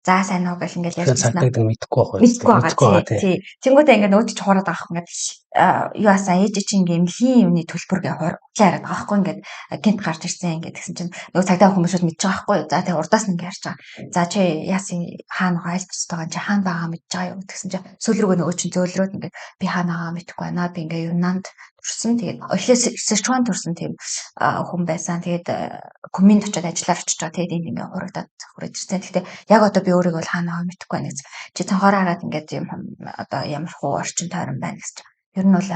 За сайн уу гэл ингээд ярьж цагдаа байна. мэдгүй байх Мэдгүй байгаа тий. тий. Тэнгүүдээ ингээд нөөд ч хуураад байгаа юм ингээд юу асаа ээж чинь ингээд эмхийн юмны төлбөргээ хурлаа яриад байгаа байхгүй ингээд гинт гарч ирсэн ингээд гэсэн чинь нөгөө цагдаа хүмүүсүүд мэдж байгаа байхгүй. За тэгээ урдаас нь ингээд ярьж байгаа. За чи яасан хаана байгаа айлтж байгаа чи хаана байгаа мэдж байгаа юу гэсэн чинь сүүл рүүгээ нөгөө чинь зөөлрөөд ингээд би хаана байгаа мэдгүй байна. Би ингээд юунанд төрсөн тэгээд эхлээс Сычуан төрсөн тийм хүн байсан. Тэгээд коммент очиод ажиллаар очиж байгаа. Тэгээд энд ингээд хурагдаад хүрээд ирсэн. Гэхдээ яг одоо би өөрийгөө хаана байгаа мэдгүй байна гэж. Чи цонхоор хараад ингээд юм одоо ямар хуу орчин тойрон байна гэж. Ер нь бол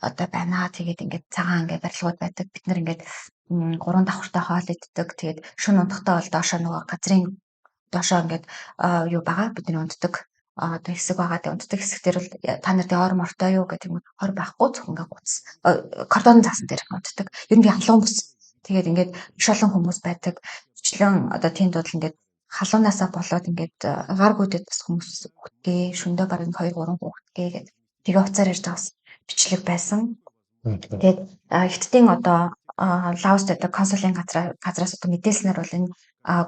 одоо байна. Тэгээд ингээд цагаан ингээд барилгууд байдаг. Бид нар ингээд 3 давхартай хоол иддэг. Тэгээд шөнө унтахтаа бол доошоо нөгөө газрын доошоо ингээд юу байгаа. Бидний унтдаг одоо хэсэг байгаа. Тэгээд унтдаг хэсэг дээр бол та нар тий ор мортой юу гэх юм хор байхгүй зөвхөн ингээд гуц кордон заасан дээр унтдаг. Ер нь би халуун бүс. Тэгээд ингээд маш олон хүмүүс байдаг. Бичлэн одоо тэнд бол ингээд халуунаасаа болоод ингээд гар гүдэд бас хүмүүс хүүхдгээ шөндөө бараг 2 3 хүүхдгээ гэдэг тэгээ уцаар ярьж байгаа бичлэг байсан. Тэгээд хиттийн одоо Лаост байдаг консулын газраас одоо мэдээлснээр бол энэ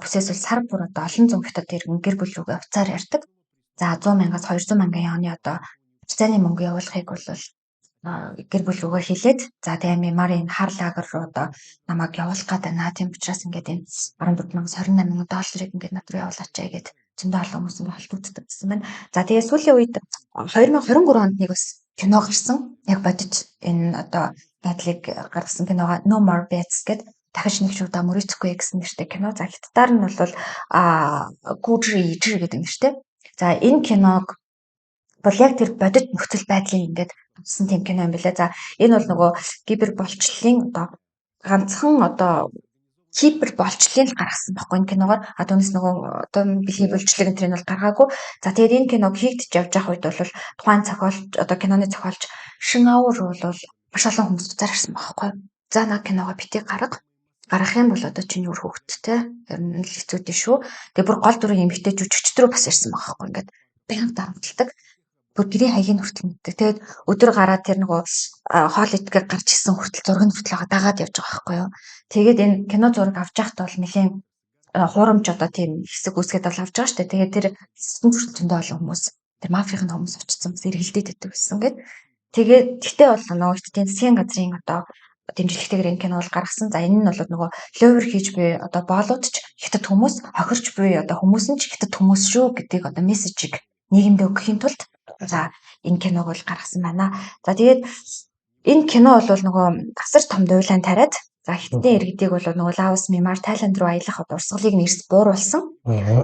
бүсээс бол сар бүр одоо олон зуун хятад иргэн гэр бүл рүүгээ уцаар ярьдаг. За 100,000-аас 200,000 яоны одоо хугацааны мөнгө явуулахыг бол гэр бүл рүүгээ хэлээд за тэгээ мемарын хар лагер руу одоо намайг явуулах гээд байна. Тийм учраас ингээд энэ 14,28 долларыг ингээд над руу явуулаач гэгээд зөндөө олон хүмүүс ингээд холбогддог гэсэн байна. За тэгээ сүүлийн үед 2023 онд нэг бас кино гарсан. Яг бодож энэ одоо байдлыг гаргасан киногоо No More Bets гэдэг дахиж нэг ч удаа мөрөөцөхгүй гэсэн нэртэй кино. За хятадаар нь бол Гужри Ижир гэдэг нэртэй. За энэ киног бол яг тэр бодит нөхцөл байдлын ингээд авсан тийм кино юм билээ. За энэ бол нөгөө кибер болчлын одоо ганцхан одоо кибер болчлын гаргасан байхгүй энэ киногоор түүнээс нөгөө одоо бэлгийн болчлыг энэ нь бол гаргаагүй. За тэгээд энэ киног хийгдэж явж байгаа үед бол тухайн зохиолч одоо киноны зохиолч Шинаур бол маш олон хүмүүс зарсан байхгүй. За наа киногоо битгий гаргах юм бол одоо чиний үр хөвгттэй ер нь л хэцүү дээ шүү. Тэгээд бүр гол дүрийн эмэгтэй жүжигчд рүү бас ирсэн байгаа байхгүй ингээд баян дарамтлагдаг. Бүр гэрийн хаягийг хүртэл мэддэг. Тэгээд өдөр гараад тэр нөгөө хоол идэхээр гарч исэн хүртэл зургийн хүртэл дагаад явж байгаа байхгүй юу. Тэгээд энэ кино зураг авч явахдаа бол нэлийн хуурамч одоо тийм хэсэг үсгээд бол авч байгаа шүү дээ. Тэгээд тэр хэсэгт зөндөө олон хүмүүс тэр мафийн хүмүүс очсон бас эргэлдээд байдаг гэсэн гээд. Тэгээд тэгтээ бол нөгөө хиттийн засгийн газрын одоо дэмжлэгтэйгээр энэ кино бол гаргасан. За энэ нь бол нөгөө ловер хийж буй одоо боолууд ч хятад хүмүүс, хохирч буй одоо хүмүүс нь ч хятад хүмүүс шүү гэдгийг одоо мессежийг нийгэмд өгөхийн тулд за энэ киног бол гаргасан байна. За тэгээд энэ кино бол нөгөө асар том дуйлан тариад за хиттийн иргэдийг бол нөгөө Лаос, Мьянмар, Тайланд руу аялах одоо урсгалыг нэрс бууруулсан.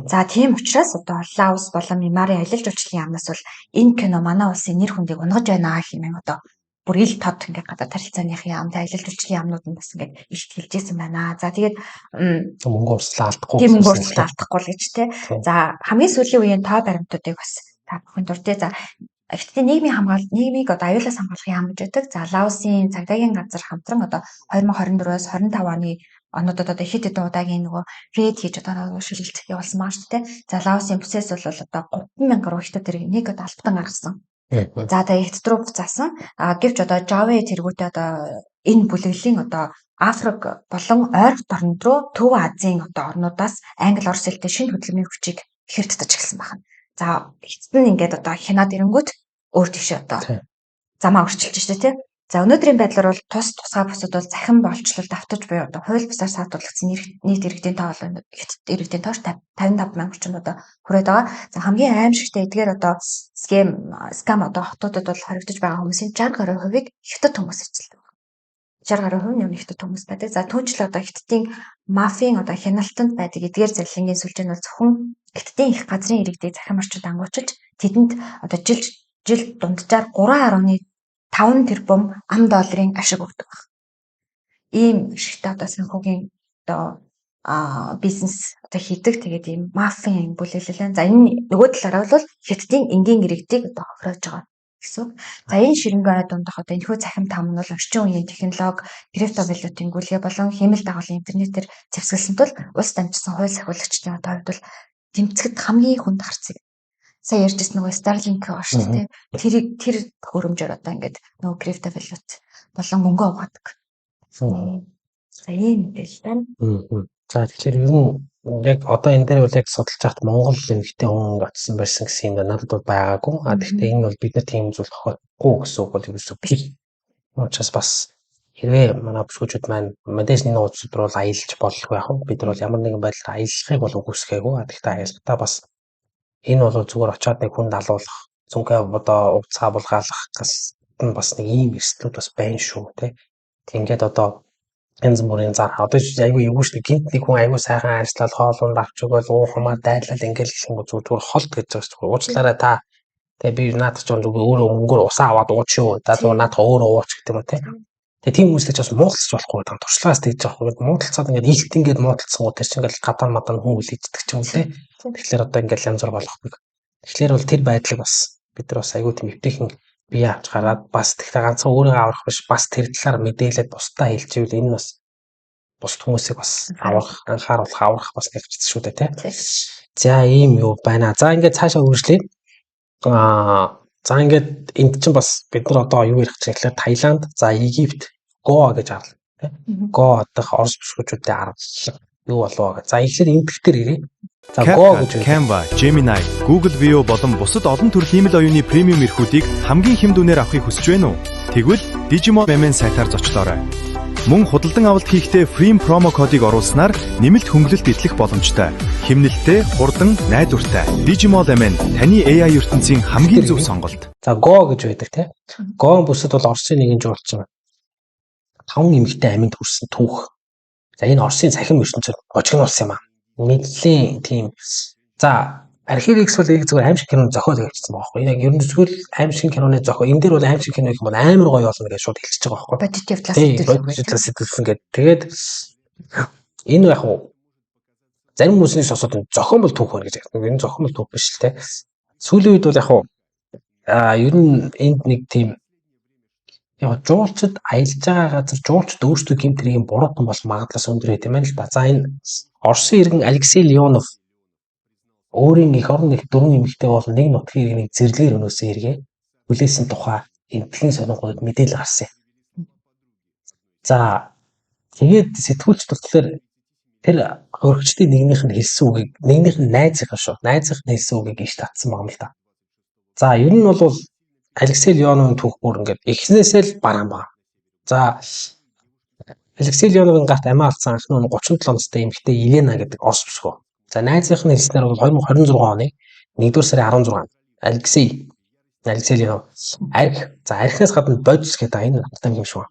За тийм учраас одоо Лаос болон Мьянмарын аялал жуулчлалын яамнаас бол энэ кино манай улсын нэр хүндийг унгаж байна хэмээн одоо бүр ил тод ингээд гадаад харилцааныхын яамтай аялал жуулчлалын яамнууд нь бас ингээд илт хэлжсэн байна. За тэгээд мөнгө урслаа алдахгүй. Тийм мөнгө урслаа алдахгүй л гэж те. За хамгийн сүүлийн үеийн тоо баримтуудыг бас та бүхэн дуртай. За хиттийн нийгмийг одоо аюулаас хамгаалах яам гэж байдаг. За Лаосын цагдаагийн газар хамтран одоо 2024-өөс 25 оны онуудад одоо хэд хэдэн удаагийн нөгөө рейд хийж одоо шилжилт явуулсан маа шүү дээ. За Лаосын бүсээс бол одоо 3,000 гаруй хятад тэрэг нэг одоо албатан гаргасан. За тэгээ хятад руу буцаасан. Гэвч одоо Жаве тэргүүтээ одоо энэ бүлэглэлийн одоо Африк болон ойролт орнууд руу Төв Азийн одоо орнуудаас англи орос хэлтэй шинэ хөдөлмөрийн хүчийг ихээр татаж эхэлсэн байна. За эцэст нь ингээд одоо хянаад ирэнгүүт өөр тийшээ одоо замаа өрчилж штэ тий. За өнөөдрийн байдлаар бол тусгай бусад бол захин болчлолд автаж буюу одоо хууль бусаар саатуулагдсан нийт иргэдийн тоо бол иргэдийн тоош 55,000 орчим одоо хүрээд байгаа. За хамгийн аимшигтай эдгээр одоо скам одоо хотуудад бол хоригдож байгаа хүмүүсийн 60% хятад хүмүүс эзэлдэг. 60% нь хятад хүмүүс байдаг. За түүнчлээ одоо хятадын мафийн одоо хяналтанд байдаг эдгээр зарилангийн сүлжээ нь бол зөвхөн хятадын их газрын иргэдийг захин орчинд ангуучилж тэдэнд одоо жил дунджаар 3.5 тэрбум $. Ашиг өгдөг баг. Ийм шигтэй одоо санхүүгийн одоо бизнес одоо хийдэг тэгээд ийм мафийн бүлэглэл. За энэ нөгөө талаараа бол хятадын энгийн иргэдийг одоо хохироож байгаа гэсэн. За энэ ширэнгээ дундах одоо энэхүү захим там нь бол орчин үеийн технологи, криптовалютын гүйлгээ болон хэмэл дагуулын интернетээр зэвсгэлсэн тул улс дамжсан хууль сахиулагчдын одоо хувьд бол тэмцэхэд хамгийн хүнд харцыг. сая ярьжсэн нөгөө Starlink байгаа шүү дээ. Тэр хөрөмжөөр одоо ингээд нөгөө crypto valuta болон мөнгө аваадаг. За ийм мэдээлэл байна. За тэгэхээр ер нь яг одоо энэ дээр бол яг судалж хахад Монгол эмэгтэй хүн очсон байсан гэсэн юм надад бол байгаагүй. Гэхдээ энэ бол бид нар тийм зүйл тохиолдохгүй гэсэн үг бол ерөөсөө биш. Учраас бас хэрвээ манай бүсгүүчүүд маань мэдээж энэ нууцуд руу аялж болох байх. Бид нар бол ямар нэгэн байдлаар аялахыг бол үгүйсгээгүй. Гэхдээ аялалтаа бас энэ бол зүгээр очиод нэг хүнд алуулах, зүнхээ одоо уцаа булгаалах гэсэн бас нэг ийм эрсдлүүд бас байна шүү тий. Ингээд одоо янз бүрийн зар одоо айгүй эвгүй шүү гинт нэг хүн айгүй сайхан ажиллаад хоолунд авч өгөөл уухамаа дайлал ингээл гисэн зүгээр холт гэж байгаа шүү. Уучлаарай та. Тэгээ би наад ч зүгээр өөрөө мөнгөөр усаа аваад уучих. За зүгээр наад өөрөө ууч гэдэг юм тий. Тэгээ тийм хүмүүстэй ч бас муудалцж болохгүй гэдэг туршлагаас тэгж байгаа юм. Муудалцаад ингээд илт ингээд муудалцсан гоо тэр чинь ингээд гадаа мадан хүн үлээждэг ч юм тий. Тэгэхээр одоо ингээд янз бүр болохгүй. Тэгэхээр бол тэр байдлыг бас бид нар бас айгүй тийм өвтөйхэн бие авч гараад бас тэгтээ ганцхан өөрийгөө аврах биш бас тэр талаар мэдээлээд бусдаа хэлчихвэл энэ бас бусд хүмүүсийг бас анхааруулах аврах бас нэгчсэн шүү дээ тий. За ийм юу байна. За ингээд цаашаа үргэлжлэе. За ингээд энд чинь бас бид нар одоо юу ярих гэж гэхээр Таиланд, за Египт, Гоа гэж арлаа тий. Гоа дах Орос бүсгүүчүүдтэй аргалсан юу болов. За ихлээр импактер ирээ. За Гоа гэж Canva, Gemini, Google View болон бусад олон төрлийн хэмэл оюуны премиум эрхүүдийг хамгийн хэм дүнээр авахыг хүсэж байна уу? Тэгвэл Digimon MN сайтаар зочлоорой. Мөн худалдан авалт хийхдээ free промо кодыг оруулснаар нэмэлт хөнгөлөлт идэх боломжтой. Хэмнэлттэй, хурдан, найдвартай. Digimon MN таны AI ертөнцийн хамгийн зөв сонголт. За Go гэж байдаг тий. Go бүсэд бол Оросын нэгэн жуулчин 5 эмэгтэй аминд хүрсэн түүх. За энэ Оросын цахим ертөнцид ожигнуулсан юм аа. Мэдлийн тийм. За Архивикс бол яг зүгээр аим шиг кино зохиол хийчихсэн байгаа байхгүй. Яг ер нь зөвхөн аим шиг киноны зохиол. Энэ дээр бол аим шиг кино гэх юм бол амар гоё болно гэж шууд хэлчихэж байгаа байхгүй. Positive class сэтгэлсэн гэдэг. Тэгээд энэ яг уу зарим хүмүүсийн сонсоод зохион бол түүх байна гэж ярьдаг. Энэ зохион бол түүх биш л те. Сүүлийн үед бол яг уу ер нь энд нэг тийм яг жуулчд аялж байгаа газар жуулчд өөрсдөө гэмтрийн буруухан бол магадлал өндөр байт юм байна л да. За энэ Оросын иргэн Алексей Леонов өөрийн эх орон их дөрвөн эмэгтэй бол нэг нутгийн иргэнийг зэрлэгээр өнөөсөн иргэ хүлээсэн тухай эмнэлгийн сонингууд мэдээлэл гарсан. За тэгээд сэтгүүлч болохоор тэр хөрөгчдийн нэгнийх нь хэлсэн үгийг нэгнийх нь найзынхаа шүү. Найзынх нь хэлсэн үгийг иш татсан байна л да. За ер нь бол Алексей Леоновын түүх бүр ингээд эхнээсээ л бараан байна. За Алексей Леоновын гарт амиа алдсан анхны 37 настай эмэгтэй Елена гэдэг Орос бүсгүй. За найзынх нь хэлснээр бол 2026 оны 1-р сарын 16-нд Алексей Леонов архиас гадна бодис гэдэг энэ надтай юм шүү.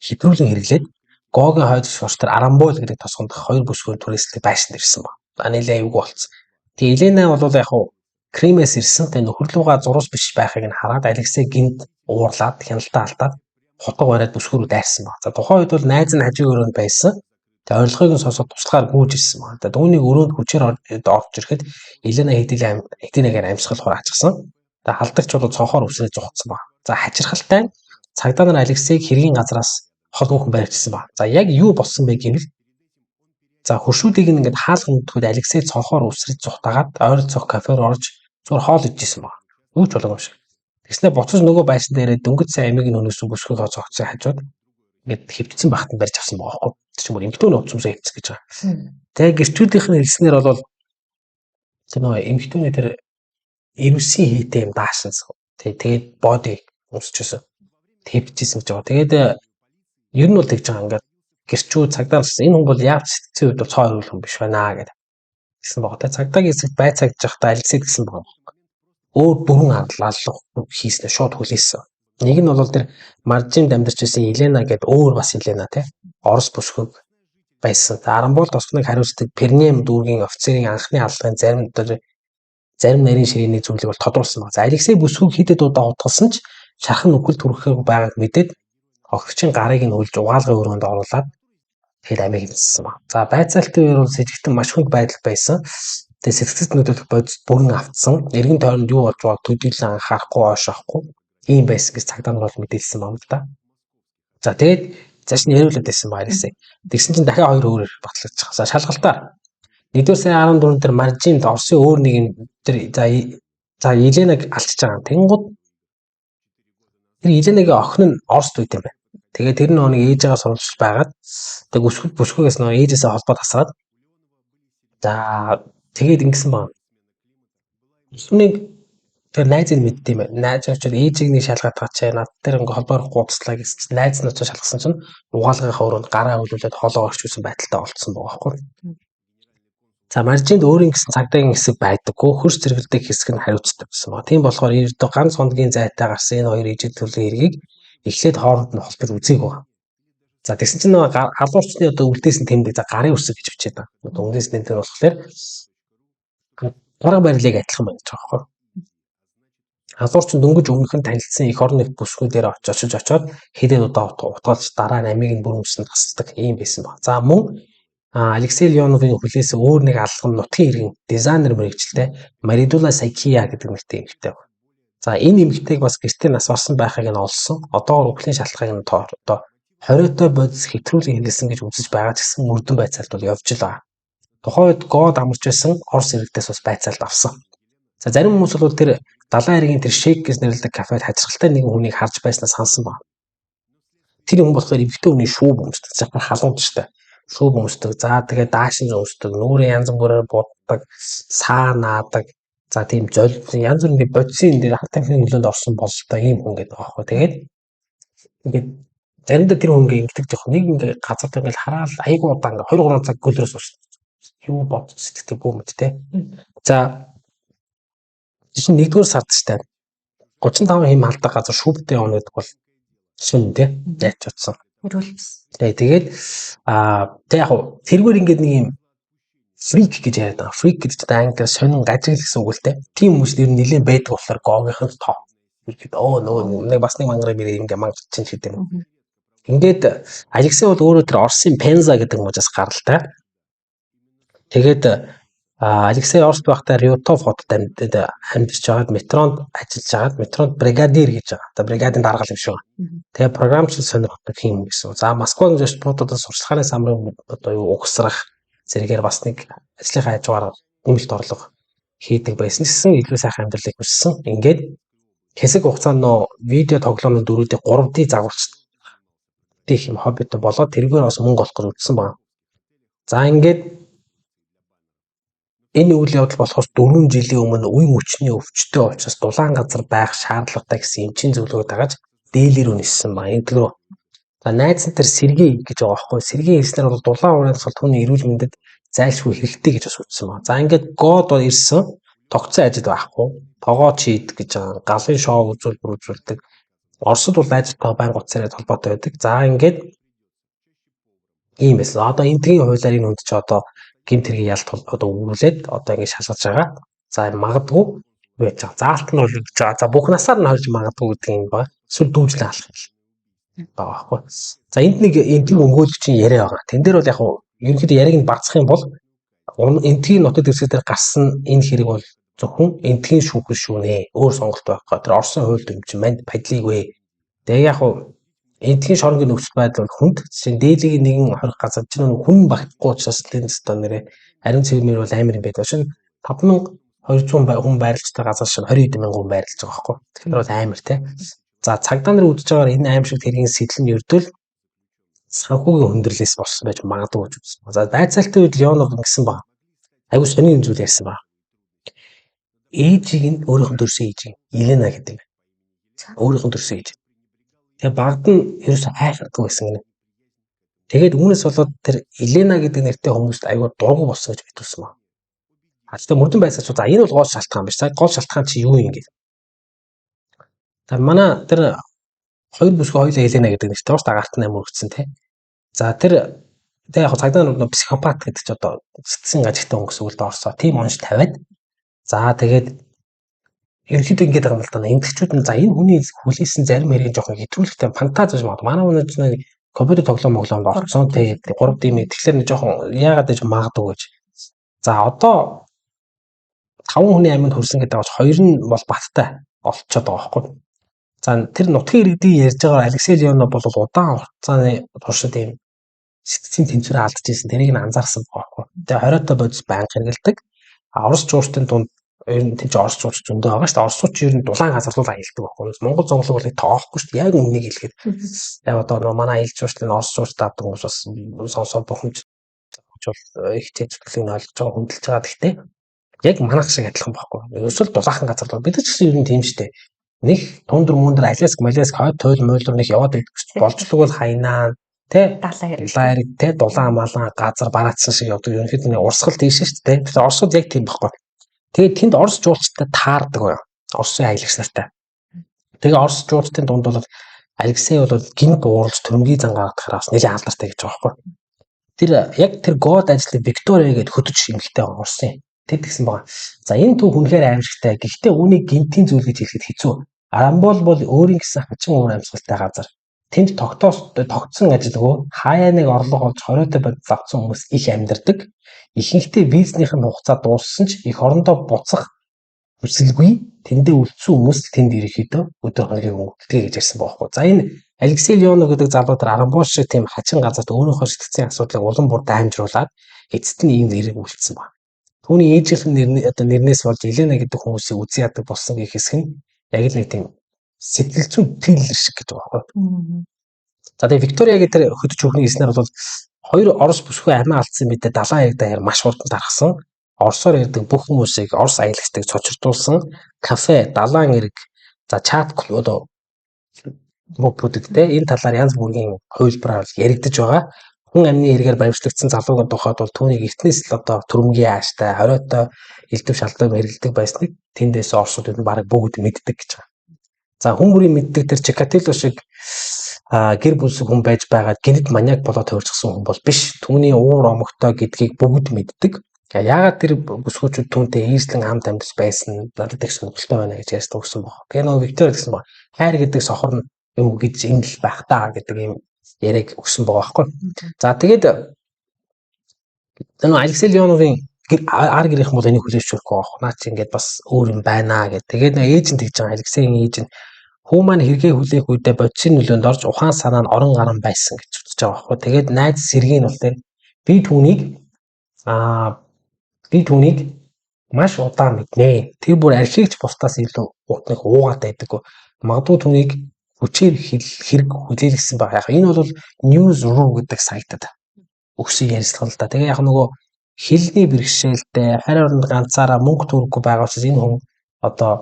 Хитрүүлэн хэрэглээд Гогийн хойд шууртар Арамбол гэдэг тосгонд 2 бүсгүй түрээслэх байшинд ирсэн ба. За нэлээ эвгүй болцсон. Тэгээ Елена бол яг хуу Кремээс ирсэн тэ нөхөрлөгөө зурус биш байхыг нь хараад Алексей гинт уурлаад хяналтаа алдаад хотго бариад бүсгүүрүү дайрсан ба. За тухайн үед бол найз нь хажиг өрөөнд байсан. Тэгээ орилгыг нь сонсоод туслахаар гүйж ирсэн ба. Тэгээ түүнийг өрөөнд хүчээр орж ирэхэд Елена хэдийнэгээр амьсгал хураачсан. Тэгээ халдагч бол цонхоор үсрээ зугцсан ба. За хачирхалтай цагдаа нар Алексейг хэргийн газраас хол хүүхэн барьчихсан ба. За яг юу болсон бэ гэвэл за хөршүүдийг ингээд хаалганд төгөөд Алексей цонхоор үсрэж зугтаагаад ойр цог кафеэр орж зур хоол идчихсэн ба. Үүч болов юм шиг. Тэгснэ буцаж нөгөө байшин дээрээ дөнгөж сайн амиг нь өнөөсөн бүсгүй цогцсон хажууд ингээд хөвтсөн багт нь барьж авсан байгаа байхгүй. Тэр чинь бүр эмхтүүний утсамсаа хөвтсөн гэж байгаа. Тэгээ гэрчүүдийнх нь хэлснээр бол тэр нөгөө эмхтүүний тэр эрүүсийн хийтэй юм даашинсан. Тэгээд боди өмсчихсэн. Тэвчсэн гэж байгаа. Тэгээд ер нь бол тэгж байгаа ингээд гэрчүүд цагдаа болсон. Энэ хүн бол яавч сэтгцийн үед бол цоо хөрвөл хүн биш байна гэдэг гэсэн байгаа. Тэгээд цагдаагийн хэсэгт байцаагж байхдаа Алексей гэсэн байгаа. Өөр бүрэн аллах хийснээр шууд хүлээсэн. Нэг нь бол тэр маржинд амьдарч байсан Елена гэдэг өөр бас Елена тий. Орос бүсгүй байсан. Арамбол тосгоныг хариуцдаг Пернем дүүргийн офицерын анхны аллагын зарим нарийн ширээний зүйлийг бол тодруулсан байна. За Алексей бүсгүй хидэд удаа утгалсан ч шархан нүгэл түрхэхийг байгааг мэдээд огцчийн гарыг нь хөлж угаалгын өрөөнд оруулаад тэгээд амийг хэлсэн байна. За байцаалтын үеэр бол сэжигтэн маш хүнд байдал байсан. Тэгээд сэтгцэд нөтөлөх бодис бүрэн автсан. Эргэн тойронд юу болж байгааг төдийлөн анхаарахгүй оошоохгүй ийм байсан гэж цагдаа нар бол мэдээлсэн байна л да. За тэгээд цааш нь яриулаад байсан ба Алексей. Тэгсэн чинь дахиад 2 өөр батлагдчих. За шалгалтаар Нэгдүгээр сарын 14 дээр маржинд Оросын өөр нэг юм тэр за Еленаг алдчихж байгаа. Тэнгууд тэр Еленагийн охин нь Оросд үйт юм байна. Тэгээд тэр нэг ээжээгээ сурвалж байгаад тэг бүсгүйгээс нөгөө ээжээсээ холбоо тасраад за тэгээд ингэсэн байна. Нэг тэр найзыг мэддэм юм байна. Найз очоод ээжийг нэг шалгаад таач над тэр ингээ холбоорохгүй туслаа гэсэн чинь найз нь очоод шалгасан чинь угаалгын хаврууд гараа хөлүүлээд холоо орчуулсан байдалтай олцсон байгаа байхгүй. За маржинд өөрийн гэсэн цагдаагийн хэсэг байдаггүй хөрс зэрэгэлдэг хэсэг нь хариуцдаг гэсэн байна. Тийм болохоор ердөө ганц хоногийн зайтай гарсан энэ хоёр ижил төрлийн хэргийг эхлээд хооронд нь холбож үзээг байна. За тэгсэн чинь нөгөө халуурчны одоо үлдээс нь тэмдэг за гарын үсэг гэж бичээд байна. Одоо үлдээс нь тэр болохоор гурван барилыг адилхан байна гэж байгаа байхгүй. Халуурч нь дөнгөж өмнөх нь танилцсан эх орны бүсгүй дээр очоод хэдэн удаа утгаалж дараа нь амийг нь бүр өмсөн тасдаг ийм байсан баг. За мөн Алексей Леоновын хүлээс өөр нэг алган нутгийн иргэн дизайнер мэрэгчлээ Маридула Сайкия гэдэг нэртэй эмэгтэй байна. За энэ эмэгтэйг бас гэртээ нас барсан байхыг нь олсон. Одоогоор үхлийн шалтгааныг нь одоо 20-той бодис хэтрүүлэн хэрэглэсэн гэж үзэж байгаа ч гэсэн мөрдөн байцаалт бол явж л байгаа. Тухайн үед гоод амарч байсан Орос иргэдээс бас байцаалт авсан. За зарим хүмүүс бол тэр далайн иргэн тэр шейк гэж нэрлэдэг кафед хажиргалтай нэгэн хүнийг харж байснаа сансан байна. Тэр хүн болохоор эмэгтэй хүний шүүб өмсдөг. Захар халуунчтай. Шүүб өмсдөг. За тэгээд даашин өмсдөг. Нүрийн янз бүрээр буддаг, саанаадаг. За тийм янз бүрийн бодисын дээр хат тамхины хөлөнд орсон бололтой ийм хүн гэдэг байгаа байхгүй. Тэгээд ингээд заримдаа тэр хүн ингээд жоох нэг ингээд газар дээр ингээд хараал айгуу удаа ингээд 2-3 цаг гөлрөөс уушдаг. Юу бодож сэтгэдэг бүүмэд те. За чинь 1-р сард штэ 35 хэм алдаг газар шүүбтэй оноо гэдэг бол шин те яач утсан. Тэгээд тэг яг тэргээр ингээд нэг юм фрик гэж яриад байгаа. Фрик гэдэг чинь англиар сонин гажиг гэсэн үг л те. Тийм хүмүүс нэр нэлээд байдаг болохоор гоогийнх нь тоо. Нөгөө нэг бас нэг мангар бие ингээд мангар чинь гэдэг юм. Ингээд Алексей бол өөрөө тэр Оросын Пенза гэдэг мужаас гаралтай. Тэгээд Алексей Оросд байхдаа Рютов хотод амьдарч байгаад метронд ажиллаж байгаад метронд бригадир гэж байгаа. Одоо бригадын даргал юм шиг. Тэгээ програмчлал сонирхдаг юм гэсэн. За Москвагийн жишпуудаас сурчлагын самрын одоо юу угсрах зэрэгээр бас нэг ажлынхаа хажуугаар нэмэлт орлого хийдэг байсан гэсэн илүү сайхан амьдралыг хүссэн. Ингээд хэсэг хугацаанд нөө видео тоглоомын дөрүүдийн 3D загварч тийх юм хоббитой болоод тэргээр бас мөнгө олох гэж үзсэн байна. За ингээд энэ үйл явдал болохоос 4 жилийн өмнө үе мөчний өвчтөй учраас дулаан газар байх шаардлагатай гэсэн эмчийн зөвлөгөө дагаж дээлэр үнэссэн ба энэ рүү. За найз нар Сергей гэж байгаа байхгүй. Сергей хэлснээр бол дулаан уурын тусгал түүний эрүүл мэндэд зайлшгүй хэрэгтэй гэж бас үзсэн ба. За ингээд гоод ирсэн тогтсон ажил байхгүй. Тогоо чийд гэж байгаа. Галын шоу үзүүлдэг. Оросд бол ажилтгаа байнга уцаараа холбоотой байдаг. За ингээд ийм байсан. Одоо энтгийн хуулиар энэ хүнд ч одоо гэмт хэргийн ялт одоо өгүүлээд одоо ингэ шалгаж байгаа. За магадгүй байж байгаа. Заалт нь бол гэж байгаа. За бүх насаар нь холж магадгүй гэдэг юм ба. Эсвэл дүүжлээ алах юм байгаа байхгүй. За энд нэг энтгийн өнгөлөгчийн яриа байгаа. Тэн дээр бол яг ерөнхийдөө яриаг нь багцах юм бол энтгийн нутаг дэвсгэр дээр гарсан энэ хэрэг бол зөвхөн энтгийн шүүхэл шүү нэ. Өөр сонголт байхгүй. Тэр Оросын хууль дүрм чинь манд падлиг вэ. Тэгээ яг энтгийн шоронгийн нөхцөл байдал бол хүнд чинь дээлийг нэгэн хорих газар чинь хүн багтахгүй учраас энэ өстө нэрээ ариун цэвэр бол амар юм байдаг. Шин 5200 хүн байрлалтай газар шин 20 мянган хүн байрлаж байгаа байхгүй. Тэгэхээр бол амар те. За цагдаа нар үдэж байгаагаар энэ аим шиг хэргийн сэтэл нь ердөл санхүүгийн хүндрэлээс болсон байж магадгүй гэж үзсэн. За байцаалтын үед Леонов ингэсэн баг. Айгуу сонин зүйл ярьсан баг. Ээжийг нь өөрийнх нь төрсөн ээж Елена гэдэг юм. Өөрийнх нь төрсөн ээж. Тэгээ багд нь ерөөсөө хайрладаг байсан гинэ. Тэгээд үүнээс болоод тэр Елена гэдэг нэртэй хүмүүст айгуу дургу болсон гэж битүүлсэн баг. Тэгэхээр мөрдөн байсаач за энэ бол гол шалтгаан биш. За гол шалтгаан чи юу юм гээд. За манай тэр хоёр бүсгүй хоёулаа Елена гэдэг нэртэй бас дагарт 8 өргөцсөн тий. За тэр яг цагдаа нар психопат гэдэг ч одоо сэтгсэн гажигтай хүн гэсэн үг л доорсоо. Тим онш тавиад. За тэгээд ерөнхийдөө ингэж байгаа юм л да. Эмгэгчүүд нь за энэ хүний хүлээсэн зарим хэрэг жоохон хэтрүүлэгтэй фантаз гэж магадгүй. Манай хүн ч нэг компьютер тоглоомд орсон тэгээд 3D мэд тэгэхээр нэг жоохон яагаад гэж магадгүй гэж. За одоо 5 хүний аминд хүрсэн гэдэг бас 2 нь бол баттай олцоод байгаа байхгүй. За тэр нутгийн иргэдийн ярьж байгаа Алексей Леонов бол удаан хугацааны туршид юм сэтгцийн тэнцвэрээ алдаж ирсэн. Тэрийг нь анзаарсан байхгүй. Тэгээ хориотой бодис банк хэрэгэлдэг. Орос жуурчдын дунд ер нь тийч орос жуурч зөндөө байгаа шүү дээ. Оросч ер нь дулаан газарлуул аялдаг байхгүй. Монгол зонглог бол тоохгүй шүү дээ. Яг үннийг хэлэхэд. Яг одоо манай аялал жуурчлын орос жуурч таадаг хүмүүс бас сонсоод бухимж бол их чиглэлийг нь ойлгож байгаа хүндэлж байгаа. Гэхдээ яг манайх шиг адилхан байхгүй. Ерөөсөө дулаахан газар бол бид ч гэсэн ер нь тийм шүү дээ. Нэг тундр мундар алиаск малиаск хойд тойл мойлор нэг яваад идэх болжлог бол хайнаа тэ далаа хэрэг тэ дулаан малан газар бараацсан шиг явдаг. Ерөнхийдөө нэг урсгал тийш шүү дээ. Тэгэхээр Оросууд яг тийм байхгүй. Тэгээд тэнд Орос жуулчтай таардаг гоё. Оросын аялагч нартай. Тэгээ Орос жуулчдын дунд бол Алексей бол гинт ууралж төрөмгийн зангаа гаргахаар бас нэлээд алдартай гэж байгаа байхгүй. Тэр яг тэр гоод ажлыг Виктория гээд хөдөж эмхтэй Оросын. Тэд гэсэн байгаа. За энэ төв хүнхээр аимшигтай. Гэхдээ үүнийг гинтийн зүйл гэж хэлэхэд хэцүү. Арамбол бол өөрийн гэсэн хачин уур амьсгалтай газар. Тэнд тогтсон ажилгүй хаяа нэг орлого олж хориотой бодис авсан хүмүүс их амьдардаг. Ихэнхдээ визнийхэн хугацаа дууссан ч эх орондоо буцах хүсэлгүй тэндээ үлдсэн хүмүүс тэнд ирэхэд өдөр хоногийн өнгөдгөө гэж ярьсан байхгүй. За энэ Алексей Леонов гэдэг залуу тэр Арамбол шиг тийм хачин газарт өөрийнхөө сэтгцийн асуудлыг улам бүр даймжруулад эцэст нь ийм зэрэг үлдсэн байна. Түүний ээжийнхэн нэрнээс болж Елена гэдэг хүмүүсийг үзий яадаг болсон гэх хэсэг нь яг л нэг тийм сэтгэл зүйн триллер шиг гэж байгаа байхгүй. За тэгээ Виктория гэдэг тэр хөдөж өгний эснэр бол хоёр Орос бүсгүй амиа алдсан мэдээ далайн яг даяар маш хурдан тархсан. Оросоор ярьдаг бүх хүмүүсийг Орос аялагчдыг цочрдуулсан кафе, далайн эрэг, за чат клуб бүдэгтэй энэ талаар янз бүрийн хувилбараар яригдж байгаа. Хүн амны хэрэгээр баримтлагдсан залуугийн тухайд бол түүнийг эртнээс л одоо төрөмгийн ааштай, хориотой элдв шалдав хэрэгэлдэг байсныг тэндээс Оросууд нь бараг бүгд мэддэг гэж байгаа. За хүн бүрийн мэддэг тэр Чикатило шиг гэр бүлсэг хүн байж байгаад гинт маниак болоод хувирчихсан хүн бол биш. Түүний уур омогтой гэдгийг бүгд мэддэг. Яагаад тэр бүсгүүчүүд түүнтэй ийслэн хамт амьд байсан надад их сонирхолтой байна гэж ярьсан гэсэн баг. Тэгээ нөгөө Виктор гэсэн баг. Хайр гэдэг сохор нь юм гэж энд л байх таа гэдэг юм яриаг өгсөн байгаа байхгүй. За тэгээд нөгөө Алексей Леоновын ар гэрийнхэн бол энийг хүлээж авахгүй байх. Наа чи ингээд бас өөр юм байна гэдэг. Тэгээд нөгөө ээж нь тэгж байгаа Алексейгийн ээж нь хүү маань хэрэгээ хүлээх үедээ бодисын нөлөөнд орж ухаан санаа нь орон гарan байсан гэж үзэж байгаа байхгүй. Тэгээд найз сэргийн бол тэр би түүнийг маш удаан мэднэ. Тэр бүр архивч бусдаас илүү утнах уугаад байдаг. Магадгүй түүнийг хүчээр хэрэг хүлээлгэсэн байгаа. Яг энэ бол News.ru гэдэг сайтад өгсөн ярилцлага л да. Тэгээ яг нөгөө хэлний бэрхшээлтэй харь оронд ганцаараа мөнгө төрөхгүй байгаа учраас энэ хүн одоо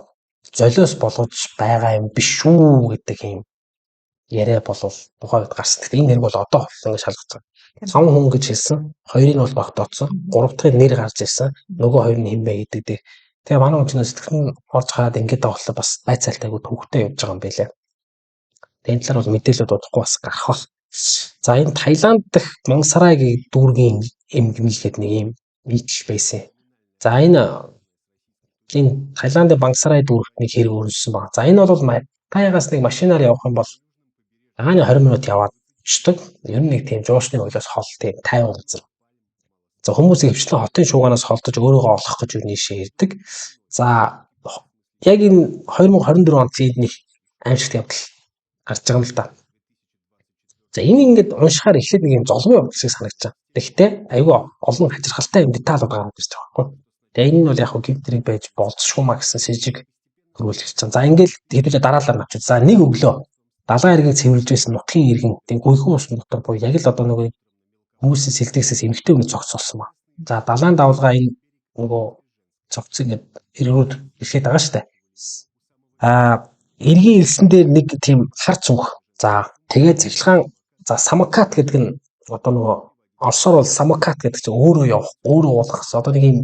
золиос болгож байгаа юм биш шүү гэдэг юм яриа болов тухайд гарсан. Гэхдээ энэ нэр бол одоо ингэ шалгацсан. Цон хүн гэж хэлсэн. Хоёрыг нь бол багтооцсон. Гурав дахь нэр гарч ирсэн. Нөгөө хоёр нь хинбэ гэдэг. Тэгээ манай хүн чинь сэтгэл нь орж хаад ингэж байгаа бас байцаалтайгүй төвхтэй явж байгаа юм байлаа. Тэгээ энэ талаар бол мэдээлэл удахгүй бас гарах бол. За энэ Таиланд дэх Мансарайгийн дүүргийн эмгэмлгээд нэг юм нийтл байсан. За энэ Таиландын Мансарай дүүргтний хэрэг өрнөсөн байна. За энэ бол таагаас нэг машинаар явах юм бол дагааны 20 минут яваад очдог. Ер нь нэг тийм жуушны хөлөөс хол тийм тайван газар. За хүмүүс хөвчлэн хотын шууганаас холдож өөрийгөө олох гэж юу нийшээ ирдэг. За яг энэ 2024 онд нэг аимшигт явдал гарч байгаа юм л да. За энэ ингээд уншихаар эхлээд нэг юм золгүй юм шиг санагдаж байна. Тэгэхдээ айгүй олон хачирхалтай юм деталууд гараад ирж байгаа байхгүй. Тэгээ энэ нь бол яг хөө гимтрийг байж болцсохгүй маа гэсэн сэжиг хөрвүүлж чинь. За ингээд хэдүүлээ дараалал авчих. За нэг өглөө далайн эргийг цэвэрлж байсан нутгийн иргэн тийм гүйхэн ус дотор буюу яг л одоо нөгөө хүмүүсийн сэлдэгсээс эмхтэй өмнө цогцолсон ба. За далайн давлгаа энэ нөгөө цогц ингээд эргүүд ихэд байгаа штэ. Эргийн элсэн дээр нэг тийм хар цүнх. За тэгээ цэвэрлэхэн за самокат гэдэг нь одоо нөгөө орсоор бол самокат гэдэг чинь өөрөө явах, өөрөө уулах гэсэн одоо нэг юм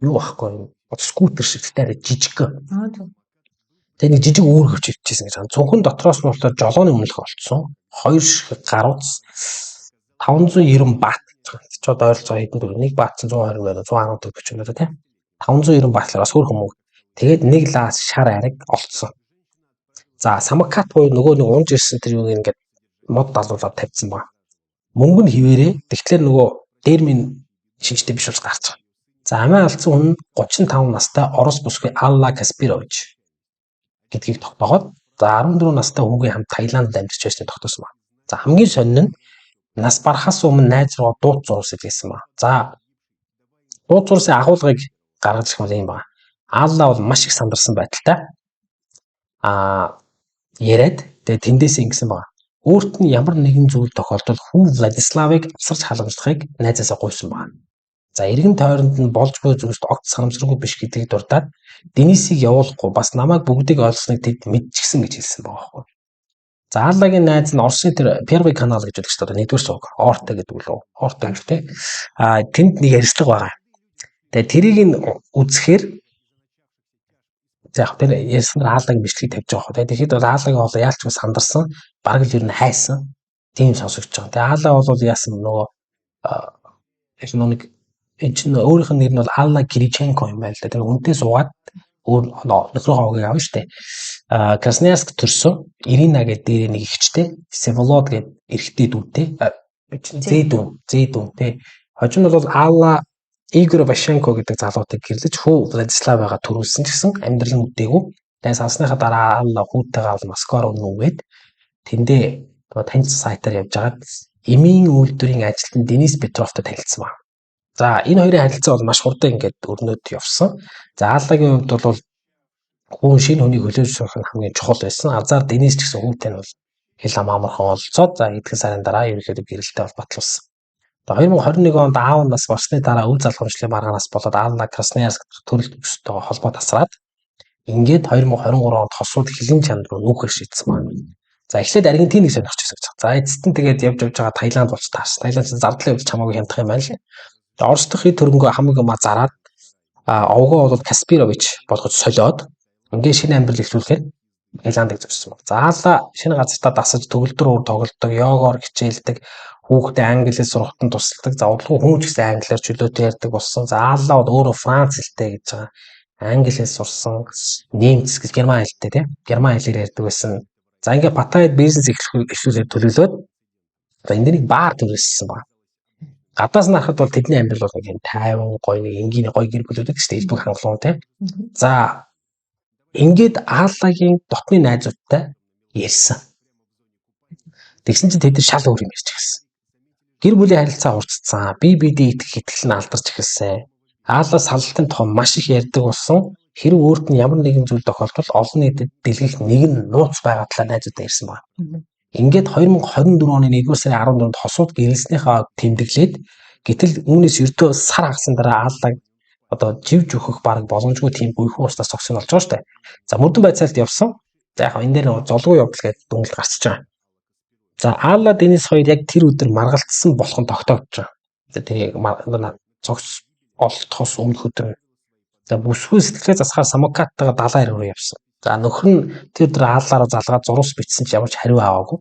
юу байхгүй юм. Скутер шиг таараа жижиг. Тэгээ нэг жижиг үүрэг хөвч ивчихсэн гэж байна. Цүнхэн дотроос нь болохоор жолооны өмнөх олцсон. 2 шиг гарууц 590 бат. Ч одоо ойролцоо хэдэн төгрөг. Нэг бат 120 байна. 110 төгрөг ч юм уу тийм. 590 батлаар бас хөрх хүмүүг. Тэгээд нэг лаас шар ариг олцсон. За самокат буюу нөгөө нэг унж ирсэн тэр юуг ингээд мод далуулаад тавьсан ба. Мөнгө нь хിവэрээ. Тэгэхээр нөгөө дээрмийн шинжтэй биш ус гарч байгаа. За амиа алдсан хүн 35 настай Орос бүсгүй Алла Каспирович гэдгийг тогтоогоод за 14 настай хүүгийн хамт Таиланд амьдарч байсныг тогтоосон ба. За хамгийн сонин нь нас барахаас өмнө найз руу дууд зурус илгээсэн ба. За дууд зурсын агуулгыг гаргаж ирэх юм байна. Аалла бол маш их сандарсан байдалтай. Яриад тэгээ тэндээсээ ингэсэн байна. Өөрт нь ямар нэгэн зүйл тохиолдол хүү Владиславыг авсарч халамжлахыг найзаасаа гуйсан байна. За эргэн тойронд нь болж буй зүйлс огт санамсаргүй биш гэдгийг дурдаад Денисийг явуулахгүй бас намайг бүгдийг ойлгосныг тэд мэдчихсэн гэж хэлсэн байгаа байхгүй. За Ааллагийн найз нь Орсын тэр Первый канал гэж байдаг шүү дээ. Нэгдүгээр сувг Орта гэдэг үлээ. Орта гэвтэй. Тэнд нэг ярьцлага байгаа. Тэгээ тэрийг нь үзэхээр яг тэр ярьсан Ааллагийн бичлэгийг тавьж байгаа хөө. Тэгэхэд бол Ааллагийн хоолоо яалч бас сандарсан, бараг л ер нь хайсан. Тийм сонсогдож байгаа. Тэгээ Ааллаа бол яасан нөгөө яг нэг энэ чинь өөрийнх нь нэр нь бол Алла Кириченко юм байна л да. Тэр үнтэй суугаад өөр нөхрөө хоогийг авна штэ. Красноярск төрсөн Ирина гэдэг дээр нэг ихчтэй Всеволод гэдэг эрэгтэй дүүтэй зэдүүнтэй. Хожим нь бол Алла Игорь Ващенко гэдэг залуутыг гэрлэж хүү Владиславага төрүүлсэн ч гэсэн амьдрал нь үдээгүй. Тэгээ сансныхаа дараа Алла хүүтэйгээ авал Москва руу нүгээд тэндээ таньц сайтаар явж байгаад эмийн үйлдвэрийн ажилтан Денис Петровтой танилцсан байна. За энэ хоёрын харилцаа бол маш хурдан ингээд өрнөд явсан. За Аллагийн хувьд бол хүн шинэ хүнийг хөлөөж сурах нь хамгийн чухал байсан. Азар Денис ч гэсэн хүүтэй нь бол хэл ам амархан олцоод за эдгээр сарын дараа ерөнхийдөө гэрэлтэй бол батлуулсан. 2021 онд аав нь бас болсны дараа үйл залхамжлалын маргаанаас болоод Алла Красноярск төрөлт өсөлтөйгөө холбоо тасраад ингээд 2023 онд хосууд хилэн чанд руу нүүхэр шийдсэн байна. За эхлээд Аргентиныг сонирхож байсан гэж. За эцэст нь тэгээд явж байгаа Таиланд болж таарсан. Таиланд чинь зардлын хувьд чамаагүй хямдах юм байна л. Орос дахь хэд хөрөнгөө хамаг юм зараад овгоо бол Каспирович болгож солиод ингээд шинэ амьдрал эхлүүлэхээр Таиландыг зорьсон баг. Заалаа шинэ газартаа дасаж төгөлдөр уур тоглодог, йогоор хичээлдэг, хүүхдээ англиэл сурахтан тусалдаг. За удалгүй хүн ч гэсэн англиар чөлөөтэй ярьдаг болсон. Заалаа бол өөрөө Франц хэлтэй гэж байгаа. Англиэл сурсан, Немц гэж герман хэлтэй тийм. Герман хэлээр ярьдаг байсан. За ингээд Паттайд бизнес эхлүүлээд төлөвлөөд за энэ нэг баар төрүүлсэн баг. Гадаас нь харахад бол тэдний амьдрал бол нэг юм тайван, гоё нэг энгийн гоё гэр бүл үүдэг шүү дээ. Илбэг хангалуун тийм. За ингээд Ааллагийн дотны найзуудтай ярьсан. Тэгсэн чинь тэд шал өөр юм ярьж эхэлсэн. Гэр бүлийн харилцаа хурцсан. Биедээ итгэх итгэл нь алдарч эхэлсэн. Ааллаа салалтын том маш их ярьдаг болсон. Хэрэг өөрт нь ямар нэгэн зүйл тохиолдвол олон нийтэд дэлгэх нэгэн нууц байгаа талаар найзуудаа ярьсан байна. Ингээд 2024 оны 1-р сарын 14-нд хосууд гэрэлснийхаа тэмдэглээд гэтэл үүнээс ердөө сар хагасан дараа Ааллаг одоо живж өгөх баг боломжгүй тийм буйхан устдаас цогцсон болж байгаа шүү дээ. За мөрдөн байцаалд явсан. За яг энэ дээр золгүй явдал гэдэг дүнэлт гарчиж байгаа. За Аалла Денис хоёр яг тэр өдөр маргалдсан болох нь тогтоогдож байгаа. За тэгээ цогц олдохоос өмнөх өдөр. За бүсгүй сэтгэлээ засахаар самокаттайгаа далайн руу явсан. За нөхөр нь тэр өдөр Ааллаараа залгаад зурус бичсэн ч ямар ч хариу аваагүй.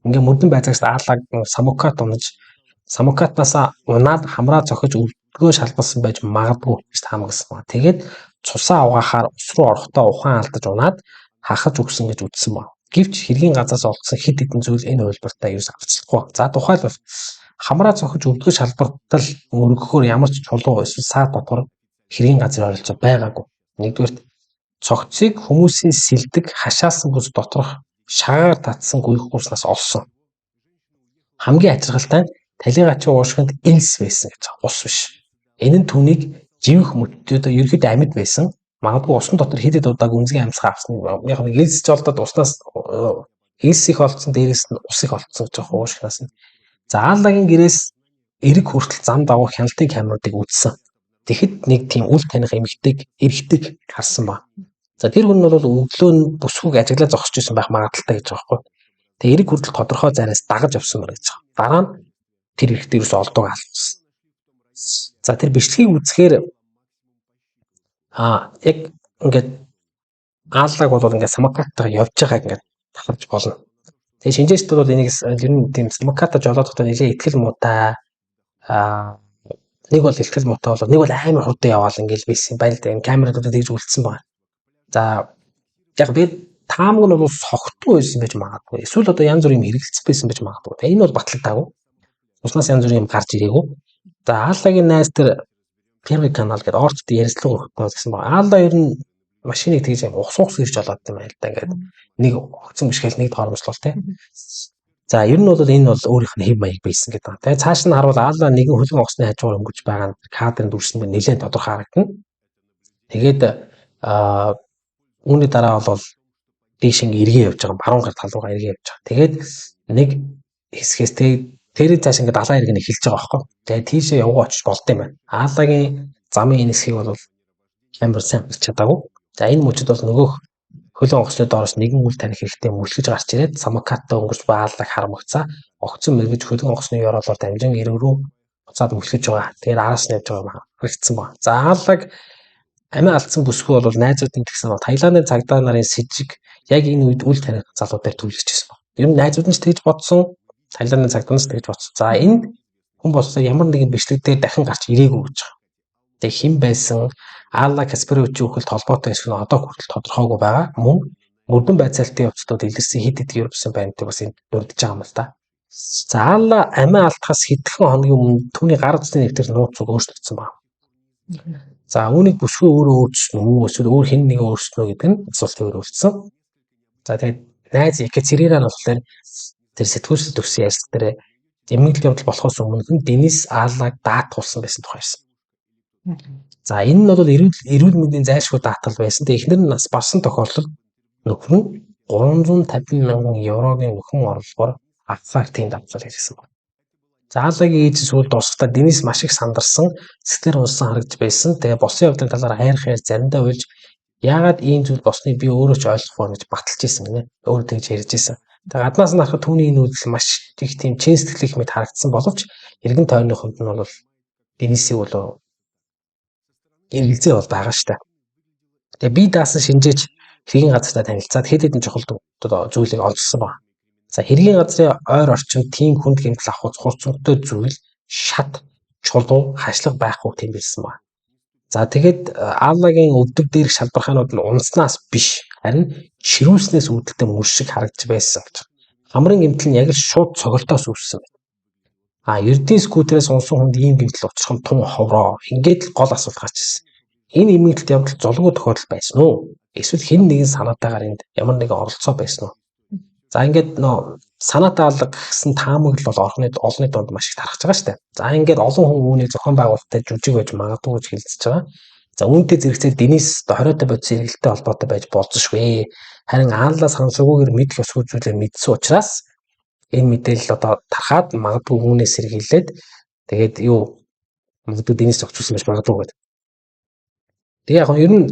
Ингээ мөрдөн байцаагаас Ааллаг самокат унаж самокатнаасаа унаад хамраа цохиж өвдгөө шалбалсан байж магадгүй гэж таамагласан ба. Тэгээд цусаа угаахаар ус руу орохдоо ухаан алдаж унаад хахаж өгсөн гэж үзсэн ба. Гэвч хэргийн газраас олгосон хэд хэдэн зүйл энэ хувилбартаа ерөөс авцлахгүй. За тухайлбал хамраа цохиж өвдгөө шалбартал өргөхөөр ямар ч чулуу эсвэл саад дотор хэргийн газар оролцоо байгаагүй. Нэгдүгээр цогцыг хүмүүсийн сэлдэг хашаасан бүс доторх шагаар татсан гүйх гуснаас олсон. Хамгийн ачиргалтай нь талигачийн уушгинд элс байсан гэж байгаа. Ус биш. Энэ нь түүнийг живэх мөтөд ерөөд амьд байсан. Магадгүй усан дотор хэд удааг үнзгийн амьсгаа авсан. Яг нэг элс ч болдод уснаас элс их олцсон, дээрээс нь ус их олцсон гэж байгаа уушгинаас нь. За Ааллагийн гэрээс эрэг хүртэл зам давах хяналтын камеруудыг үзсэн. Тэгэхэд нэг тийм үл таних эмэгтэйг эргэдэг харсан ба. За тэр хүн бол өглөө нь бүсгүйг ажиглаа зогсож исэн байх магадaltaй гэж байгаа байхгүй. Тэгээ эрэг хүртэл тодорхой зайнаас дагаж явсан мөр гэж байгаа. Дараа нь тэр эрэгтэй юус олдог алсан. За тэр бичлэгийг үзэхээр яг ингээд Ааллаг бол ингээд самокаттаа явж байгааг ингээд харж болно. Тэгээ шинжээчдүүд бол энийг ер нь тийм самокатта жолоодохтой нэлээд ихтгэл муутай нэг бол ихтгэл муутай болоод нэг бол амар хурдан яваал ингээд байсан байл да. Камерадуудад тэгж үлдсэн байна. За яг би таамаг нь бол согтуу байсан байж магадгүй. Эсвэл одоо янз бүрийн хэрэгэлцсэн байсан байж магадгүй. Тэгээ энэ бол батлагдаагүй. Уснаас янз бүрийн юм гарч ирээгүй. За Ааллагийн найз тэр Первый канал гэдэг орчд ярилцлага өгөх гэсэн байна. Аалла ер нь машиныг тэгж ус ирж болоод юм байл да. Ингээд нэг огцон бишгээл нэг тормослол тий. За ер нь бол энэ бол өөрийнх нь хэв маяг байсан гэдэг байна. Тэгээ цааш нь харуул Аалла нэгэн хөлөн онгоцны хажуугаар өнгөрч байгаа нь кадрын дүрсэнд нэлээд тодорхой харагдана. Тэгээд үүний дараа бол дээш ингээ эргээ явж байгаа баруун гар тал руугаа эргээ явж байгаа. Тэгээд нэг хэсгээс тэрийн цааш ингээ далайн эргэн эхэлж байгаа байхгүй. Тэгээд тийшээ явгаа очиж болд юм байна. Ааллагийн замын энэ хэсгийг бол амар сайн гарч чадаагүй. За энэ мөчөд бол нөгөө хөлөн онгоцны доороос нэгэн үл таних хэрэгтэй мүлгэж гарч ирээд самакатаа өнгөрч Ааллаг харамгацаа огцон мэргэж хөлөн онгоцны ёроолоор дамжин эрэг рүү буцаад мүлгэж байгаа. Тэгээд араас нь явж байгаа харагдсан байна. За Ааллаг амиа алдсан бүсгүй бол найзуудын тэгсэн бол Таиландын цагдаа нарын с жиг яг энэ үед үл таних залуудаар түлхэж байна. Ер нь найзууд нь ч тэгж бодсон, Таиландын цагдаа нь ч тэгж бодсон. За энэ хүн болсоо ямар нэгэн бичлэг дээр дахин гарч ирээгүй гэж байгаа. Тэгээ хэн байсан Аалла Касперовичийн үхэлд холбоотой эсвэл одоо хүртэл тодорхойгүй байгаа. Мөн мөрдөн байцаалтын явцдууд илэрсэн хэд хэд Европын байрнуудыг бас энд дурдж байгаа юм л да. За Аалла амиа алдахаас хэдхэн хоногийн өмнө түүний гар утасны нэвтрэл нууц зүг өөрчлөгдсөн байна. За үүнийг бүсгүй өөрөө өөрчилсөн үү эсвэл өөр хэн нэгэн өөрчилсөн үү гэдэг нь асуултын өрөөлдсөн. За тэгээд найз Екатерина нь болохоор тэр сэтгүүлчд төгсөн ярьслах дээр эмгэгдэл явдал болохоос өмнө Денис Ааллаг даатгуулсан байсан тухай ярьсан. За энэ нь бол эрүүл мэндийн зайлшгүй даатгал байсан. Тэгээ эхнэр нь нас барсан тохиолдолд нөхөр нь 350 мянган еврогийн нөхөн орлогоор авцаар тийм давтал хийсэн байна. За Ааллагийн ээж сүүлд дуусахдаа Денис маш их сандарсан, сэтгэлээр унсан харагдж байсан. Тэгээ босын явдлын талаар хайрх яар заримдаа уйлж яагаад ийм зүйл босныг би өөрөө ч ойлгохгүй гэж баталж ирсэн гинэ. Өөрөө тэгж ярьж ирсэн. Тэгээ гаднаас нь харахад түүний энэ үйлдэл маш их тийм чин сэтгэлийг мэд харагдсан боловч эргэн тойрны хувьд нь бол Денисийг бол эргэлзээ бол байгаа штэ. Тэгээ би даасан шинжээч хэргийн газартаа танилцаад хэд хэдэн чухал зүйлийг олжсон байна. За хэргийн газрын ойр орчим тийм хүнд гэмтэл авах хурцтай зүйл шат чулуу хашлах байхгүй тийм билсэн байна. За тэгээд Ааллагийн өвдөг дээрх шалбархаанууд нь унснаас биш харин чирүүлснээс үүдэлтэй мөр шиг харагдж байсан гэж. Хамрын гэмтэл нь яг л шууд цогёлтоос үүссэн байна. Ердийн скутерээс унсан хүнд ийм гэмтэл учрах нь тун ховроо. Ингээд л гол асуулт гарч ирсэн. Энэ эмгэгдэлт явдал золгүй тохиолдол байсан уу? Эсвэл хэн нэгэн санаатаагаар энд ямар нэгэн оролцоо байсан уу? За ингээд санаатай алга гэсэн таамаглал бол олонний дунд маш их тархаж байгаа шүү дээ. За ингээд олон хүн үүнийг зохион байгуулалттай жүжиг байж магадгүй гэж хэлцэж байгаа. За үүнтэй зэрэгцээ Денис 20-д бодис эргэлттэй холбоотой байж болзошгүй. Харин Аалла санамсаргүйгээр мэдл өсгөө зүйлээ мэдсэн учраас энэ мэдээлэл одоо тархаад магадгүй үүнээс сэргийлээд тэгээд магадгүй Денис зогцуулсан байж магадгүй гэдэг. Тэгээ яг ер нь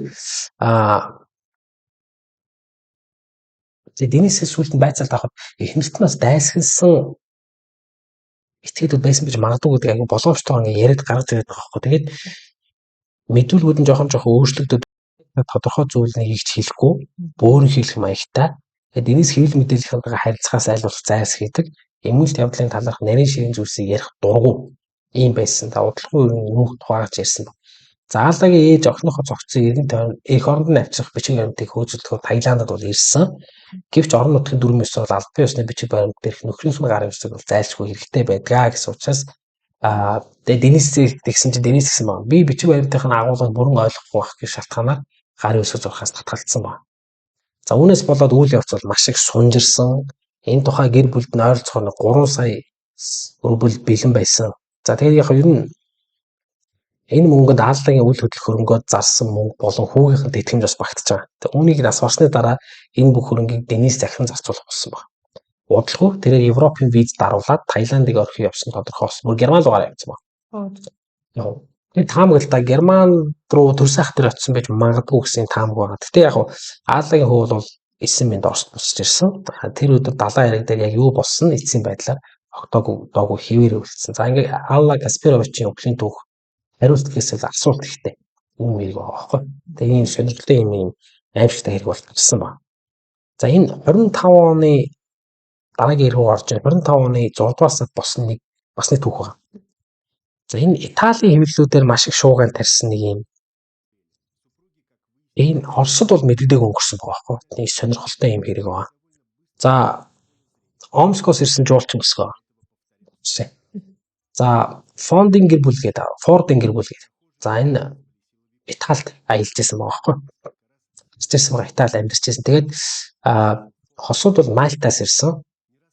Денисээс сүүлд нь байцаалт авахд эхнэрт нь бас дайсагнсан этгээдүүд байсан гэж магадгүй гэдэг аягүй боломжтой ингээ яриад гаргаж ирээд байгаа байхгүй. Тэгээд мэдүүлгүүд нь жоохон өөрчлөгдөд тодорхой зүйлийг хийх хэлэхгүй өөр хэлэх маягтай. Тэгээд Денис хэвлэл мэдээллийнхээ харилцагаас айлуулах зайлс хийдэг. Эмгэгт явдлын талаарх нарийн ширийн зүйлсийг ярих дургу ийм байсан. Та удалгүй юм тухайж ярьсан баг. За Ааллагийн ээж охиныхоо цогцсон эргэн тойрон эх оронд нь авчрах бичиг баримтыг хөөцөлдөхөөр Таиландд бол ирсэн. Гэвч орон нутгийн дүрм ёсоор албан ёсны бичиг баримт дээрх нөхрийн сүм гарын үсэг бол зайлшгүй хэрэгтэй байдгаа гэсэн учраас тэгээ Денис тэгсэн чинь Денис гэсэн байна. Би бичиг баримтын агуулгыг бүрэн ойлгохгүй байх гэх шалтгаанаар гарын үсэг зурхаас татгалцсан байна. За үүнээс болоод үйл явц бол маш их сунжирсан. Энэ тухай гэр бүлд нь ойролцоогоор 3 сая рубль бэлэн байсан. За тэгээд яг ер нь энэ мөнгөнд Ааллагийн үйл хөдлөх хөрөнгөд зарсан мөнгө болон хүүгийнхэн тэтгэмж бас багтаж байгаа. Тэгээ үүнийг нас барсны дараа энэ бүх хөрөнгийг Денис захин зарцуулах болсон байна. Удалгүй тэрээр Европын виз даруулаад Таиландыг орхиж явсан тодорхой болсон. Бүр Герман руугаа явсан байна. Тэгээд таамаглалтаа Герман руу төрсөн хатар очсон байж магадгүй гэсэн таамаг байгаа. Гэхдээ яг Ааллагийн хүү бол 9 минут Оросд босч ирсэн. Тэр өдөр далайн хэрэг дээр яг юу болсон эцсийн байдлаар огтоогүй хэвээр үлдсэн. За ингээд Аалла Касперовичийн өвлийн түүх хариултгээс л асуулт ихтэй юм хэрэг байгаа байхгүй. Тэгээ ийм сонирхолтой юм аимшигтай хэрэг болчихсон байна. За энэ 25 оны дараагийн хэрэг орж ирсэн 25 оны 6 дугаар сард босон нэг бас нэг түүх байна. За энэ Италийн хэвлэлүүдээр маш их шууган тарьсан нэг юм. Энэ Оросд бол мэддэг өнгөрсөн байгаа байхгүй. Нэг сонирхолтой юм хэрэг байна. За Омскоос ирсэн жуулчин өсгөө. За Фордын гэр бүл гэдэг. За энэ Италид аялж байсан байгаа байхгүй. Италид амьдарч байсан. Тэгээд хосууд бол Мальтаас ирсэн.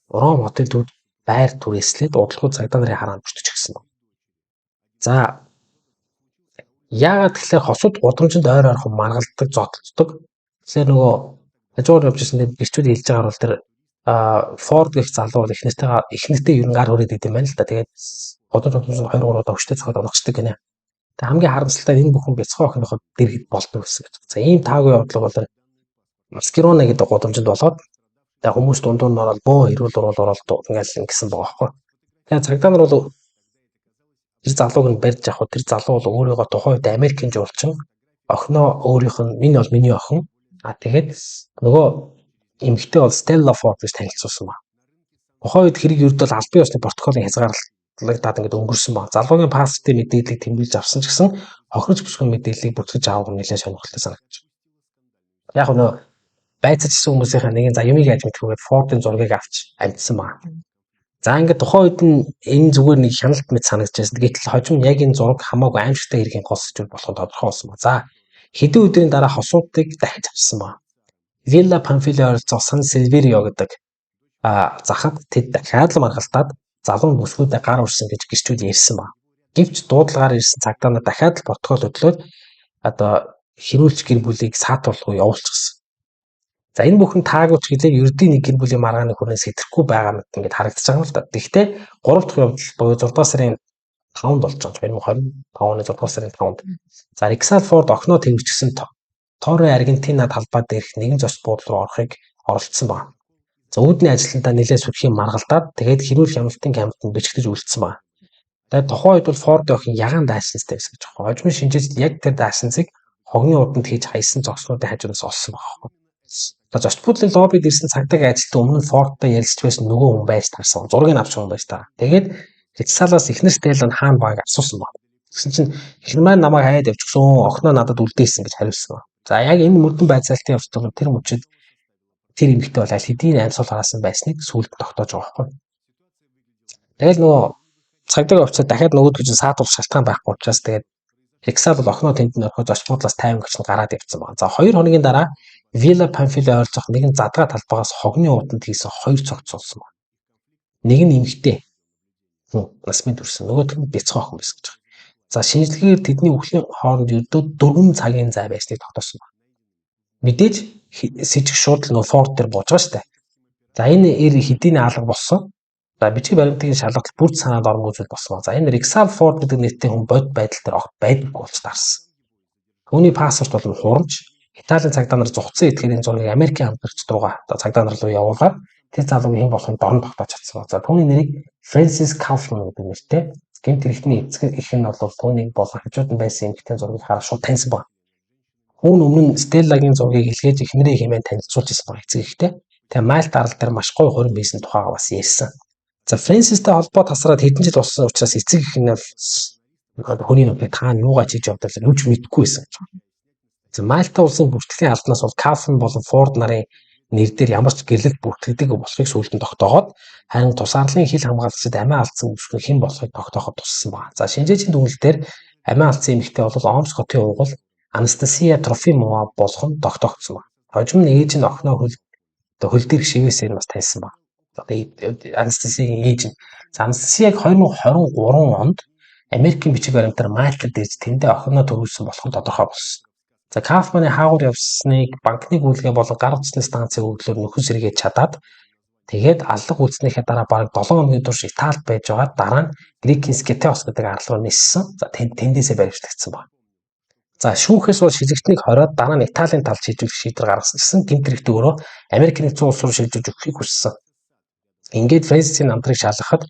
Ром хотелүүд байр түрээслээд удалгүй цагдаа нарын хараанд бүртгэж гисэн. За яагаад тэгэхээр хосууд гудамжинд ойр ойрхон маргалддаг, зодтолдог. Тэгэхээр нөгөө хажуугаар явж ирсэн гэрчүүд хэлж байгаа бол тэр Ford гэх залуу бол эхнэртэй ер нь гар хүрээд идэм байна л да. Тэгээд гудамж 2-3 удаа өштэй цохоод унагчдаг гинэ. Тэгээд хамгийн харамсалтай энэ бүхэн бяцхан охиныхоо дэргэд болдог гэсэн. За ийм таагүй явдлага бол маскирона гэдэг гудамжинд болоод тэгээд хүмүүс дундуур нь ороод бөө хэрүүл ороод ингээл ингэсэн байгаа байхгүй. Тэгээд цагдаа нар бол тэр залууг нь барьж авах, тэр залуу бол өөрийгөө тухайн үед Америкийн жуулчин, охиноо өөрийнх нь энэ бол миний охин. Тэгээд нөгөө эмэгтэй бол Stella Ford гэж танилцуулсан ба. Тухайн үед хэрэг ердөө албан ёсны протоколын хязгаарлагдаад ингээд өнгөрсөн ба. Залуугийн паспортын мэдээллийг тэмдэглэж авсан ч гэсэн хохирч бүсгүйн мэдээллийг бүртгэж авах нь нэлээд сонирхолтой санагдаж байна. Яг нөгөө байцааж ирсэн хүмүүсийн нэг за юмыг яаж мэдхүүгээд Ford-ын зургийг авч амьдсан ба. За ингээд тухайн үед нь энэ зүгээр нэг хяналт мэт санагдаж байсан. Гэтэл хожим яг энэ зураг хамаагүй аимшигтай хэргийн голсож болох тодорхой болсон ба. За хэдэн өдрийн дараа хосуудыг дахиж авсан ба. Villa Pamphilio оролцох San Silverio гэдэг захад тэд дахиад л маргалтаад залуу бүсгүүдэд гар урсан гэж гэрчүүд ярьсан ба. Гэвч дуудлагаар ирсэн цагдаа нар дахиад л протокол өдлөөд одоо хэрүүлж гэр бүлийг саатуулгүй явуулчихсан. За энэ бүхэн таагууч хэлээ ердийн нэг гэр бүлийн маргааны хүрээс сэтэхгүй байгаа мэт ингээд харагдаж байгаа юм л да. Гэхдээ 3 дахь явдал буюу 6 сарын 5-нд болж байгаа. 2025 оны 6 сарын 5-нд. За Rexal Ford охиноо тэрвчсэн Торо Аргентина талбай дээрх нэгэн зоч буудлын руу орохыг оролцсон ба. За үүдний ажилтнаа нэлээд сүрхийн маргалдаад тэгээд хэрүүл хяналтын камерт бичигдэж үлдсэн ба. Тэгээд тухайн үед бол Ford охин ягаан дайсанстай байсан гэж байна. Хожим шинжээч яг тэр дайсанцыг хогны урданд хийж хайсан зогснуудын хажуугаас олсон байна. Зоч буудлын лоббид ирсэн цагдаагийн ажилтан өмнө Ford-тай ярилцж байсан нөгөө хүн байж таарсан. Зургийг авч байгаа хүн байж таа. Тэгээд Rexal-аас эхнэр Stella нь хаана байгааг асуусан ба. Тэгсэн чинь эхнэр маань намайг хаяад явчихсан. Охиноо надад үлдээсэн гэж хариулсан ба. За яг энэ мөрдөн байцаалтын явцад тэр мөчид тэр эмэгтэй бол аль хэдийн амьсгал хараасан байсныг сүүлд тогтоож байгаа байхгүй. Тэгэл нөгөө цагдаагийн офицер дахиад нөгөөдгөө чинь саатуулах шалтгаан байхгүй учраас тэгээд Rexal бол охиноо тэнд нь орхиж зоч буудлаас 50 гэгч нь гараад явцсан байна. За 2 хоногийн дараа Villa Pamphilio ойролцох нэгэн задгаа талбайгаас хогны ууданд хийсэн 2 цогц олсон байна. Нэг нь эмэгтэй. Насмын төрсөн. Нөгөөх нь бяцхан охин байсан гэж байна. За шинжилгээгээр тэдний үхлийн хооронд ердөө 4 цагийн зай байсныг тогтоосон байна. Мэдээж сэжиг шууд л нөгөө Ford дээр бууж байгаа шүү дээ. За энэ хэдийн алга болсон. За бичиг баримтын шалгалт бүр санаанд орно гэж болсон. За энэ Rexal Ford гэдэг нэртэй хүн бод байдал дээр огт байдаггүй болж таарсан. Түүний паспорт бол хурамч Италийн цагдаа нар зугцсан эдгээр энэ зургийг Америкийн хамтрагчд руугаа цагдаа нар руу явуулгаад тэр залуугийн хэн болохыг дорн тогтоож чадсан. За түүний нэрийг Francis Kaufman гэдэг нэртэй. Гэмт хэрэгтний эцэг их нь бол түүнийг болох хажууд нь байсан эмэгтэй зургийг хараад шууд таньсан байна. Хүн өмнө нь Stellагийн зургийг илгээж эхнэрээ хэмээн танилцуулж ирсэн байна эцэг ихтэй. Тэгээ Мальт арал дээр маш гоё хорин байсан тухайга бас ярьсан. За Фрэнсистэй холбоо тасраад хэдэн жил болсон учраас эцэг их нь хүний нүдийг та юугаа чийж явдал юу ч мэдэхгүй байсан гэж байна. За Мальта улсын бүртгэлийн албанаас бол Kaufman болон Ford нарын нэр дээр ямар ч гэрлэлт бүртгэдэг болохыг сүүлд нь тогтоогоод харин тусаарлын хил хамгаалагчид амиа алдсан бүсгүй хэн болохыг тогтооход туссан байна. За шинжээчийн дүгнэлтээр амиа алдсан эмэгтэй бол Омск хотын угал Анастасия Трофимова болох нь тогтоогдсон байна. Хожим нь ээж нь охиноо хөл дээрх шивээсээр бас таньсан байна. Анастасиагийн ээж нь. За Анастасиаг 2023 онд Америкийн бичиг баримтаар Мальтад ирж тэндээ охиноо төрүүлсэн болох нь тодорхой болсон. За Kaufman-ы хаагур явсныг банкны гүйлгээ болон гар утасны станцын өгдлөөр нөхөн сэргээд чадаад тэгээд аллах үлдснийхээ дараа бараг 7 хоногийн турш Италид байж байгаа дараа нь Грекийн Скетеос гэдэг аргалгаар ниссэн. За тэндээсээ баримтлагдсан байна. За шүүхээс бол шилжигтнийг хороод дараа нь Италийн талд шийдвэрлэх шийдвэр гаргасан гэмт хэрэгт өөрөө Америк нэгдсэн улс руу шилжиж өгөхийг хүссэн. Ингээд Францын намтрыг шалгахад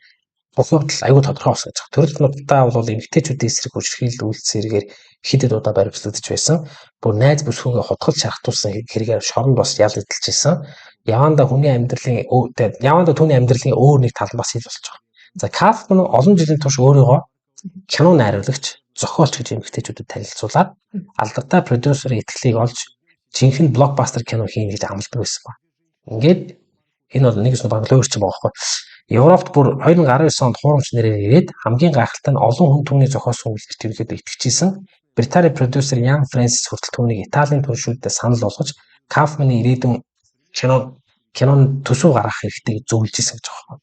бүх явдал аюул тодорхой болсон гэж байна. Төрөл нутгадаа бол эмэгтэйчүүдийн эсрэг хүчирхийлэл үйлдэлсэргээр хидэд удаа баримтлагдаж байсан. Бүр найз бүсгүйгээ хутгал шахтуулсан хэрэгээр шоронд бас ял эдэлж байсан. Яванда түүний амьдралын өөр нэг тал бас хэл болж байгаа. За Kaufman олон жилийн турш өөрийгөө кино найруулагч, зохиолч гэж эмэгтэйчүүдэд танилцуулаад алдартай продюсерийн итгэлийг олж жинхэнэ блокбастер кино хийнэ гэж амлдаг байсан ба. Ингээд энэ бол нэг зүйл баг өөрчлөж байгаа байхгүй. Европт бүр 2019 онд хуурамч нэрээр ирээд хамгийн гайхалтай нь олон хүн түүний зохиосон үйлдэлд төвлөрөд итгэжсэн. Британий продюсер Ян Фрэнсис хүртэл түүнийг Италийн туршилтад санал болгож Kaufman-ы ирээдүйн кино кинонд төсөв гаргах хэрэгтэй гэж зөвлөж ирсэн гэж байгаа юм.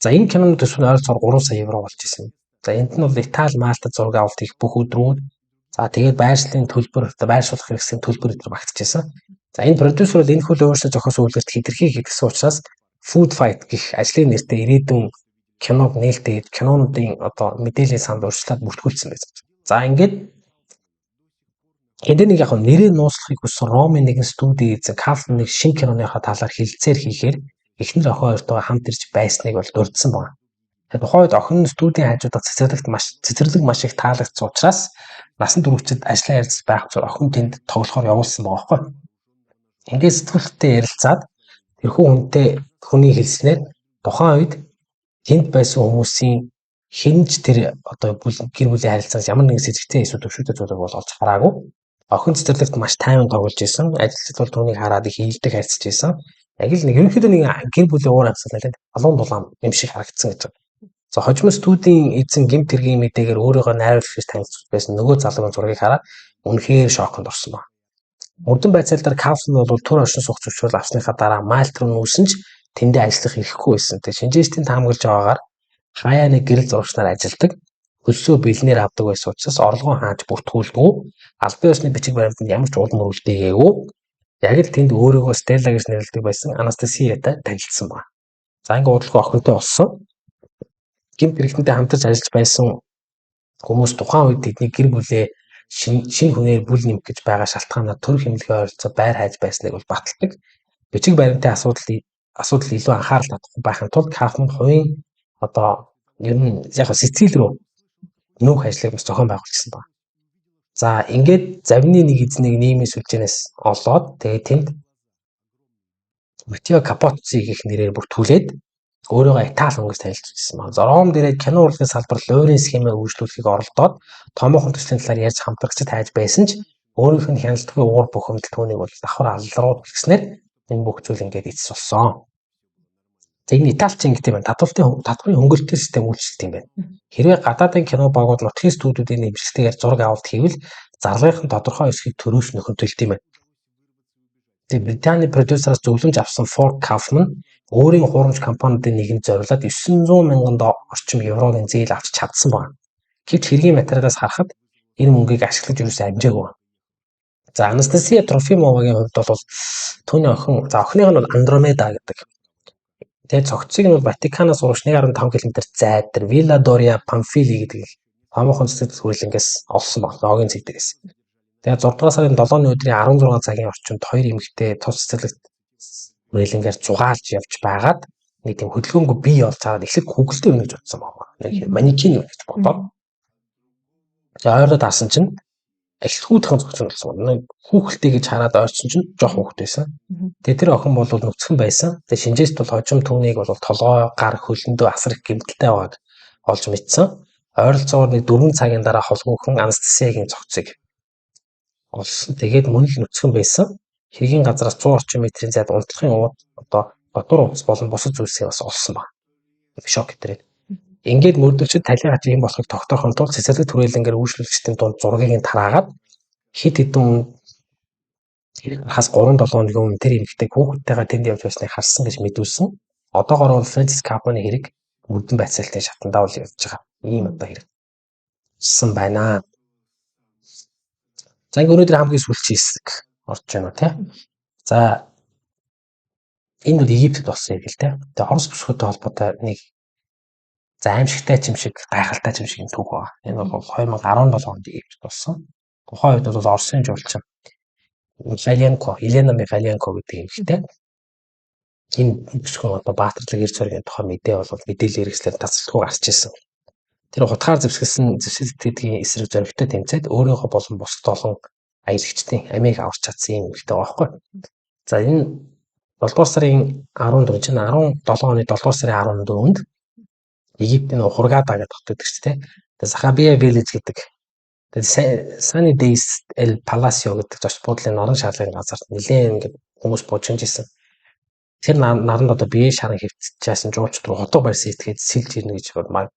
За энэ киноны төсөв нь ойролцоогоор 3 сая евро болж ирсэн. За энд нь бол Итали, Малтад зураг авалт хийх бүх өдрүүд за тэгээд байршлын төлбөр, байршуулах хэрэгслийн төлбөр өдр багтчихсан. За энэ продюсер бол энэ хөл өөрсдөө зохиосон үйлдвэрт хэтэрхий хийгдсэн учраас Food Fight гэх ажлын нэртэй ирээдүйн киног нээлттэй кинонуудын одоо мэдээллийн санд урьдчилаад бүртгүүлсэн байсан. За ингээд энэ нэг яг нэрээ нууцлахыг хүссэн Ромын нэгэн студи эзэн Кафман нэг шинэ киноныхаа талаар хэлэлцээр хийхээр эхнэр охин хоёртойгоо хамт ирж байсныг бол дурдсан байна. Тэгээд тухайн үед охин нь студийн хажуудаа цэцэрлэг маш их таалагдсан учраас насан туршид ажлаа ярьж байх зур охин тэнд тоглохоор явуулсан байгаа байхгүй. Ингээд сэтгүүлтэй ярилцаад тэрхүү хүний хэлснээр тухайн үед тэнд байсан хүмүүсийн хинж тэр одоо гэр бүлийн харилцаанаас ямар нэгэн сэжигтэй эсвэл төвшөлтэй зүйлийг бол олж хараагүй. Охин цэцэрлэгт маш тайван тоглож исэн. Ажилчид бол түүнийг хараад их ийдэг харьцаж исэн. Яг л нэг ерөнхийдөө нэг гэр бүлийн уур амьсгал нэлээд алуун дулаан юм шиг харагдсан гэж байна. За хожим студийн эзэн гэмт хэргийн мэдээгээр өөрийгөө найруулагч гэж танилцуулж байсан нөгөө залуугийн зургийг хараад үнэхээр шоконд орсон байна. Мөрдөн байцаалдаар Кафман бол түр оршин суух зөвшөөрөл авсныхаа дараа Мальт руу нүүсэн ч тэндээ ажиллах эрхгүй байсан. Тэгээ шинжээчдийн таамаглаж байгаагаар хаяа нэг гэрэл зурагчнаар ажилладаг, хөлсөө бэлнээр авдаг байсан учраас орлогоо хааж бүртгүүлдэггүй, албан ёсны бичиг баримтанд ямар ч улам өрүүлдэггүй. Яг л тэнд өөрийгөө Стелла гэж нэрлэдэг байсан Анастасиятай танилцсан байна. За ингээ удалгүй охинтой болсон. Гэмт хэрэгтэнтэй хамтарч ажиллаж байсан хүмүүс тухайн үед тэдний гэр бүлээ шинэ хүнээр бүл нэмэх гэж байгаа шалтгаанаар төр хэмнэлгээ ойролцоо байр хайж байсныг бол баталдаг. Бичиг баримтын асуудал илүү анхаарал татахгүй байхын тулд Кафман хувийн одоо ер нь яг сэтгэл рүү нүүх ажлыг бас зохион байгуулсан байна. За ингээд завны нэг эзнийг нийгмийн сүлжээнээс олоод тэгээд тэнд Матео Капоцци гэх нэрээр бүртгүүлээд өөрийгөө Итали хүн гэж танилцуулсан байна. За Ром дээрээ кино урлагийн салбар Лорен схемээ үйлчлүүлэхийг оролдоод томоохон төслийн талаар ярьж хамтрагчид хайж байсан ч өөрийнх нь хяналтгүй уур бухимдал түүнийг бол давхар аллрууд гэснээр энэ бүх зүйл ингээд эцэс болсон. За энэ Италич ингэ тийм байна. Татварын хөнгөлөлттэй систем үйлчлэлт юм байна. Хэрвээ гадаадын кино багууд нутгийн студиудын нэмжлэгтэйгээр зураг авалт хийвэл зарлагын тодорхой хэсгийг төрөөс нөхөн төлт юм байна. Тэгээд Британий продюсераас зөвлөмж авсан Ford Kaufman өөрийн хуурамч компаниудын нэгэнд зориулаад 900 мянган орчим еврогийн зээл авч чадсан байна. Гэвч хэргийн материалаас харахад энэ мөнгийг ашиглаж юусэн амжаагүй байна. За Анастасия Трофимовагийн хувьд бол түүний охин, за охиных нь бол Андромеда гэдэг. Тэгээд цогцыг нь бол Ватиканаас урагш 1.5 км зайд дээр Вилла Дориа Памфили гэдэг томоохон цэцэрлэг хүрээлэнгээс олсон байна. Логийн цэгдгээс. Тэгээд 6 дугаар сарын 7-ны өдрийн 16 цагийн орчимд хоёр эмэгтэй тус цэцэрлэгт хүрээлэнгээр зугаалж явж байгаад нэг тийм хөдөлгөөнгүй бие олж аваад эхлээд хүүхэлтэй байна гэж бодсон байна. Нэг манекен байна гэж бодоод. За ойроо таасан чинь эхлэлхүүдхэн зогссон болсон байна. Хүүхэлтэй гэж хараад ойрчин чинь жоох хүүхэд байсан. Тэгээд тэр охин бол нүцгэн байсан. Тэгээд шинжээст бол хожим түүнийг бол толгой, гар, хөлөндөө асар их гэмтэлтэй байгааг олж мэдсэн. Ойролцоогоор нэг 4 цагийн дараа холгүйхэн Анастасиягийн цогцыг олсон. Тэгээд мөн л нүцгэн байсан. Хэргийн газраас 100 орчим метрийн зайд унтлахын ууд одоо дотор ууц болон бусад зүйлсээ бас олсон байна. Шок гэдэг. Ингээд мөрдөгчд талигач юм болохыг тогтоохын тулд цэцэрлэг түрээлэнгээр үйлчлүүлэгчдийн дунд зургийг тараагаад хит хитэн хас 3-7 хоногийн өмнө тэр эмэгтэй хүүхдтэйгээ тэнд явж байсныг харсан гэж мэдүүлсэн. Одоогоор бол Фрэнсис Капоны хэрэг мөрдөн байцаалтын шатандаа бол явж байгаа. Ийм одоо хэрэгсэн байна. За ингээд өнөөдөр хамгийн сүүлчийн хэсэг орж байна тий. За энэ бол Египтэд болсон юм л тий. Тэгээ Орос бүсгүйтэй холбоотой нэг за аимшигтай ч юм шиг гайхалтай ч юм шиг түүх байна. Энэ бол 2017 онд Египтэд болсон. Тухайн үед бол Оросын жуулчин Елена Михайленко гэдэг эмэгтэй. Энэ бүсгүйн одоо баатарлаг эрс зоригийн тухай мэдээлэл хэрэгслээр тасалдгүй гарч ирсэн. Тэр хутгаар зэвсгэлтийн эсрэг зоригтой тэмцээд өөрийнхөө болон бусад олон аялагчдын амийг аварч чадсан юм хэлтэй байгаа байхгүй. За энэ 7 дугаар сарын 14 чинь 17 оны 7 дугаар сарын 14-нд Египтийн Хургада гэдэг хот гэдэг чинь тэгээ Сахабия Village гэдэг тэгээ Sunny Days El Palacio гэдэг зочд буудлын норон шаалгын газарт нэлээд ингээд хүмүүс бужигж ирсэн. Тэр наранд одоо бие шаран хөвтчихсэн жуулчд руу хотоо барьсан этгээд сэлж ирнэ гэж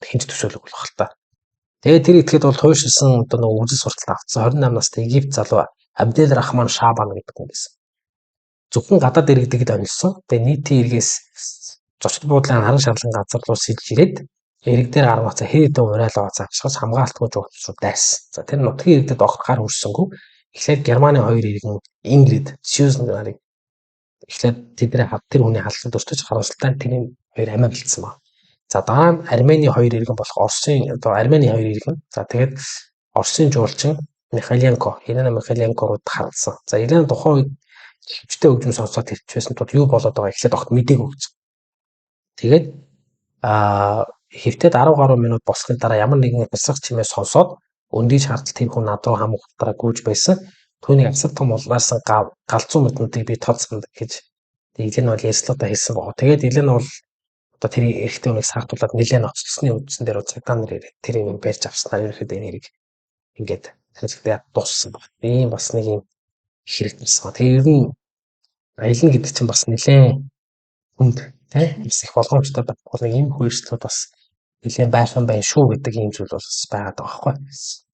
хинж төсөөлөг болох л та. Тэгээд тэр этгээд бол туйшилсан одоо нэг үзэл сурталт авцсан 28 настай Египт залуу Абдел Рахман Шабан гэдэг хүн байсан. зөвхөн гадаад иргэдэд онилсон. Тэгээ нийтийн иргээс зочид буудлын харан шарлан газар руу сэлж ирээд иргэдээр гаргацаа хэдэн уриалга авчхаас хамгаалтгүй жуулчруу дайсан. За тэр нутгийн иргэдэд огт гар хүрсэнгүй. Эхлээд Германы хоёр иргэн Ингрид, Сьюзен нарыг эхлээд тэдний тэр хүний халдлагад өртөж харуултаа тэрийн хоёр амиа бэлдсэн баг. За дараа нь Армени хоёр иргэн болох Оросын одоо Армени хоёр иргэн. За тэгээд Оросын жуулчин Михайленко, Елена Михайленкогод хандсан. За Елена тухайн үед хөвчтэй хөгжим сонсоод ирчихсэн тул юу болоод байгаа эхлээд огт мэдээг өгч. Тэгээд хэвтээд 10 гаруй минут босхын дараа ямар нэгэн бясалгах чимээ сонсоод өндийж хартал тэр хүн над руу хамаг ухтраа гүйж байсан. Түүнийг асар том улаарсан галзуу мөднүүдийг би тооцсон гэж Елена бол ярьслуудаа хэлсэн баг. Тэгээд Елена бол одоо тэр эрэгтэй хүнийг саатуулаад нэлээд оцсны үдсэн дээр цагдаан нэр ирээд тэрийг барьж авснаар ерөөхдөө нэрийг ингээд хэлэхдээ дууссан баг. Ийм бас нэг юм хэрэгтэрсэн. Тэгээ ер нь аялна гэдэг чинь бас нэлээд хүнд тийм их болгоомжтой байхгүй нэг юм хөөслүүд бас нэлээд байхан байна шүү гэдэг ийм зүйл бол бас байгаад байгаа байхгүй.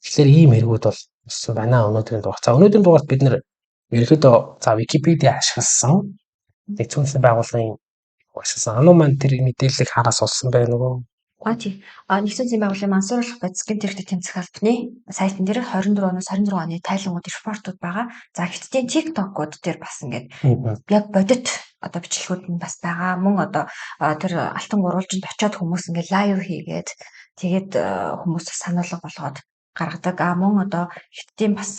Тэгэхээр ийм хэрэгүүд бол бас байна өнөөдрийн дугаар. За өнөөдрийн дугаарт бид нэр ерөөхдөө за Википедиа ашигласан нэг зүүнсний байгууллагын ашигласан ануман тэр мэдээллийг хараас олсон байх нөгөө. Тий. Нэгдсэн зүйн байгууллагын мансууруулах бодисгийн тэрэгтэй тэмцэх албаны сайтн дээр 24-оноос 26 оны тайлангууд репортууд байгаа. За хэдтийн TikTok-ууд дээр бас ингээд яг бодит одоо бичлэгүүд нь бас байгаа. Мөн одоо тэр алтан гурвалжинд очиод хүмүүс ингээд лайв хийгээд тэгээд хүмүүс сануулга болгоод гаргадаг. Мөн одоо хэдтийн бас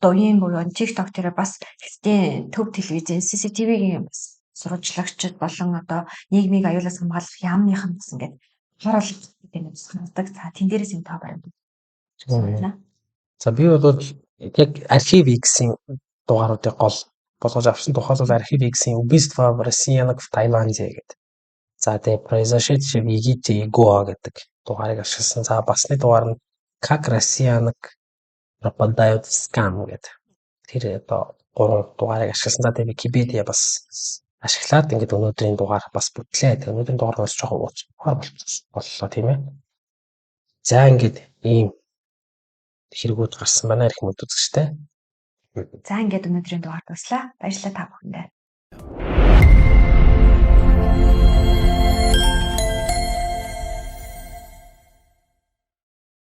дугийн буюу TikTok дээр бас хэдтийн төв телевизэн CCTV-ийн бас сурвалжлагчид болон одоо нийгмийг аюулаас хамгаалах яамныхан бас ингээд харуулж гэдэг нь санагддаг. За тэн дээрээс юм тоо баримт. За би бол яг архив X-ийн дугааруудыг гол болгож авсан. Тухайн бол архив X-ийн убийство в Россиянах в Таиланде гэдэг. За тэгээ произошедшее в Египте и Гоа гэдэг дугаарыг ашигласан. За басны дугаар нь как Россиянах пропадают в скам гэдэг. Тэр одоо 3 дугаарыг ашигласан. За тэгээ Википедиа бас ашиглаад ингээд өнөөдрийн дугаар бас бүтлээ. Тэгээ өнөөдрийн дугаар бас жоохон уучлаар боллоо тийм ээ. За ингээд ийм хэрэгүүд гарсан байна ирэх мэд үзэгчтэй. За ингээд өнөөдрийн дугаар дуслаа. Баярлалаа та бүхэндээ.